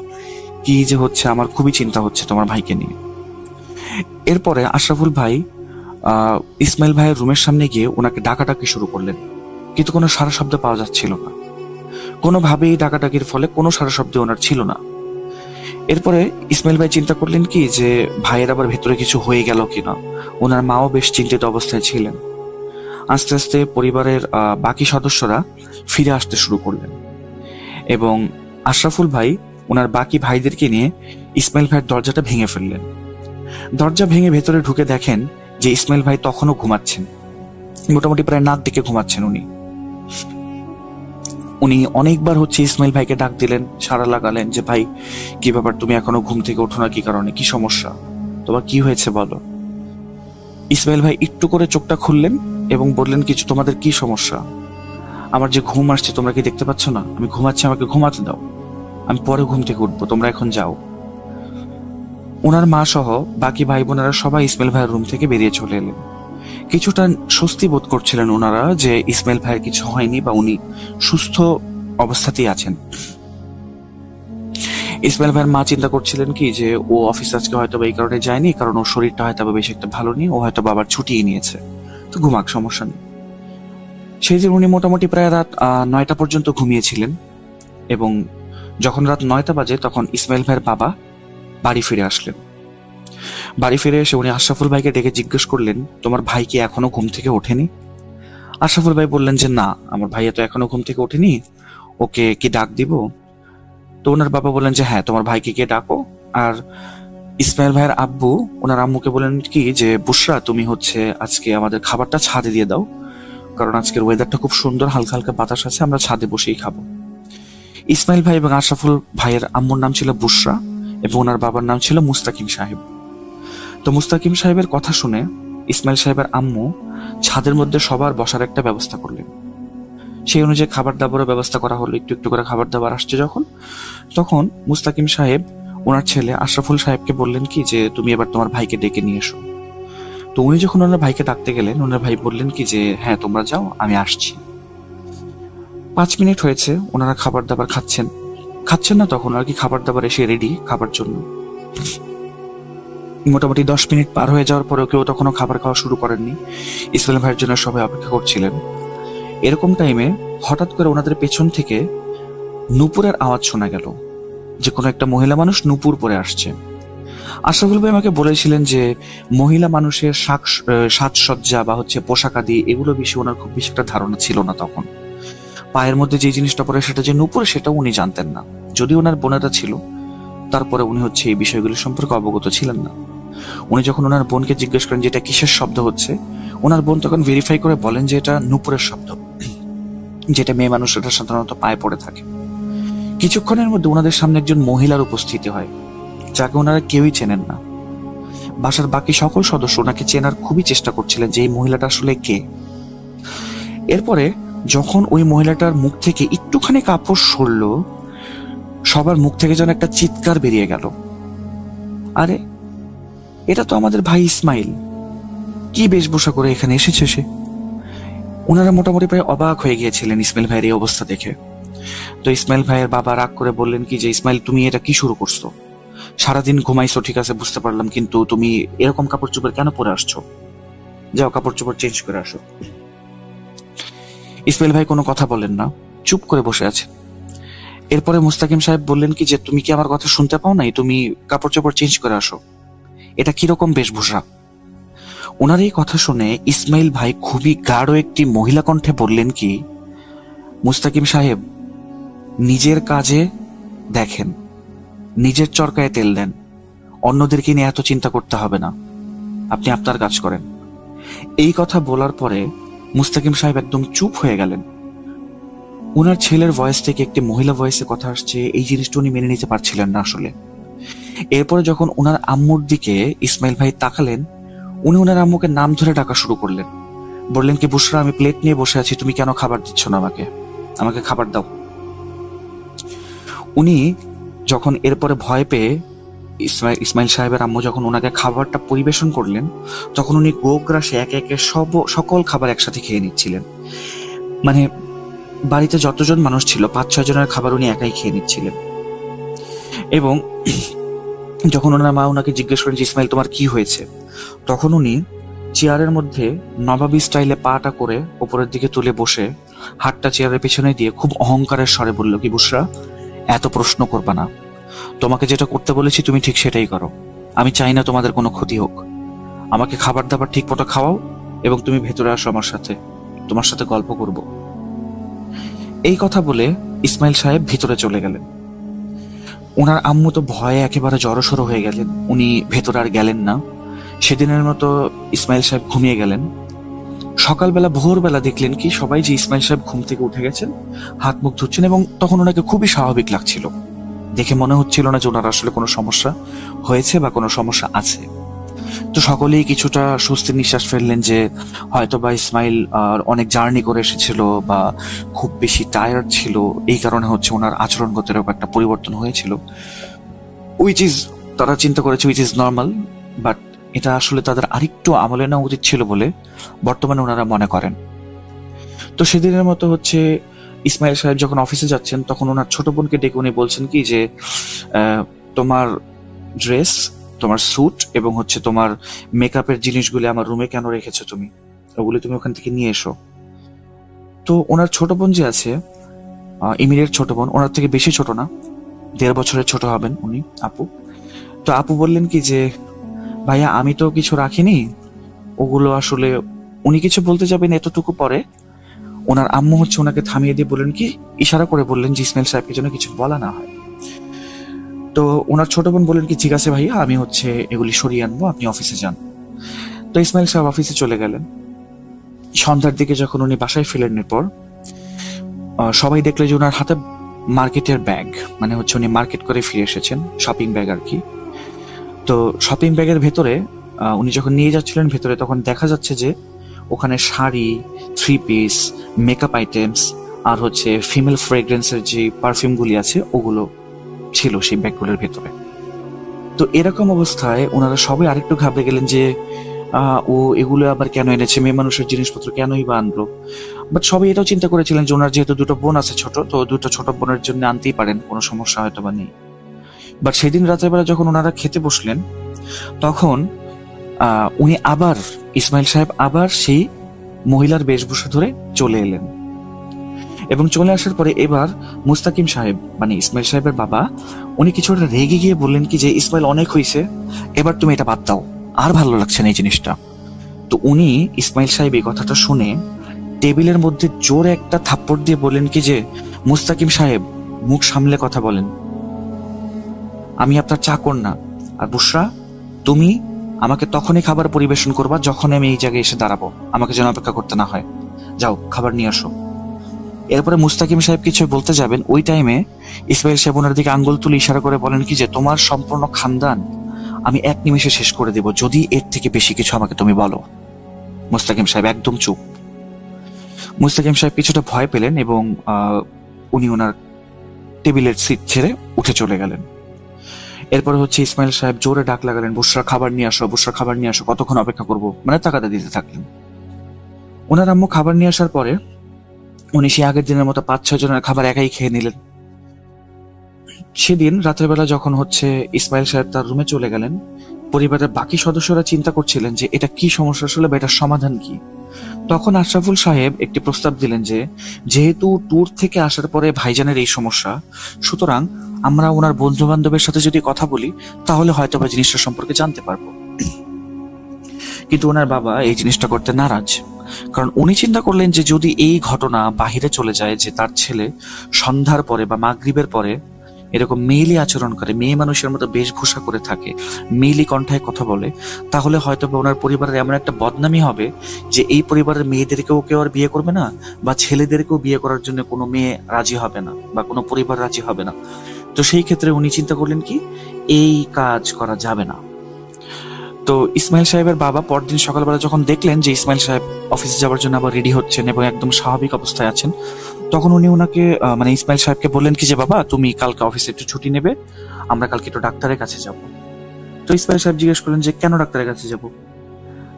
S2: কি যে হচ্ছে, আমার খুবই চিন্তা হচ্ছে তোমার ভাইকে নিয়ে। এরপরে আশরাফুল ভাই ইসমাইল ভাইয়ের রুমের সামনে গিয়ে ওনাকে ডাকাডাকি শুরু করলেন, কিন্তু কোনো সারা শব্দ পাওয়া যাচ্ছিল না। কোনোভাবেই ডাকাডাকির ফলে কোনো সারা শব্দ ওনার ছিল না। এরপরে ইসমাইল ভাই চিন্তা করলেন কি যে ভাইয়ের আবার ভেতরে কিছু হয়ে গেল কিনা। ওনার মাও বেশ চিন্তিত অবস্থায় ছিলেন। আস্তে আস্তে পরিবারের বাকি সদস্যরা ফিরে আসতে শুরু করলেন এবং আশরাফুল ভাই ওনার বাকি ভাইদেরকে নিয়ে ইসমাইল ভাইয়ের দরজাটা ভেঙে ফেললেন। দরজা ভেঙে ভেতরে ঢুকে দেখেন যে ইসমাইল ভাই তখনও ঘুমাচ্ছেন, মোটামুটি প্রায় নাক ডেকে ঘুমাচ্ছেন। উনি অনেকবার ইসমাইল ভাইকে ডাক দিলেন, সাড়া লাগালেন যে ভাই কি ব্যাপার, তুমি এখনো ঘুম থেকে ওঠো না, কি কারণে, কি সমস্যা, তোমার কি হয়েছে বলো। ইসমাইল ভাই একটু করে চোখটা খুললেন এবং বললেন, কিছু, তোমাদের কি সমস্যা? আমার যে ঘুম আসছে তোমরা কি দেখতে পাচ্ছ না? আমি ঘুমাচ্ছি, আমাকে ঘুমাতে দাও, আমি পরে ঘুম থেকে উঠবো, তোমরা এখন যাও। ওনার মা সহ বাকি ভাই বোনেরা সবাই ইসমাইল ভাইয়ের রুম থেকে বেরিয়ে চলে এলেন। কিছুটা স্বস্তি বোধ করছিলেন ওনারা যে ইসমাইল ভাইয়ের কিছু হয়নি বা উনি সুস্থ অবস্থাতেই আছেন। ইসমাইল ভাইয়ের মা চিন্তা করছিলেন কি যে ও অফিস আজকে হয়তো এই কারণে যায়নি, কারণ ওর শরীরটা হয়তো বেশি একটা ভালো নেই, ও হয়তো বাবার ছুটিয়ে নিয়েছে, তো ঘুমাক, সমস্যা নেই। সেই দিন উনি মোটামুটি প্রায় রাত 9টা পর্যন্ত ঘুমিয়েছিলেন এবং যখন রাত 9টা বাজে তখন ইসমাইল ভাইয়ের বাবা বাড়ি ফিরে আসলেন। বাড়ি ফিরে এসে উনি আশরাফুল ভাইকে ডেকে জিজ্ঞেস করলেন, তোমার ভাই কি এখনো ঘুম থেকে ওঠেনি? আশরাফুল ভাই বললেন যে না, আমার ভাইয়া তো এখনো ঘুম থেকে ওঠেনি, ওকে কি ডাক দিব? তো ওনার বাবা বললেন যে হ্যাঁ, তোমার ভাইকে গিয়ে ডাকো। আর ইসমাইল ভাইয়ের আব্বু ওনার আম্মুকে বললেন কি যে বুশরা, তুমি আজকে আমাদের খাবারটা ছাদে দিয়ে দাও, কারণ আজকের ওয়েদারটা খুব সুন্দর, হালকা হালকা বাতাস আছে, আমরা ছাদে বসেই খাবো। ইসমাইল ভাই এবং আশরাফুল ভাইয়ের আম্মুর নাম ছিল বুশরা এবং ওনার বাবার নাম ছিল মুস্তাকিম সাহেব। তো মুস্তাকিম সাহেবের কথা শুনে ইসমাইল সাহেবের আম্মু ছাদের মধ্যে সবার বসার একটা ব্যবস্থা করলেন। সেই অনুযায়ী খাবার দাবারের ব্যবস্থা করা হলো। একটু একটু করে খাবার দাবার আসছে তখন মুস্তাকিম সাহেব ওনার ছেলে আশরাফুল সাহেবকে বললেন কি যে তুমি এবার তোমার ভাইকে ডেকে নিয়ে এসো। তো উনি যখন ওনার ভাইকে ডাকতে গেলেন, ওনার ভাই বললেন কি যে হ্যাঁ, তোমরা যাও, আমি আসছি। 5 মিনিট হয়েছে, ওনারা খাবার দাবার খাচ্ছেন না, তখন আর কি খাবার দাবার এসে রেডি খাবার জন্য। মোটামুটি 10 মিনিট পার হয়ে যাওয়ার পরেও কেউ তখনও খাবার খাওয়া শুরু করেননি। ইসমাইল ভাইয়ের জন্য সবাই অপেক্ষা করছিলেন। এরকম টাইমে হঠাৎ করে ওনাদের পেছন থেকে নূপুরের আওয়াজ শোনা গেল, যে কোনো একটা মহিলা মানুষ নূপুর পরে আসছে। আশরাফুল ভাই আমাকে বলেছিলেন যে মহিলা মানুষের সাজসজ্জা বা পোশাক আদি এগুলো বিষয়ে ওনার খুব বেশি একটা ধারণা ছিল না। তখন পায়ের মধ্যে যে জিনিসটা পরে সেটা যে নূপুর, সেটাও উনি জানতেন না। যদি ওনার বোনেরা ছিল, তারপরে উনি এই বিষয়গুলো সম্পর্কে অবগত ছিলেন না। উনি যখন ওনার বোনকে জিজ্ঞেস করেন যে এটা কিসের শব্দ হচ্ছে, ওনার বোন তখন ভেরিফাই করে বলেন যে এটা নূপুরের শব্দ, যেটা মেয়ে মানুষরা সাধারণত পায়ে পড়ে থাকে। কিছুক্ষণের মধ্যে ওনাদের সামনে একজন মহিলার উপস্থিতি হয়, যাকে ওনারা কেউই চেনেন না। বাসার বাকি সকল সদস্য ওনাকে চেনার খুবই চেষ্টা করছিলেন যে এই মহিলাটা আসলে কে। এরপরে যখন ওই মহিলাটার মুখ থেকে একটুখানি কাপড় সরল, সবার মুখ থেকে যেন একটা চিৎকার বেরিয়ে গেল, আরে এটা তো আমাদের ভাই ইসমাইল, কি বেশভূষা করে এখানে এসেছে সে। ওনারা মোটামুটি প্রায় অবাক হয়ে গিয়েছিলেন ইসমাইল ভাইয়ের এই অবস্থা দেখে। তো ইসমাইল ভাইয়ের বাবা রাগ করে বললেন কি যে ইসমাইল, তুমি এটা কি শুরু করছো? সারাদিন ঘুমাইছো ঠিক আছে, বুঝতে পারলাম, কিন্তু তুমি এরকম কাপড় চোপড় কেন পরে আসছো? যাও, কাপড় চোপড় চেঞ্জ করে আসো। ইসমাইল ভাই কোনো কথা বলেন না, চুপ করে বসে আছে। এরপরে মুস্তাকিম সাহেব বললেন কি যে তুমি কি আমার কথা শুনতে পাও নাই? তুমি কাপড় চোপড় চেঞ্জ করে আসো, এটা কিরকম বেশভূষা? ওনার এই কথা শুনে ইসমাইল ভাই খুবই গাঢ় একটি মহিলা কণ্ঠে বললেন কি, মুস্তাকিম সাহেব, নিজের কাজে দেখেন, নিজের চরকায় তেল দেন, অন্যদেরকে নিয়ে এত চিন্তা করতে হবে না, আপনি আপনার কাজ করেন। এই কথা বলার পরে মুস্তাকিম সাহেব একদম চুপ হয়ে গেলেন। ওনার ছেলের ভয়েস থেকে একটি মহিলা ভয়েসে কথা আসছে, এই জিনিসটা উনি মেনে নিতে পারছিলেন না আসলে। এরপরে যখন ওনার আম্মুর দিকে ইসমাইল ভাই তাকালেন, উনি ওনার আম্মুকে নাম ধরে ডাকা শুরু করলেন। বললেন কি, বুশরা, আমি প্লেট নিয়ে বসে আছি, তুমি কেন খাবার দিচ্ছ না আমাকে খাবার দাও। উনি যখন এরপরে ভয় পেয়ে ইসমাইল সাহেবের আম্মু যখন ওনাকে খাবারটা পরিবেশন করলেন, তখন উনি গোগ্রাসে একে একে সকল খাবার একসাথে খেয়ে নিচ্ছিলেন। মানে বাড়িতে যতজন মানুষ ছিল 5-6 জনের খাবার উনি একাই খেয়ে নিচ্ছিলেন। এবং যখন ওনার মা ওনাকে জিজ্ঞেস করেন যে ইসমাইল তোমার কি হয়েছে, তখন উনি চেয়ারের মধ্যে নবাবী স্টাইলে পাটা করে ওপরের দিকে তুলে বসে হাতটা চেয়ারের পেছনে দিয়ে খুব অহংকারের স্বরে বলল কি, বুশরা, এত প্রশ্ন করবা না, তোমাকে যেটা করতে বলেছি তুমি ঠিক সেটাই করো। আমি চাই না তোমাদের কোনো ক্ষতি হোক। আমাকে খাবার দাবার ঠিক মতো খাওয়াও এবং তুমি ভেতরে আসো আমার সাথে, তোমার সাথে গল্প করব। এই কথা বলে ইসমাইল সাহেব ভিতরে চলে গেলেন। ওনার আম্মু তো ভয়ে একেবারে জড়সড় হয়ে গেলেন, উনি ভেতরে আর গেলেন না। সেদিনের মতো ইসমাইল সাহেব ঘুমিয়ে গেলেন। সকালবেলা ভোরবেলা দেখলেন কি সবাই যে ইসমাইল সাহেব ঘুম থেকে উঠে গেছেন, হাত মুখ ধুচ্ছেন এবং তখন ওনাকে খুবই স্বাভাবিক লাগছিল। দেখে মনে হচ্ছিল না যে ওনার আসলে কোনো সমস্যা হয়েছে বা কোনো সমস্যা আছে। তো সকলেই কিছুটা স্বস্তির নিঃশ্বাস ফেললেন যে হয়তো বা ইসমাইল অনেক জার্নি করে এসেছিল বা খুব বেশি টায়ার্ড ছিল, এই কারণে হচ্ছে ওনার আচরণগত এরকম একটা পরিবর্তন হয়েছিল, উইচ ইজ, তারা চিন্তা করেছে উইচ ইজ নর্মাল। বাট এটা আসলে তাদের আরেকটু আমলে নেওয়া উচিত ছিল বলে বর্তমানে ওনারা মনে করেন। তো সেদিনের মতো হচ্ছে ইসমাইল সাহেব যখন অফিসে যাচ্ছেন তখন ওনার ছোট বোনকে ডেকে উনি বলছেন কি যে তোমার ড্রেস, তোমার স্যুট এবং হচ্ছে তোমার মেকআপের জিনিসগুলো আমার রুমে কেন রেখেছো তুমি, ওগুলো তুমি ওখান থেকে নিয়ে এসো। তো ওনার ছোট বোন যে আছে, ইমিডিয়েট ছোট বোন, ওনার থেকে বেশি ছোট না, 1.5 বছরের ছোট হবেন উনি, আপু। তো আপু বললেন কি যে ভাইয়া আমি তো কিছু রাখিনি, ওগুলো আসলে, উনি কিছু বলতে যাবেন এতটুকু পরে ওনার আম্মু হচ্ছে ওনাকে থামিয়ে দিয়ে বললেন কি, ইশারা করে বললেন যে ইসমাইল সাহেবকে যেন কিছু বলা না হয়। তো ওনার ছোট বোন বললেন কি ঠিক আছে ভাইয়া, আমি হচ্ছে এগুলি সরিয়ে আনবো, আপনি অফিসে যান। তো ইসমাইল সাহেব অফিসে চলে গেলেন। সন্ধ্যার দিকে যখন উনি বাসায় ফিরলেন এরপর সবাই দেখলো যে ওনার হাতে মার্কেটের ব্যাগ, মানে হচ্ছে উনি মার্কেট করে ফিরে এসেছেন, শপিং ব্যাগ আর কি। তো শপিং ব্যাগের ভেতরে উনি যখন নিয়ে যাচ্ছিলেন ভেতরে, তখন দেখা যাচ্ছে যে ওখানে শাড়ি, 3 পিস, মেকআপ আইটেমস আর হচ্ছে ফিমেল ফ্রেগ্রেন্সের যে পারফিউমগুলি আছে ওগুলো ছিল সেই ব্যাগগুলোর ভেতরে। তো এরকম অবস্থায় ওনারা সবাই আরেকটু ঘাবড়ে গেলেন যে ও এগুলো আবার কেন এনেছে, মেয়ে মানুষের জিনিসপত্র কেনই বা আনলো। বাট সবাই এটাও চিন্তা করেছিলেন যে ওনার যেহেতু 2টো বোন আছে ছোট, তো 2টো ছোট বোনের জন্য আনতেই পারেন, কোনো সমস্যা হয়তো বা নেই। বাট সেদিন রাতের বেলা যখন ওনারা খেতে বসলেন তখন উনি আবার, ইসমাইল সাহেব আবার সেই মহিলার বেশভূষা ধরে চলে এলেন এবং চলে আসার পরে এবার মুস্তাকিম সাহেব মানে ইসমাইল সাহেবের বাবা, উনি কিছুটা রেগে গিয়ে বললেন কি যে ইসমাইল অনেক হয়েছে, এবার তুমি এটা বাদ দাও, আর ভালো লাগছে না এই জিনিসটা। তো উনি, ইসমাইল সাহেব এই কথাটা শুনে টেবিলের মধ্যে জোরে একটা থাপ্পড় দিয়ে বললেন কি যে মুস্তাকিম সাহেব মুখ সামলে কথা বলেন, আমি আপনার চাকর না। আর বুশরা, তুমি আমাকে তখনই খাবার পরিবেশন করবা যখন আমি এই জায়গায় এসে দাঁড়াবো, আমাকে যেন অপেক্ষা করতে না হয়, যাও খাবার নিয়ে আসো। এরপরে মুস্তাকিম সাহেব কিছু বলতে যাবেন, ওই টাইমে ইসমাইল সাহেব ওনার দিকে আঙ্গুল তুলে ইশারা করে বলেন কি যে তোমার সম্পূর্ণ খানদান আমি 1 নিমেষে শেষ করে দেব যদি এর থেকে বেশি কিছু আমাকে তুমি বলো। মুস্তাকিম সাহেব একদম চুপ। মুস্তাকিম সাহেব কিছুটা ভয় পেলেন এবং উনি ওনার টেবিলের সিট ছেড়ে উঠে চলে গেলেন। এরপরে হচ্ছে ইসমাইল সাহেব জোরে ডাক লাগালেন, বুশরা খাবার নিয়ে আসো, বুশরা খাবার নিয়ে আসো, কতক্ষণ অপেক্ষা করবো, মানে তাগাদা দিতে থাকলেন। ওনার আম্মু খাবার নিয়ে আসার পরে উনি সে আগের দিনের মতো 5-6 জনের খাবার একাই খেয়ে নিলেন। সেদিন রাতের বেলা যখন হচ্ছে ইসমাইল সাহেব তার রুমে চলে গেলেন, পরিবারের বাকি সদস্যরা চিন্তা করছিলেন যে এটা কি সমস্যা আসলে বা এটার সমাধান কি। তখন আশরাফুল সাহেব একটি প্রস্তাব দিলেন যে যেহেতু ট্যুর থেকে আসার পরে ভাইজানের এই সমস্যা, সুতরাং আমরা ওনার বন্ধু বান্ধবের সাথে যদি কথা বলি তাহলে হয়তো বা জিনিসটা সম্পর্কে জানতে পারবো। কিন্তু ওনার বাবা এই জিনিসটা করতে নারাজ, কারণ উনি চিন্তা করলেন যে যদি এই ঘটনা বাহিরে চলে যায় যে তার ছেলে সন্ধ্যার পরে বা মাগরিবের পরে এরকম মেইলি আচরণ করে, মেয়ে মানুষের মতো বেশভূষা করে থাকে, মেইলি কণ্ঠায় কথা বলে, তাহলে হয়তো বা ওনার পরিবারের এমন একটা বদনামি হবে যে এই পরিবারের মেয়েদেরকেও কেউ আর বিয়ে করবে না বা ছেলেদেরকেও বিয়ে করার জন্য কোনো মেয়ে রাজি হবে না বা কোনো পরিবার রাজি হবে না। তো সেই ক্ষেত্রে উনি চিন্তা করলেন কি এই কাজ করা যাবে না। তো ইসমাইল সাহেবের বাবা পরদিন সকালবেলা যখন দেখলেন যে ইসমাইল সাহেব অফিসে যাওয়ার জন্য আবার রেডি হচ্ছেন এবং একদম স্বাভাবিক অবস্থায় আছেন, তখন উনি ওনাকে মানে ইসমাইল সাহেবকে বললেন কি যে বাবা তুমি কালকে অফিসে একটু ছুটি নেবে, আমরা কালকে একটু ডাক্তারের কাছে যাব। তো ইসমাইল সাহেব জিজ্ঞেস করলেন যে কেন ডাক্তারের কাছে যাব।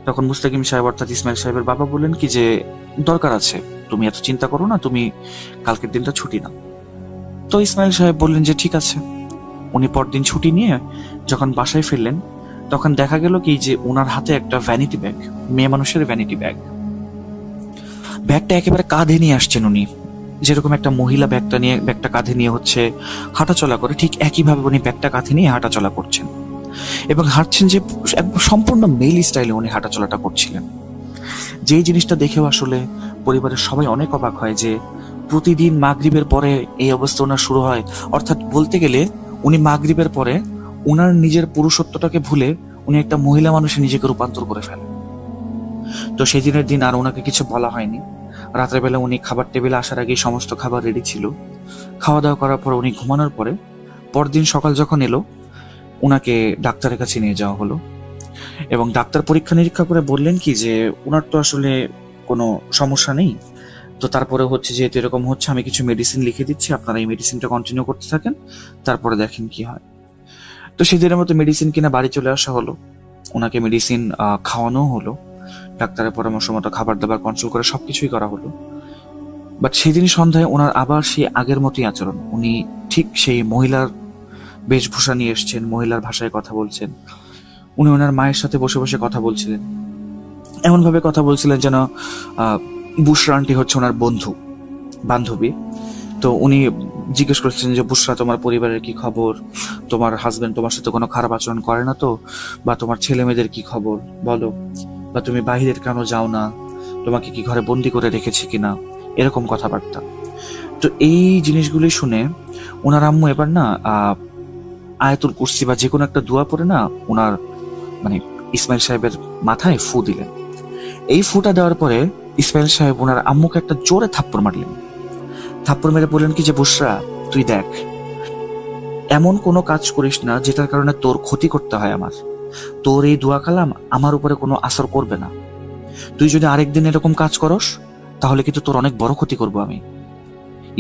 S2: তখন মুস্তাকিম সাহেব অর্থাৎ ইসমাইল সাহেবের বাবা বললেন কি যে দরকার আছে, তুমি এত চিন্তা করো না, তুমি কালকের দিনটা ছুটি নাও। তো ইসমাইল সাহেব বললেন যে ঠিক আছে। উনি পরদিন ছুটি নিয়ে যখন বাসায় ফিরলেন, তখন দেখা গেল কি যে ওনার হাতে একটা ভ্যানিটি ব্যাগ, মেয়ে মানুষের ভ্যানিটি ব্যাগ। ব্যাগটা একেবারে কাঁধে নিয়ে আসছেন উনি, যেরকম একটা মহিলা ব্যাগটা কাঁধে নিয়ে হচ্ছে হাঁটাচলা করে, ঠিক একইভাবে উনি ব্যাগটা কাঁধে নিয়ে হাঁটাচলা করছেন এবং হাঁটছেন যে একদম সম্পূর্ণ মেল স্টাইলে উনি হাঁটাচলাটা করছিলেন। যেই জিনিসটা দেখেও আসলে পরিবারের সবাই অনেক অবাক হয় যে প্রতিদিন মাগরিবের পরে এই অবস্থা ওনার শুরু হয়। অর্থাৎ বলতে গেলে উনি মাগরিবের পরে উনার নিজের পুরুষত্বটাকে ভুলে উনি একটা মহিলা মানুষে নিজেকে রূপান্তর করে ফেলেন। তো সেই দিনের দিন আর ওনাকে কিছু বলা হয়নি। রাতের বেলা উনি খাবার টেবিলে আসার আগেই সমস্ত খাবার রেডি ছিল। খাওয়া দাওয়া করার পর উনি ঘুমানোর পরে পরদিন সকাল যখন এলো, ওনাকে ডাক্তারের কাছে নিয়ে যাওয়া হলো এবং ডাক্তার পরীক্ষা নিরীক্ষা করে বললেন কি যে ওনার তো আসলে কোনো সমস্যা নেই। তো তারপরে হচ্ছে যেহেতু এরকম হচ্ছে, আমি কিছু মেডিসিন লিখে দিচ্ছি, আপনারা এই মেডিসিনটা কন্টিনিউ করতে থাকেন, তারপরে দেখেন কি হয়। তো সেদিনের মতো মেডিসিন কিনে বাড়ি চলে আসা হলো, ওনাকে মেডিসিন খাওয়ানো হলো, ডাক্তারের পরামর্শ মতো খাবার দাবার কন্ট্রোল করে সবকিছুই করা হলো। বাট সেদিন সন্ধ্যায় ওনার আবার সেই আগের মতোই আচরণ। উনি ঠিক সেই মহিলার বেশভূষা নিয়ে এসছেন, মহিলার ভাষায় কথা বলছেন। উনি ওনার মায়ের সাথে বসে বসে কথা বলছিলেন, এমন ভাবে কথা বলছিলেন যেন বুশরা আন্টি হচ্ছে ওনার বান্ধবী। তো উনি জিজ্ঞেস করছেন যে বুশরা, তোমার পরিবারের কি খবর, তোমার হাজবেন্ড তোমার সাথে কোনো খারাপ আচরণ করে না তো, বা তোমার ছেলে মেয়েদের কি খবর বলো, বা তুমি বাহিরের কেন যাও না, তোমাকে কি ঘরে বন্দি করে রেখেছে কিনা, এরকম কথাবার্তা। তো এই জিনিসগুলি শুনে ওনার আম্মু এবার না আয়াতুল কুরসি বা যে কোনো একটা দোয়া পড়ে না ওনার মানে ইসমাইল সাহেবের মাথায় ফু দিলেন। এই ফুটা দেওয়ার পরে ইসমাইল সাহেব ওনার আম্মুকে একটা জোরে থাপ্পড় মারলেন। থাপ্পড় মেরে বললেন কি যে বুশরা, তুই দেখ, এমন কোনো কাজ করিস না যেটার কারণে তোর ক্ষতি করতে হয়। তোর এই দোয়া কালাম আমার উপরে কোনো আসর করবে না। তুই যদি আরেকদিন এরকম কাজ করস তাহলে কিন্তু তোর অনেক বড় ক্ষতি করবো আমি।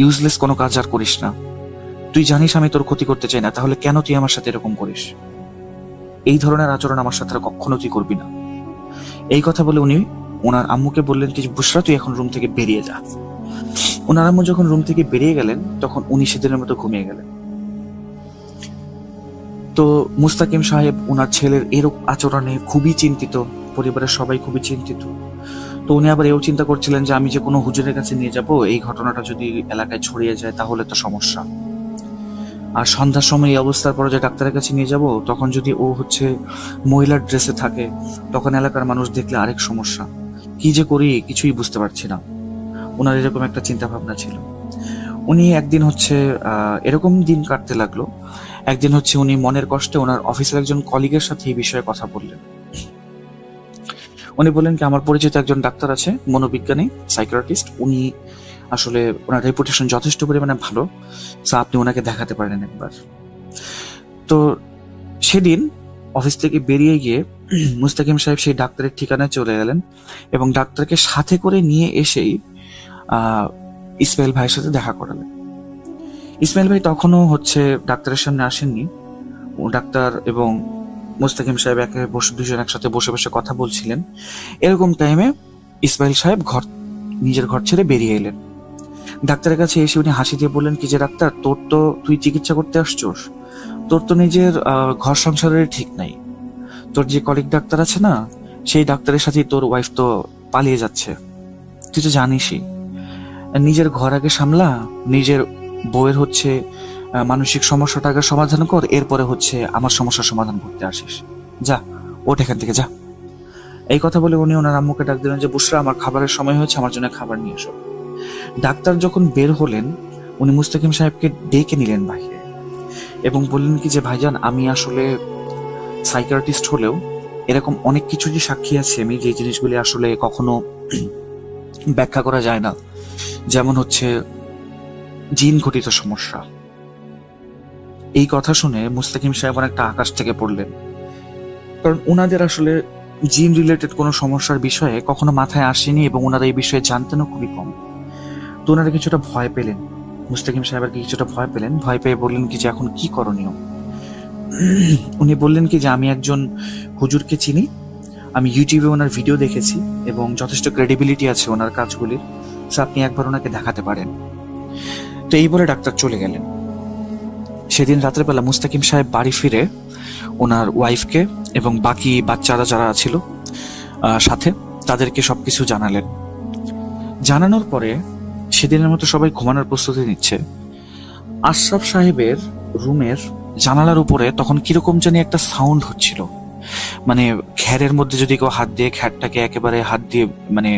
S2: ইউজলেস কোনো কাজ আর করিস না। তুই জানিস আমি তোর ক্ষতি করতে চাই না, তাহলে কেন তুই আমার সাথে এরকম করিস? এই ধরনের আচরণ আমার সাথে কখনো তুই করবি না। এই কথা বলে উনি ওনার আম্মুকে বললেন কি বুশরা, তুই এখন রুম থেকে বেরিয়ে যা। ওনার আম্মু যখন রুম থেকে বেরিয়ে গেলেন তখন উনি সেদিনের মতো ঘুমিয়ে গেলেন। তো মুস্তাকিম সাহেব ওনার ছেলের এরকম আচরণে খুবই চিন্তিত, পরিবারের সবাই খুবই চিন্তিত। তো উনি আবার এও চিন্তা করছিলেন যে আমি যে কোনো হুজুরের কাছে নিয়ে যাব, এই ঘটনাটা যদি এলাকায় ছড়িয়ে যায় তাহলে তো সমস্যা। আর সন্ধ্যার সময় এই অবস্থার পরে যে ডাক্তারের কাছে নিয়ে যাব, তখন যদি ও হচ্ছে মহিলার ড্রেসে থাকে তখন এলাকার মানুষ দেখলে আরেক সমস্যা। কি যে করি কিছুই বুঝতে পারছি না। ওনার এরকম একটা চিন্তা ভাবনা ছিল। উনি একদিন হচ্ছে এরকম দিন কাটতে লাগলো। একদিন হচ্ছে উনি মনের কষ্টে ওনার অফিসের একজন কলিগের সাথে এই বিষয়ে কথা বললেন। উনি বললেন কি আমার পরিচিত একজন ডাক্তার আছে, মনোবিজ্ঞানী, সাইকিয়াট্রিস্ট। উনি আসলে ওনার রেপুটেশন যথেষ্ট পরিমাণে ভালো, আপনি ওনাকে দেখাতে পারেন একবার। তো সেদিন অফিস থেকে বেরিয়ে গিয়ে মুস্তাকিম সাহেব সেই ডাক্তারের ঠিকানায় চলে গেলেন এবং ডাক্তারকে সাথে করে নিয়ে এসেই ইসমাইল ভাইয়ের সাথে দেখা করালেন। ইসমাইল ভাই তখনও হচ্ছে ডাক্তারের সামনে আসেননি। ডাক্তার এবং মুস্তাকিম সাহেব দুজন একসাথে বসে বসে কথা বলছিলেন। এরকম টাইমে ইসমাইল সাহেব নিজের ঘর ছেড়ে বেরিয়ে এলেন। ডাক্তারের কাছে এসে উনি হাসি দিয়ে বললেন কি যে ডাক্তার, তুই চিকিৎসা করতে আসছোস, তোর তো নিজের ঘর সংসারের ঠিক নাই। তোর যে কলিগ ডাক্তার আছে না, সেই ডাক্তারের সাথে তোর ওয়াইফ তো পালিয়ে যাচ্ছে, তুই তো জানিসই। নিজের ঘর আগে সামলা, নিজের বউয়ের হচ্ছে মানসিক সমস্যাটা আগে সমাধান কর, এরপরে হচ্ছে আমার সমস্যার সমাধান করতে আসিস। যা, ওঠ এখান থেকে যা। এই কথা বলে উনি ওনার আম্মুকে ডাক দিলেন যে বুশরা, আমার খাবারের সময় হয়েছে, আমার জন্য খাবার নিয়ে এসো। ডাক্তার যখন বের হলেন উনি মুস্তাকিম সাহেবকে ডেকে নিলেন বাইরে এবং বললেন কি যে ভাইজান, আমি আসলে সাইকিয়াট্রিস্ট হলেও এরকম অনেক কিছু যে সাক্ষী আছে আমি, যে জিনিসগুলি আসলে কখনো ব্যাখ্যা করা যায় না, যেমন হচ্ছে জিন ঘটিত সমস্যা। এই কথা শুনে মুস্তাকিম সাহেব অনেকটা আকাশ থেকে পড়লেন, কারণ ওনাদের আসলে জিন রিলেটেড কোনো সমস্যার বিষয়ে কখনো মাথায় আসেনি এবং ওনারা এই বিষয়ে জানতেনও খুবই কম। তো ওনারা কিছুটা ভয় পেলেন, মুস্তাকিম সাহেব আর কি কিছুটা ভয় পেলেন। ভয় পেয়ে বললেন কি যে এখন কি করণীয়। উনি বললেন কি যে আমি একজন হুজুরকে চিনি, আমি ইউটিউবে ওনার ভিডিও দেখেছি এবং যথেষ্ট ক্রেডিবিলিটি আছে ওনার কাজগুলির, আপনি একবার ওনাকে দেখাতে পারেন। তো এই বলে ডাক্তার চলে গেলেন। সেদিন রাতের বেলা মুস্তাকিম সাহেব বাড়ি ফিরে ওনার ওয়াইফকে এবং বাকি বাচ্চারা যারা ছিল সাথে, তাদেরকে সবকিছু জানালেন। জানানোর পরে সেদিনের মতো সবাই ঘুমানোর প্রস্তুতি নিচ্ছে। আশরাফ সাহেবের রুমের জানালার উপরে তখন কিরকম জানি একটা সাউন্ড হচ্ছিল, মানে খ্যারের মধ্যে যদি কেউ হাত দিয়ে খ্যারটাকে একেবারে হাত দিয়ে মানে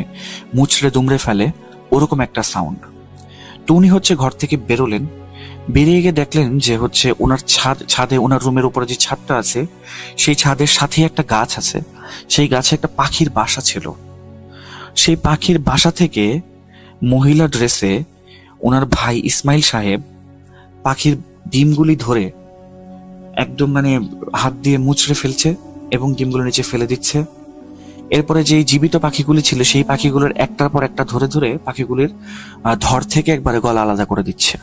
S2: মুচড়ে দুমড়ে ফেলে, ওরকম একটা সাউন্ড। তো উনি ঘর থেকে বেরোলেন, বেরিয়ে গিয়ে দেখলেন যে ওনার ছাদে ওনার রুমের উপরে যে ছাদটা আছে, সেই ছাদের সাথে একটা গাছ আছে, সেই গাছে একটা পাখির বাসা ছিল। সেই পাখির বাসা থেকে মহিলা ড্রেসে ওনার ভাই ইসমাইল সাহেব পাখির ডিমগুলি ধরে একদম মানে হাত দিয়ে মুচড়ে ফেলছে এবং ডিমগুলো নিচে ফেলে দিচ্ছে। এরপরে যে জীবিত পাখিগুলি ছিল, সেই পাখিগুলোর একটার পর একটা ধরে ধরে পাখিগুলির ধর থেকে একবারে গলা আলাদা করে দিচ্ছে।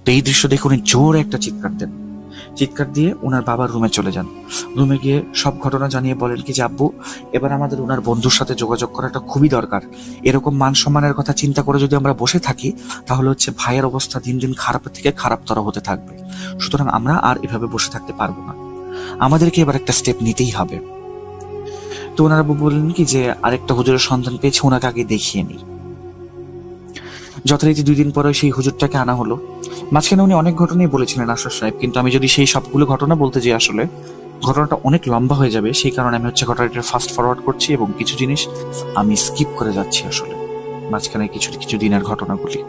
S2: তো এই দৃশ্য দেখে উনি জোরে একটা চিৎকার দেন। চিৎকার দিয়ে ওনার বাবার রুমে চলে যান। রুমে গিয়ে সব ঘটনা জানিয়ে বলেন কি যে, আব্বু, এবার আমাদের ওনার বন্ধুর সাথে যোগাযোগ করাটা খুবই দরকার। এরকম মান সম্মানের কথা চিন্তা করে যদি আমরা বসে থাকি, তাহলে ভাইয়ের অবস্থা দিন দিন খারাপের থেকে খারাপতর হতে থাকবে। সুতরাং আমরা আর এভাবে বসে থাকতে পারবো না, আমাদেরকে এবার একটা স্টেপ নিতেই হবে। তো ওনার আব্বু বললেন কি যে, আরেকটা হুজুরের সন্ধান পেয়েছে, ওনাকে আগে দেখিয়ে নিই। যথারীতি 2 দিন পরে সেই হুজুরটাকে আনা হলো। মাঝখানে উনি অনেক ঘটনাই বলেছিলেন আশরাফ সাহেব, কিন্তু আমি যদি সেই সবগুলো ঘটনা বলতে যাই আসলে ঘটনাটা অনেক লম্বা হয়ে যাবে। সেই কারণে আমি ঘটনাটা ফাস্ট ফরওয়ার্ড করছি এবং কিছু জিনিস আমি স্কিপ করে যাচ্ছি আসলে মাঝখানে কিছু দিনের ঘটনাগুলি।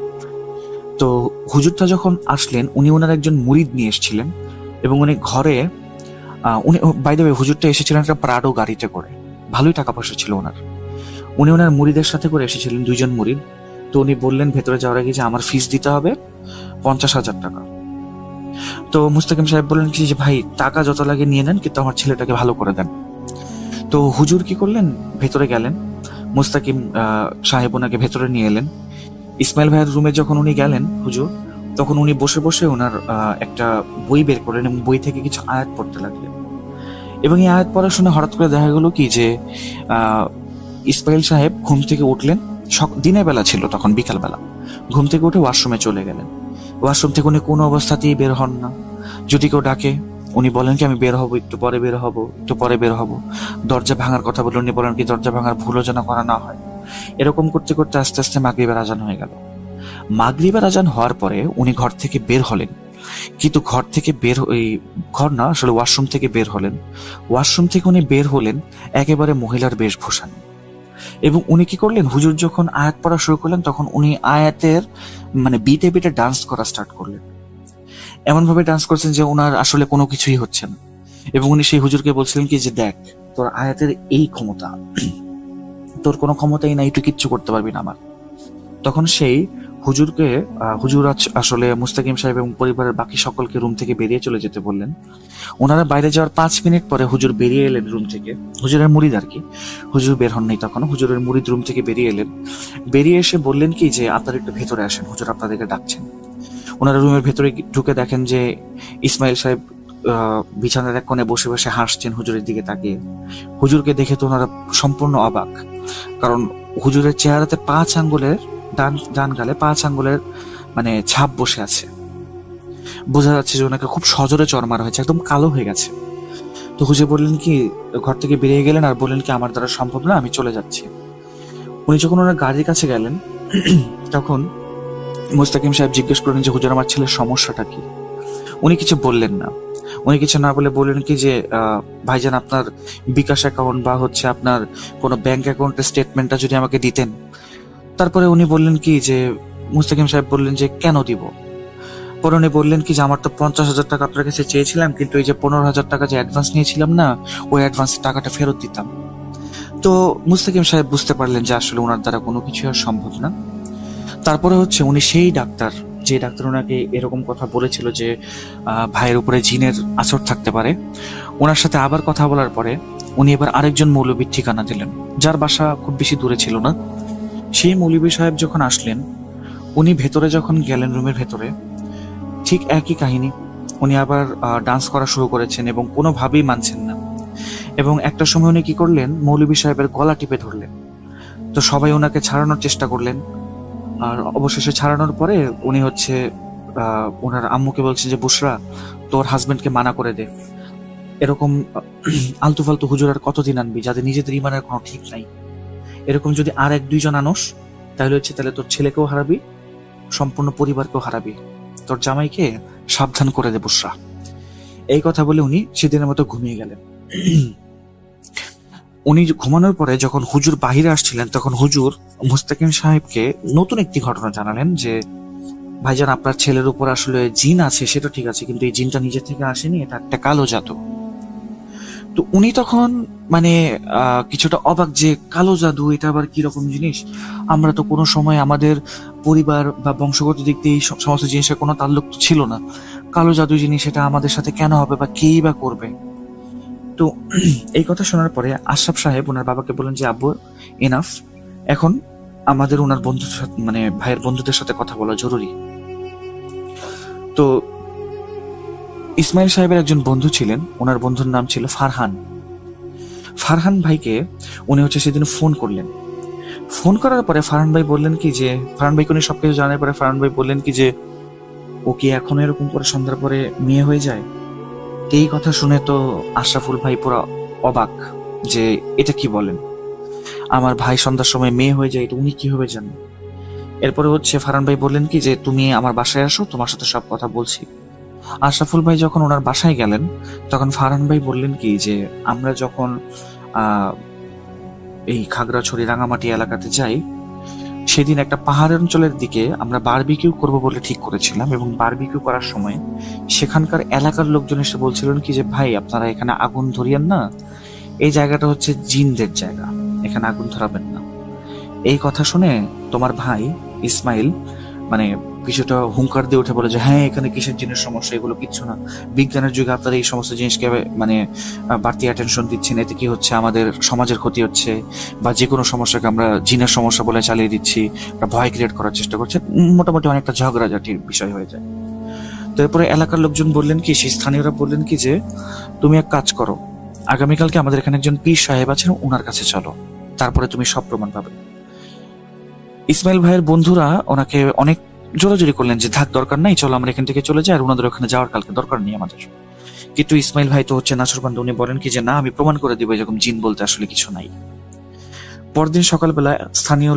S2: তো হুজুরটা যখন আসলেন, উনি ওনার একজন মুরিদ নিয়ে এসেছিলেন এবং উনি ঘরে উনি বাই দ্য ওয়ে হুজুরটা এসেছিলেন একটা প্রাডো গাড়িতে করে, ভালোই টাকা পয়সা ছিল ওনার। উনি ওনার মুরিদের সাথে করে এসেছিলেন, 2 জন মুরিদ। তো উনি বললেন ভেতরে যাওয়ার আগে যে আমার ফিস দিতে হবে 50,000 টাকা। তো মুস্তাকিম সাহেব বললেন কি যে, ভাই টাকা যত লাগে নিয়ে নেন, কিন্তু আমার ছেলেটাকে ভালো করে দেন। তো হুজুর কি করলেন, ভেতরে গেলেন, মুস্তাকিম সাহেব ওনাকে ভেতরে নিয়ে এলেন। ইসমাইল ভাইয়ের রুমে যখন উনি গেলেন হুজুর, তখন উনি বসে বসে ওনার একটা বই বের করলেন এবং বই থেকে কিছু আয়াত পড়তে লাগলেন। এবং এই আয়াত পড়ার শুনে হঠাৎ করে দেখা গেল কি যে ইসমাইল সাহেব ঘুম থেকে উঠলেন। দিনের বেলা ছিল তখন, বিকাল বেলা। ঘুম থেকে উঠে ওয়াশরুমে চলে গেলেন। ওয়াশরুম থেকে উনি কোনো অবস্থাতেই বের হন না। যদি কেউ ডাকে উনি বলেন কি আমি বের হবো, একটু পরে বের হবো। দরজা ভাঙার কথা বলে উনি বলেন কি দরজা ভাঙার ভুলও যেন করা না হয়। এরকম করতে করতে আস্তে আস্তে মাগরিবের আজান হয়ে গেল। মাগরিবের আজান হওয়ার পরে উনি ঘর থেকে বের হলেন, কিন্তু ওয়াশরুম থেকে বের হলেন। ওয়াশরুম থেকে উনি বের হলেন একেবারে মহিলার বেশভূষা। এবং উনি কি করলেন, হুজুর যখন আয়াত পড়া শুরু করলেন, তখন উনি আয়াতের মানে বিটে বিটে ডান্স করা স্টার্ট করলেন। এমন ভাবে ডান্স করছেন যে ওনার আসলে কোনো কিছুই হচ্ছে না। এবং উনি সেই হুজুরকে বলছিলেন কি যে, দেখ তোর আয়াতের এই ক্ষমতা, তোর কোনো ক্ষমতাই নাই, তুই কিচ্ছু করতে পারবি না আমার। তখন সেই হুজুর আসলে মুস্তাকিম সাহেব এবং পরিবারের বাকি সকলকে রুম থেকে বেরিয়ে চলে যেতে বললেন। ওনারা বাইরে যাওয়ার 5 মিনিট পরে হুজুর বেরিয়ে এলেন রুম থেকে। হুজুরের মুরিদ আর কি, হুজুর বের হন নাই তখনও। হুজুরের মুরিদ রুম থেকে বেরিয়ে এলেন। বেরিয়ে এসে বললেন কি যে, আপনারা একটু ভেতরে আসেন, হুজুর আপনাদেরকে ডাকছেন। ওনারা রুমের ভেতরে ঢুকে দেখেন যে ইসমাইল সাহেব বিছানার এক কোণে বসে বসে হাসছেন হুজুরের দিকে তাকিয়ে। হুজুরকে দেখে তো ওনারা সম্পূর্ণ অবাক, কারণ হুজুরের চেহারাতে 5 আঙ্গুলের ডান গালে 5 আঙ্গুলের মানে ছাপ বসে আছে। বোঝা যাচ্ছে যে ওনাকে খুব সজোরে চড় মারা হয়েছে, একদম কালো হয়ে গেছে। তো হুজুর বললেন কি, ঘর থেকে বেরিয়ে গেলেন আর বললেন কি আমার দ্বারা সম্ভব না, আমি চলে যাচ্ছি। উনি যখন ওনার গাড়ির কাছে গেলেন, তখন মুস্তাকিম সাহেব জিজ্ঞেস করলেন যে, হুজুর আমার ছেলের সমস্যাটা কি? উনি কিছু বললেন না। উনি কিছু না বলে বললেন কি যে, ভাইজান আপনার বিকাশ অ্যাকাউন্ট বা আপনার কোনো ব্যাংক অ্যাকাউন্টের স্টেটমেন্টটা যদি আমাকে দিতেন। তারপরে উনি বললেন কি যে, মুস্তাকিম সাহেব বললেন যে কেন দিব? পরে উনি বললেন কি যে, আমার তো 50,000 টাকা আপনার কাছে চেয়েছিলাম, কিন্তু এই যে 15,000 টাকা যে অ্যাডভান্স নিয়েছিলাম না, ওই অ্যাডভান্সের টাকাটা ফেরত দিতাম। তো মুস্তাকিম সাহেব বুঝতে পারলেন যে আসলে ওনার দ্বারা কোনো কিছু আর সম্ভব না। তারপরে উনি সেই ডাক্তার, যে ডাক্তার ওনাকে এরকম কথা বলেছিল যে ভাইয়ের উপরে জিনের আসর থাকতে পারে, ওনার সাথে আবার কথা বলার পরে উনি এবার আরেকজন মৌলবীর ঠিকানা দিলেন, যার বাসা খুব বেশি দূরে ছিল না। সেই মৌলবী সাহেব যখন আসলেন, উনি ভেতরে যখন গেলেন রুমের ভেতরে, ঠিক একই কাহিনী। উনি আবার ডান্স করা শুরু করেছেন এবং কোনোভাবেই মানছেন না। এবং একটা সময় উনি কি করলেন, মৌলবী সাহেবের গলা টিপে ধরলেন। তো সবাই ওনাকে ছাড়ানোর চেষ্টা করলেন, আর অবশেষে ছাড়ানোর পরে উনি ওনার আম্মুকে বলছেন যে বুশরা, তোর হাজবেন্ডকে মানা করে দে, এরকম আলতু ফালতু হুজুর আর কতদিন আনবি যাদের নিজেদের ইমানের কোনো ঠিক নাই। এরকম যদি আর 1-2 জন আনোস তাহলে তোর ছেলেকেও হারাবি, সম্পূর্ণ পরিবারকেও হারাবি। তোর জামাইকে সাবধান করে দে বুশরা। এই কথা বলে উনি সেদিনের মতো ঘুমিয়ে গেলেন। উনি ঘুমানোর পরে যখন হুজুর বাহিরে আসছিলেন, তখন হুজুর মুস্তাকিম সাহেবকে নতুন একটি ঘটনা জানালেন যে ভাইজান, আপনার ছেলের উপর আসলে জিন আছে, সেটা ঠিক আছে, কিন্তু এই জিনটা নিজে থেকে আসেনি, এটা একটা কালো জাদু। তো উনি তখন মানে কিছুটা অবাক যে কালো জাদু এটা আবার কিরকম জিনিস, আমরা তো কোনো সময় আমাদের পরিবার বা বংশগত দিক দিয়ে এই সমস্ত জিনিসের কোনো তাল্লুক তো ছিল না, কালো জাদু জিনিস এটা আমাদের সাথে কেন হবে বা কেই বা করবে। তো এই কথা শোনার পরে আশরাফ সাহেব ওনার বাবাকে বললেন যে আব্বু, এনাফ, এখন আমাদের ওনার বন্ধুদের সাথে মানে ভাইয়ের বন্ধুদের সাথে কথা বলা জরুরি। তো ইসমাইল সাহেবের একজন বন্ধু ছিলেন, ওনার বন্ধুর নাম ছিল ফারহান। ফারহান ভাইকে উনি সেদিন ফোন করলেন। ফোন করার পরে ফারহান ভাই বললেন কি যে, ফারহান ভাইকে উনি সবকিছু জানার পরে ফারহান ভাই বললেন কি যে ও কি এখনো এরকম করে সন্ধ্যার পরে মেয়ে হয়ে যায়। এই কথা শুনে তো আশরাফুল ভাই পুরো অবাক যে এটা কি বলেন, আমার ভাই সন্ধ্যার সময় মেয়ে হয়ে যায়, এটা উনি কিভাবে জানেন। এরপরে ফারহান ভাই বললেন কি যে তুমি আমার বাসায় আসো, তোমার সাথে সব কথা বলছি। আশরাফুল ভাই যখন ওনার বাসায় গেলেন, তখন ফারহান ভাই বললেন কি যে আমরা যখন এই খাগড়াছড়ি রাঙামাটি এলাকাতে যাই, সেদিন একটা পাহাড় অঞ্চলের দিকে আমরা বারবিকিউ করব বলে ঠিক করেছিলাম, এবং বারবিকিউ করার সময় সেখানকার এলাকার লোকজন এসে বলছিলেন কি যে ভাই, আপনারা এখানে আগুন ধরিয়েন না, এই জায়গাটা জিনদের জায়গা, এখানে আগুন ধরাবেন না। এই কথা শুনে তোমার ভাই ইসমাইল মানে কিছুটা হুঙ্কার দিয়ে উঠে বলে যে হ্যাঁ, এখানে কিসের জিনের সমস্যা, এগুলো কিচ্ছু না, বিজ্ঞানের যুগে আপনারা এই সমস্ত জিনিসকে মানে বাড়তি অ্যাটেনশন দিচ্ছেন, এতে কি হচ্ছে, আমাদের সমাজের ক্ষতি হচ্ছে, বা যে কোনো সমস্যাকে আমরা জিনের সমস্যা বলে চালিয়ে দিচ্ছি, ভয় ক্রিয়েট করার চেষ্টা করছে। মোটামুটি অনেকটা ঝগড়াঝাটির বিষয় হয়ে যায়। তো এরপরে এলাকার লোকজন বললেন কি, সেই স্থানীয়রা বললেন কি যে তুমি এক কাজ করো, আগামীকালকে আমাদের এখানে একজন পীর সাহেব আছেন, ওনার কাছে চলো, তারপরে তুমি সব প্রমাণ পাবে। ইসমাইল ভাইয়ের বন্ধুরা ওনাকে অনেক জোরাজোরি করলেন যে থাক, দরকার নাই, চলো আমরা এখান থেকে চলে যাই, আর ওনাদের ওখানে যাওয়ার কালকে দরকার নেই আমাদের। কিন্তু ইসমাইল ভাই তো নাছরবান্দা, উনি বলেন কি যে না, আমি প্রমাণ করে দিব এরকম জিন বলতে আসলে কিছু নাই। পরদিন সকালবেলা স্থানীয়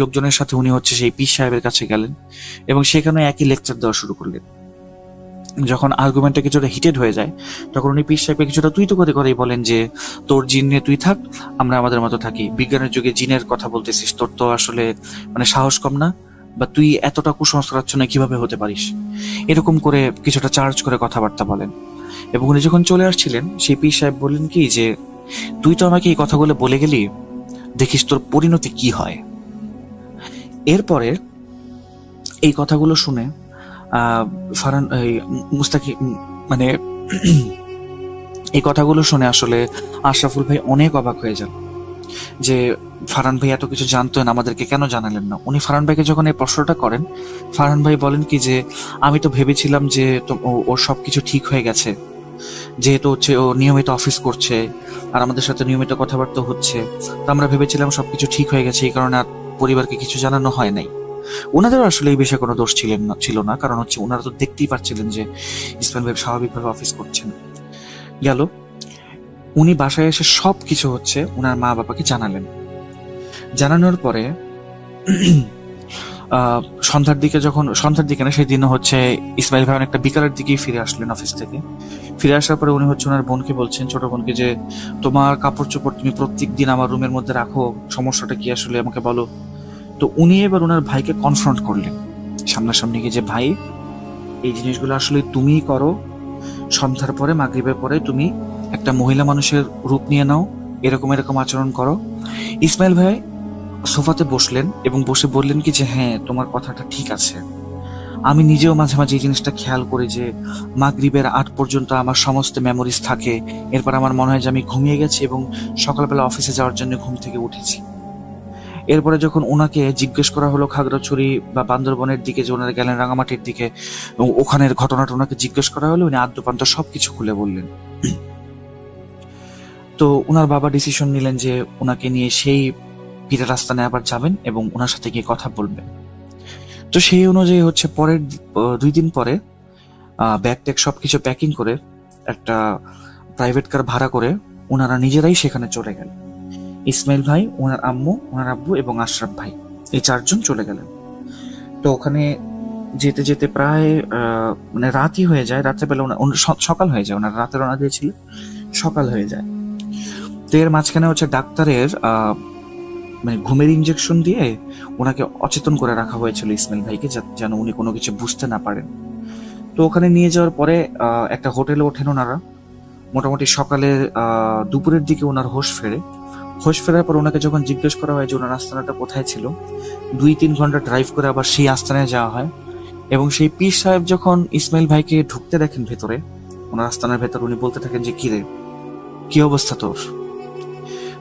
S2: লোকজনের সাথে উনি সেই পীর সাহেবের কাছে গেলেন এবং সেখানে একই লেকচার দেওয়া শুরু করলেন। যখন আর্গুমেন্টটা কিছুটা হিটেড হয়ে যায়, তখন উনি পীর সাহেবকে কিছুটা তুই তো করেই বলেন যে তোর জিন নিয়ে তুই থাক, আমরা আমাদের মতো থাকি, বিজ্ঞানের যুগে জিনের কথা বলতেছিস, তোর তো আসলে মানে সাহস কম না, বা তুই এতটা কুসংস্কারাচ্ছন্ন কিভাবে হতে পারিস, এরকম করে কিছুটা চার্জ করে কথাবার্তা বলেন। এবং উনি যখন চলে আসছিলেন, সেই পীর সাহেব বললেন কি যে তুই তো আমাকে এই কথাগুলো বলে গেলি, দেখিস তোর পরিণতি কি হয়। এরপরে এই কথাগুলো শুনে ফারহান মুস্তাকি মানে এই কথাগুলো শুনে আসলে আশরাফুল ভাই অনেক অবাক হয়ে যান যে ফারহান ভাই এত কিছু জানতেন, আমাদেরকে কেন জানালেন না। উনি ফারহান ভাইকে যখন এই প্রশ্নটা করেন, ফারহান ভাই বলেন কি যে আমি তো ভেবেছিলাম যে ওর সবকিছু ঠিক হয়ে গেছে, যেহেতু ও নিয়মিত অফিস করছে আর আমাদের সাথে নিয়মিত কথাবার্তা হচ্ছে, তো আমরা ভেবেছিলাম সবকিছু ঠিক হয়ে গেছে, এই কারণে আর পরিবারকে কিছু জানানো হয় নাই। ওনাদেরও আসলে এই বিষয়ে কোনো দোষ ছিল না, কারণ ওনারা তো দেখতেই পাচ্ছিলেন যে ইসমাইল ভাই স্বাভাবিকভাবে অফিস করছেন। গেল উনি বাসায় এসে সবকিছু ওনার মা বাবাকে জানানোর পরে সন্ধ্যার দিকে না, সেই দিনও ইসমাইল ভাই অনেকটা বিকালের দিকেই ফিরে আসলেন অফিস থেকে। ফিরে আসার পরে উনি ওনার বোনকে বলছেন, ছোট বোনকে, যে তোমার কাপড় চোপড় তুমি প্রত্যেক দিন আমার রুমের মধ্যে রাখো, সমস্যাটা কি আসলে আমাকে বলো। তো উনি এবার ওনার ভাইকে কনফ্রন্ট করলেন সামনাসামনি গিয়ে যে ভাই, এই জিনিসগুলো আসলে তুমিই করো, সন্ধ্যার পরে মাগরিবের পরে তুমি একটা মহিলা মানুষের রূপ নিয়ে নাও, এরকম আচরণ করো। ইসমাইল ভাই সোফাতে বসলেন এবং বসে বললেন কি যে হ্যাঁ, তোমার কথাটা ঠিক আছে, আমি নিজেও মাঝে মাঝে এই জিনিসটা খেয়াল করি যে মাগরিবের 8 পর্যন্ত আমার সমস্ত মেমোরিজ থাকে, এরপর আমার মনে হয় যে আমি ঘুমিয়ে গেছি এবং সকালবেলা অফিসে যাওয়ার জন্য ঘুম থেকে উঠেছি। এরপরে যখন ওনাকে জিজ্ঞেস করা হলো খাগড়াছড়ি বা বান্দরবনের দিকে যে ওনারা গেলেন, রাঙামাটির দিকে, ওখানের ঘটনাটা ওনাকে জিজ্ঞেস করা হলো, উনি আদ্যপান্ত সবকিছু খুলে বললেন। তো ওনার বাবা ডিসিশন নিলেন যে ওনাকে নিয়ে সেই পীরের আস্তানায় আবার যাবেন এবং ওনার সাথে গিয়ে কথা বলবেন। তো সেই অনুযায়ী হচ্ছে পরের 2 দিন পরে ব্যাগ ট্যাগ সবকিছু প্যাকিং করে একটা প্রাইভেট কার ভাড়া করে ওনারা নিজেরাই সেখানে চলে গেলেন। ইসমাইল ভাই, ওনার আম্মু, ওনার আব্বু এবং আশরাফ ভাই, এই 4 জন চলে গেলেন। তো ওখানে যেতে যেতে প্রায় মানে রাতই হয়ে যায়, রাত্রেবেলা সকাল হয়ে যায়, ওনার রাতে রওনা দিয়েছিল, সকাল হয়ে যায়। তো এর মাঝখানে হচ্ছে ডাক্তারের মানে ঘুমের ইঞ্জেকশন দিয়ে ওনাকে অচেতন করে রাখা হয়েছিল ইসমাইল ভাইকে, যেন উনি কোনো কিছু বুঝতে না পারেন। তো ওখানে নিয়ে যাওয়ার পরে একটা হোটেলে ওঠেন ওনারা। মোটামুটি সকালে দুপুরের দিকে ওনার হোশ ফেরার পর ওনাকে যখন জিজ্ঞেস করা হয় যে ওনার আস্তানাটা কোথায় ছিল, 2-3 ঘন্টা ড্রাইভ করে আবার সেই আস্তানায় যাওয়া হয়। এবং সেই পীর সাহেব যখন ইসমাইল ভাইকে ঢুকতে দেখেন ভেতরে, ওনার আস্তানার ভেতর, উনি বলতে থাকেন যে কিরে, কি অবস্থা তোর?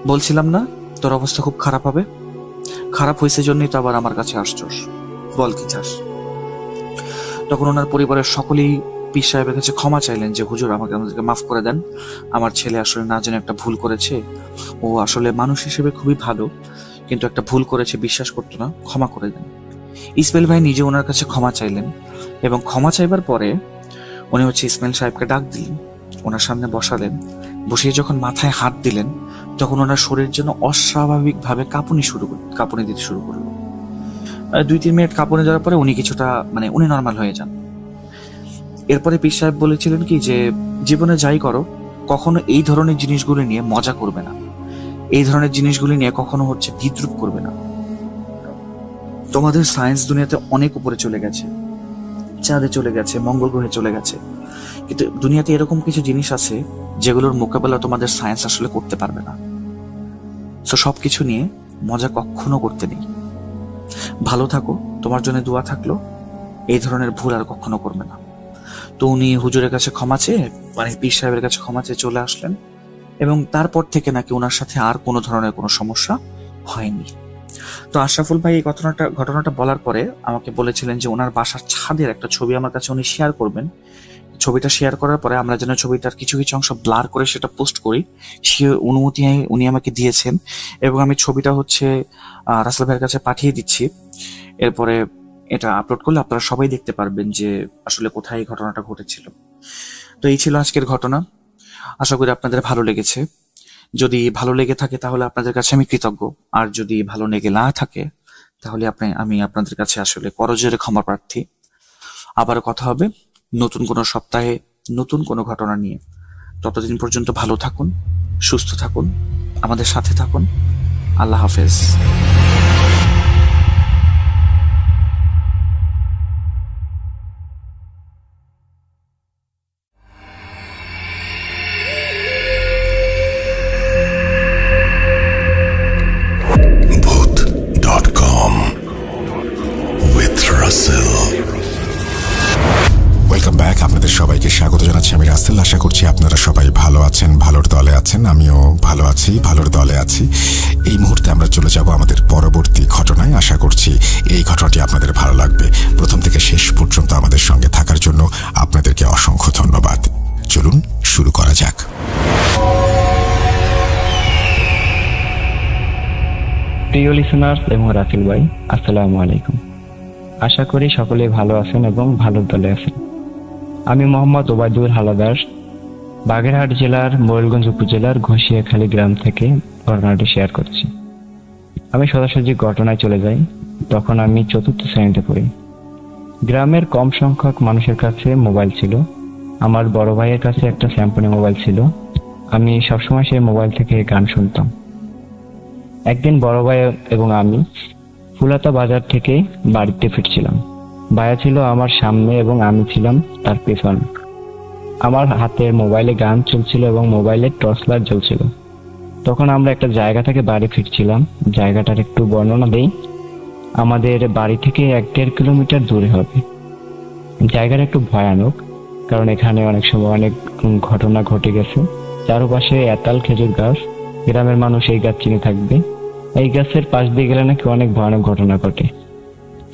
S2: বলছিলাম না তোর অবস্থা খুব খারাপ হবে? খারাপ হয়েছে জন্যই তো আবার আমার কাছে আসছস, বল কি চাস? তখন ওনার পরিবারের সকলেই পীর সাহেবের কাছে ক্ষমা চাইলেন যে হুজুর, আমাদেরকে মাফ করে দেন, আমার ছেলে আসলে না জেনে একটা ভুল করেছে, ও আসলে মানুষ হিসেবে খুবই ভালো, কিন্তু একটা ভুল করেছে, বিশ্বাস করতো না, ক্ষমা করে দেন। ইসমাইল ভাই নিজে ওনার কাছে ক্ষমা চাইলেন এবং ক্ষমা চাইবার পরে উনি হচ্ছে ইসমাইল সাহেবকে ডাক দিলেন, ওনার সামনে বসালেন। বসিয়ে যখন মাথায় হাত দিলেন তখন ওনার শরীর যেন অস্বাভাবিকভাবে কাঁপুনি দিতে শুরু করলো। 2-3 মিনিট কাঁপুনি দেওয়ার পরে উনি কিছুটা মানে উনি নর্মাল হয়ে যান। এরপরে পীর সাহেব বলেছিলেন কি যে জীবনে যাই করো, কখনো এই ধরনের জিনিসগুলি নিয়ে মজা করবে না, এই ধরনের জিনিসগুলি নিয়ে কখনো হচ্ছে বিদ্রুপ করবে না। তোমাদের সায়েন্স দুনিয়াতে অনেক উপরে চলে গেছে, চাঁদে চলে গেছে, মঙ্গল গ্রহে চলে গেছে, কিন্তু দুনিয়াতে এরকম কিছু জিনিস আছে যেগুলোর মোকাবেলা তোমাদের সায়েন্স আসলে করতে পারবে না। তো সবকিছু নিয়ে মজা কখনো করতে নেই। ভালো থাকো, তোমার জন্য দোয়া থাকলো, এই ধরনের ভুল আর কখনো করবে না। তো উনি হুজুরের কাছে ক্ষমা চেয়ে, মানে পীর সাহেবের কাছে ক্ষমা চেয়ে চলে আসলেন এবং তারপর থেকে নাকি ওনার সাথে আর কোনো ধরনের কোনো সমস্যা হয়নি। তো আশরাফুল ভাই এই ঘটনাটা বলার পরে আমাকে বলেছিলেন যে ওনার বাসার ছাদের একটা ছবি আমার কাছে উনি শেয়ার করবেন। ছবিটা শেয়ার করার পরে আমরা যেন ছবিটার কিছু কিছু অংশ ব্লার করে সেটা পোস্ট করি, সে অনুমতি উনি আমাকে দিয়েছেন এবং আমি ছবিটা হচ্ছে রাসেল ভাইয়ের কাছে পাঠিয়ে দিচ্ছি। এরপরে এটা আপলোড করলে আপনারা সবাই দেখতে পারবেন যে আসলে কোথায় এই ঘটনাটা ঘটেছিল। তো এই ছিল আজকের ঘটনা। আশা করি আপনাদের ভালো লেগেছে। যদি ভালো লেগে থাকে তাহলে আপনাদের কাছে আমি কৃতজ্ঞ, আর যদি ভালো লেগে না থাকে তাহলে আমি আপনাদের কাছে আসলে করজোরে ক্ষমা প্রার্থী। আবারও কথা হবে নতুন কোনো সপ্তাহে নতুন কোনো ঘটনা নিয়ে। ততদিন পর্যন্ত ভালো থাকুন, সুস্থ থাকুন, আমাদের সাথে থাকুন। আল্লাহ হাফেজ।
S1: Welcome back. আপনাদের সবাইকে স্বাগত জানাচ্ছি, আমি রাসেল। আশা করছি আপনারা সবাই ভালো আছেন, ভালোর দলে আছেন। আমিও ভালো আছি, ভালোর দলে আছি। এই মুহূর্তে আমরা চলে যাব আমাদের পরবর্তী ঘটনায়। আশা করছি এই ঘটনাটি আপনাদের ভালো লাগবে। প্রথম থেকে শেষ পর্যন্ত আমাদের সঙ্গে থাকার জন্য আপনাদেরকে অসংখ্য ধন্যবাদ। চলুন শুরু করা যাক।
S3: প্রিয় লিসেনার্স এবং রাসেল ভাই, আসসালামু আলাইকুম। আশা করি সকলে ভালো আছেন এবং ভালোর দলে আছেন। আমি মোহাম্মদ ওবায়দুল হালাদার, বাগেরহাট জেলার ময়ূরগঞ্জ উপজেলার ঘষিয়াখালী গ্রাম থেকে ঘটনাটি শেয়ার করছি। আমি সোজাসুজি ঘটনায় চলে যাই। তখন আমি 4র্থ শ্রেণীতে পড়ি। গ্রামের কম সংখ্যক মানুষের কাছে মোবাইল ছিল। আমার বড় ভাইয়ের কাছে একটা স্যামসং মোবাইল ছিল। আমি সবসময় সেই মোবাইল থেকে গান শুনতাম। একদিন বড় ভাই এবং আমি ফুলাতা বাজার থেকে বাড়িতে ফিরছিলাম। ভাইয়া ছিল আমার সামনে এবং আমি ছিলাম তার পেছনে। আমার হাতে মোবাইলে গান চলছিল এবং মোবাইলের টর্চ লাইট জ্বলছিল। তখন আমরা একটা জায়গা থেকে বাড়ি ফিরছিলাম। জায়গাটার একটু বর্ণনা দেই। আমাদের বাড়ি থেকে 1-1.5 কিলোমিটার দূরে হবে। জায়গাটা একটু ভয়ানক, কারণ এখানে অনেক সময় অনেক ঘটনা ঘটে গেছে। চারপাশে এতাল খেজুর গাছ। গ্রামের মানুষ এই গাছ চিনে থাকবে। এই গাছের পাশ দিয়ে গেলে নাকি অনেক ভয়ানক ঘটনা ঘটে।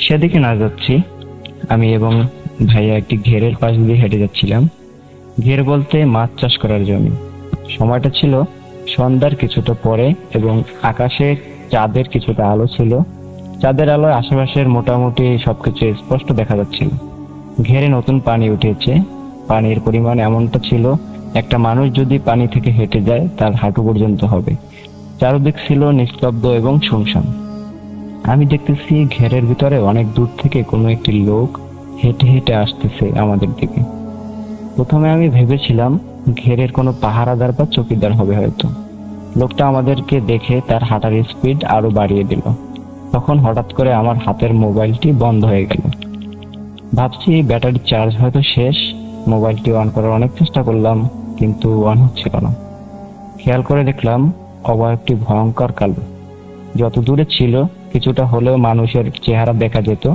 S3: সেদিকে না যাচ্ছি, আমি এবং ভাইয়া একটি ঘেরের পাশ দিয়ে হেঁটে যাচ্ছিলাম। ঘের বলতে মাছ চাষ করার জমি। সময়টা ছিল সন্ধ্যার কিছুটা পরে এবং আকাশে চাঁদের কিছুটা আলো ছিল। চাঁদের আলোয় আশেপাশের মোটামুটি সবকিছু স্পষ্ট দেখা যাচ্ছিল। ঘেরে নতুন পানি উঠেছে। পানির পরিমাণ এমনটা ছিল, একটা মানুষ যদি পানি থেকে হেঁটে যায় তার হাঁটু পর্যন্ত হবে। চারদিক ছিল নিস্তব্ধ এবং শুনশান। আমি দেখতেছি ঘেরের ভিতরে অনেক দূর থেকে কোনো একটি লোক হেঁটে হেঁটে আসতেছে আমাদের দিকে। প্রথমে আমি ভেবেছিলাম ঘেরের কোনো পাহারাদার বা চৌকিদার হবে হয়তো। লোকটা আমাদেরকে দেখে তার হাঁটার স্পিড আরো বাড়িয়ে দিল। তখন হঠাৎ করে আমার হাতের মোবাইলটি বন্ধ হয়ে গেল। ভাবছি ব্যাটারি চার্জ হয়তো শেষ। মোবাইলটি অন করার অনেক চেষ্টা করলাম, কিন্তু অন হচ্ছিল না। খেয়াল করে দেখলাম অবয়বটি ভয়ঙ্কর কালো। যত দূরে ছিল কিছুটা হলেও মানুষের চেহারা দেখা যেত,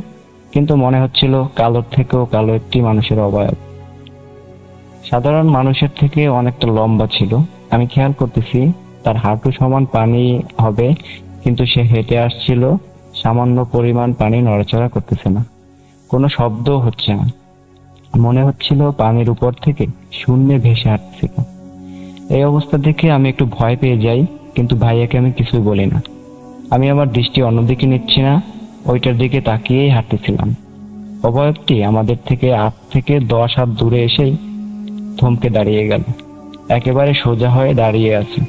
S3: কিন্তু মনে হচ্ছিল কালোর থেকেও কালো একটি মানুষের অবয়ব। সাধারণ মানুষের থেকে অনেকটা লম্বা ছিল। আমি খেয়াল করতেছি তার হাঁটু সমান পানি হবে, কিন্তু সে হেঁটে আসছিল, সামান্য পরিমাণ পানি নড়াচড়া করতেছে না, কোনো শব্দ হচ্ছে না। মনে হচ্ছিল পানির উপর থেকে শূন্যে ভেসে আসছিল। এই অবস্থা দেখে আমি একটু ভয় পেয়ে যাই, কিন্তু ভাইয়াকে আমি কিছুই বলি না। আমি আমার দৃষ্টি অন্যদিকে নিচ্ছি না, ওইটার দিকে তাকিয়েই হাঁটতেছিলাম। অবয়বটি আমাদের থেকে 8 থেকে 10 হাত দূরে এসেই থমকে দাঁড়িয়ে গেল। একেবারে সোজা হয়ে দাঁড়িয়ে আছে।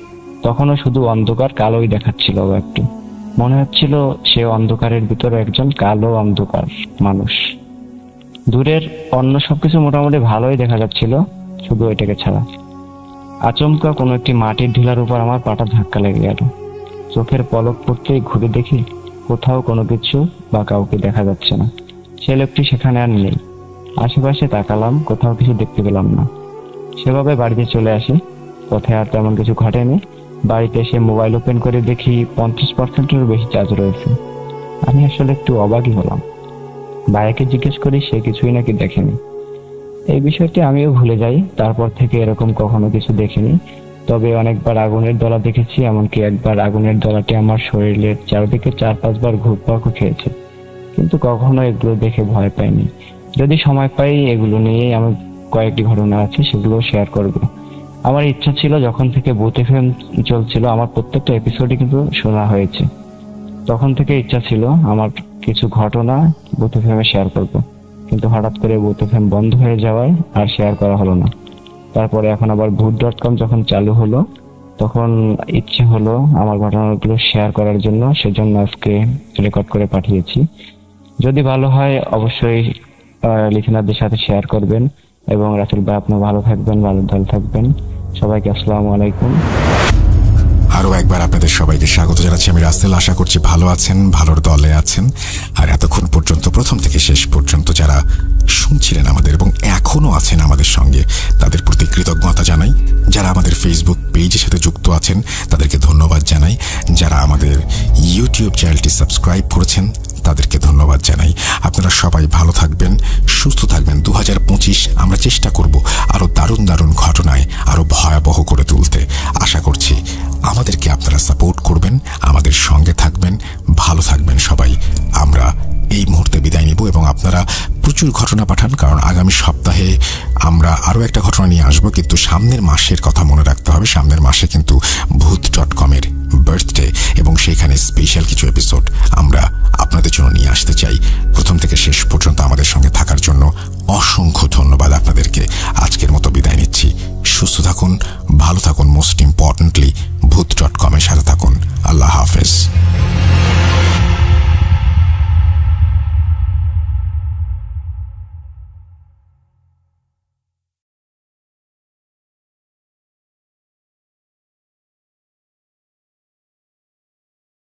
S3: তখনও শুধু অন্ধকার কালোই দেখাচ্ছিল অবয়বটি। মনে হচ্ছিল সে অন্ধকারের ভিতরে একজন কালো অন্ধকার মানুষ। দূরের অন্য সবকিছু মোটামুটি ভালোই দেখা যাচ্ছিল, শুধু ওইটাকে ছাড়া। আচমকা কোনো একটি মাটির ঢিলার উপর আমার পাটা ধাক্কা লেগে গেল। চোখের পলক পড়তেই ঘুরে দেখি কোথাও কোনো কিছু বা কাউকে দেখা যাচ্ছে না। সে লোকটি সেখানে আর নেই। আশেপাশে তাকালাম, কোথাও কিছু দেখতে পেলাম না। সেভাবে বাড়িতে চলে আসি। পথে আর তেমন কিছু ঘটেনি। বাড়িতে এসে মোবাইল ওপেন করে দেখি 50%-এরও বেশি চার্জ রয়েছে। আমি আসলে একটু অবাকই হলাম। ভাইয়াকে জিজ্ঞেস করি, সে কিছুই নাকি দেখেনি। এই বিষয়টি আমিও ভুলে যাই। তারপর থেকে এরকম কখনো কিছু দেখিনি। তবে অনেকবার আগুনের দলা দেখেছি, এমনকি একবার আগুনের দলাটি আমার শরীরের চারদিকে 4-5 বার ঘুরপাক খেয়েছে, কিন্তু কখনো এগুলো দেখে ভয় পাইনি। যদি সময় পাই এগুলো নিয়ে আমার কয়েকটি ঘটনা আছে, সেগুলো শেয়ার করব। আমার ইচ্ছা ছিল, যখন থেকে ভূত এফএম চলছিল আমার প্রত্যেকটা এপিসোডই কিন্তু শোনা হয়েছে, তখন থেকে ইচ্ছা ছিল আমার কিছু ঘটনা ভূত এফএমে শেয়ার করব। কিন্তু হঠাৎ করে ভূত এফএম বন্ধ হয়ে যাওয়ায় আর শেয়ার করা হলো না। তারপরে এখন আবার ভূত.com যখন চালু হলো, তখন ইচ্ছে হলো আমার ঘটনাগুলো শেয়ার করার জন্য, সেজন্য আজকে রেকর্ড করে পাঠিয়েছি। যদি ভালো হয় অবশ্যই লিসেনারদের সাথে শেয়ার করবেন। এবং রাসেল ভাই, আপনি ভালো থাকবেন, ভালো থাকবেন। সবাইকে আসসালামু আলাইকুম।
S1: আরো একবার আপনাদের সবাইকে স্বাগত জানাচ্ছি। আমি রাসেল। আশা করছি ভালো আছেন, ভালোর দলে আছেন। আর এতক্ষণ পর্যন্ত, প্রথম থেকে শেষ পর্যন্ত যারা শুনছিলেন আমাদের এবং এখনো আছেন আমাদের সঙ্গে, তাদের প্রতি কৃতজ্ঞতা জানাই। যারা আমাদের ফেসবুক পেজের সাথে যুক্ত আছেন তাদেরকে ধন্যবাদ জানাই। যারা আমাদের ইউটিউব চ্যানেলটি সাবস্ক্রাইব করেছেন তাদেরকে ধন্যবাদ জানাই। আপনারা সবাই ভালো থাকবেন, সুস্থ থাকবেন। 2025 আমরা চেষ্টা করব আরো দারুণ দারুণ ঘটনায় আরো ভয়াবহ করে তুলতে। আশা করছি আমাদেরকে আপনারা সাপোর্ট করবেন, আমাদের সঙ্গে থাকবেন, ভালো থাকবেন সবাই। আমরা এই মুহূর্তে বিদায় নিব এবং আপনারা প্রচুর ঘটনা পাঠান, কারণ আগামী সপ্তাহে আমরা আরো একটা ঘটনা নিয়ে আসবো। কিন্তু সামনের মাসের কথা মনে রাখতে হবে। সামনের মাসে কিন্তু ভূত.com-এর বার্থডে এবং সেখানে স্পেশাল কিছু এপিসোড আমরা আপনাদের জন্য নিয়ে আসতে চাই। প্রথম থেকে শেষ পর্যন্ত আমাদের সঙ্গে থাকার জন্য অসংখ্য ধন্যবাদ আপনাদেরকে। আজকের মতো বিদায় নিচ্ছি। সুস্থ থাকুন, ভালো থাকুন, মোস্ট ইম্পর্টেন্টলি ভূত.com-এর সাথে থাকুন। আল্লাহ হাফেজ।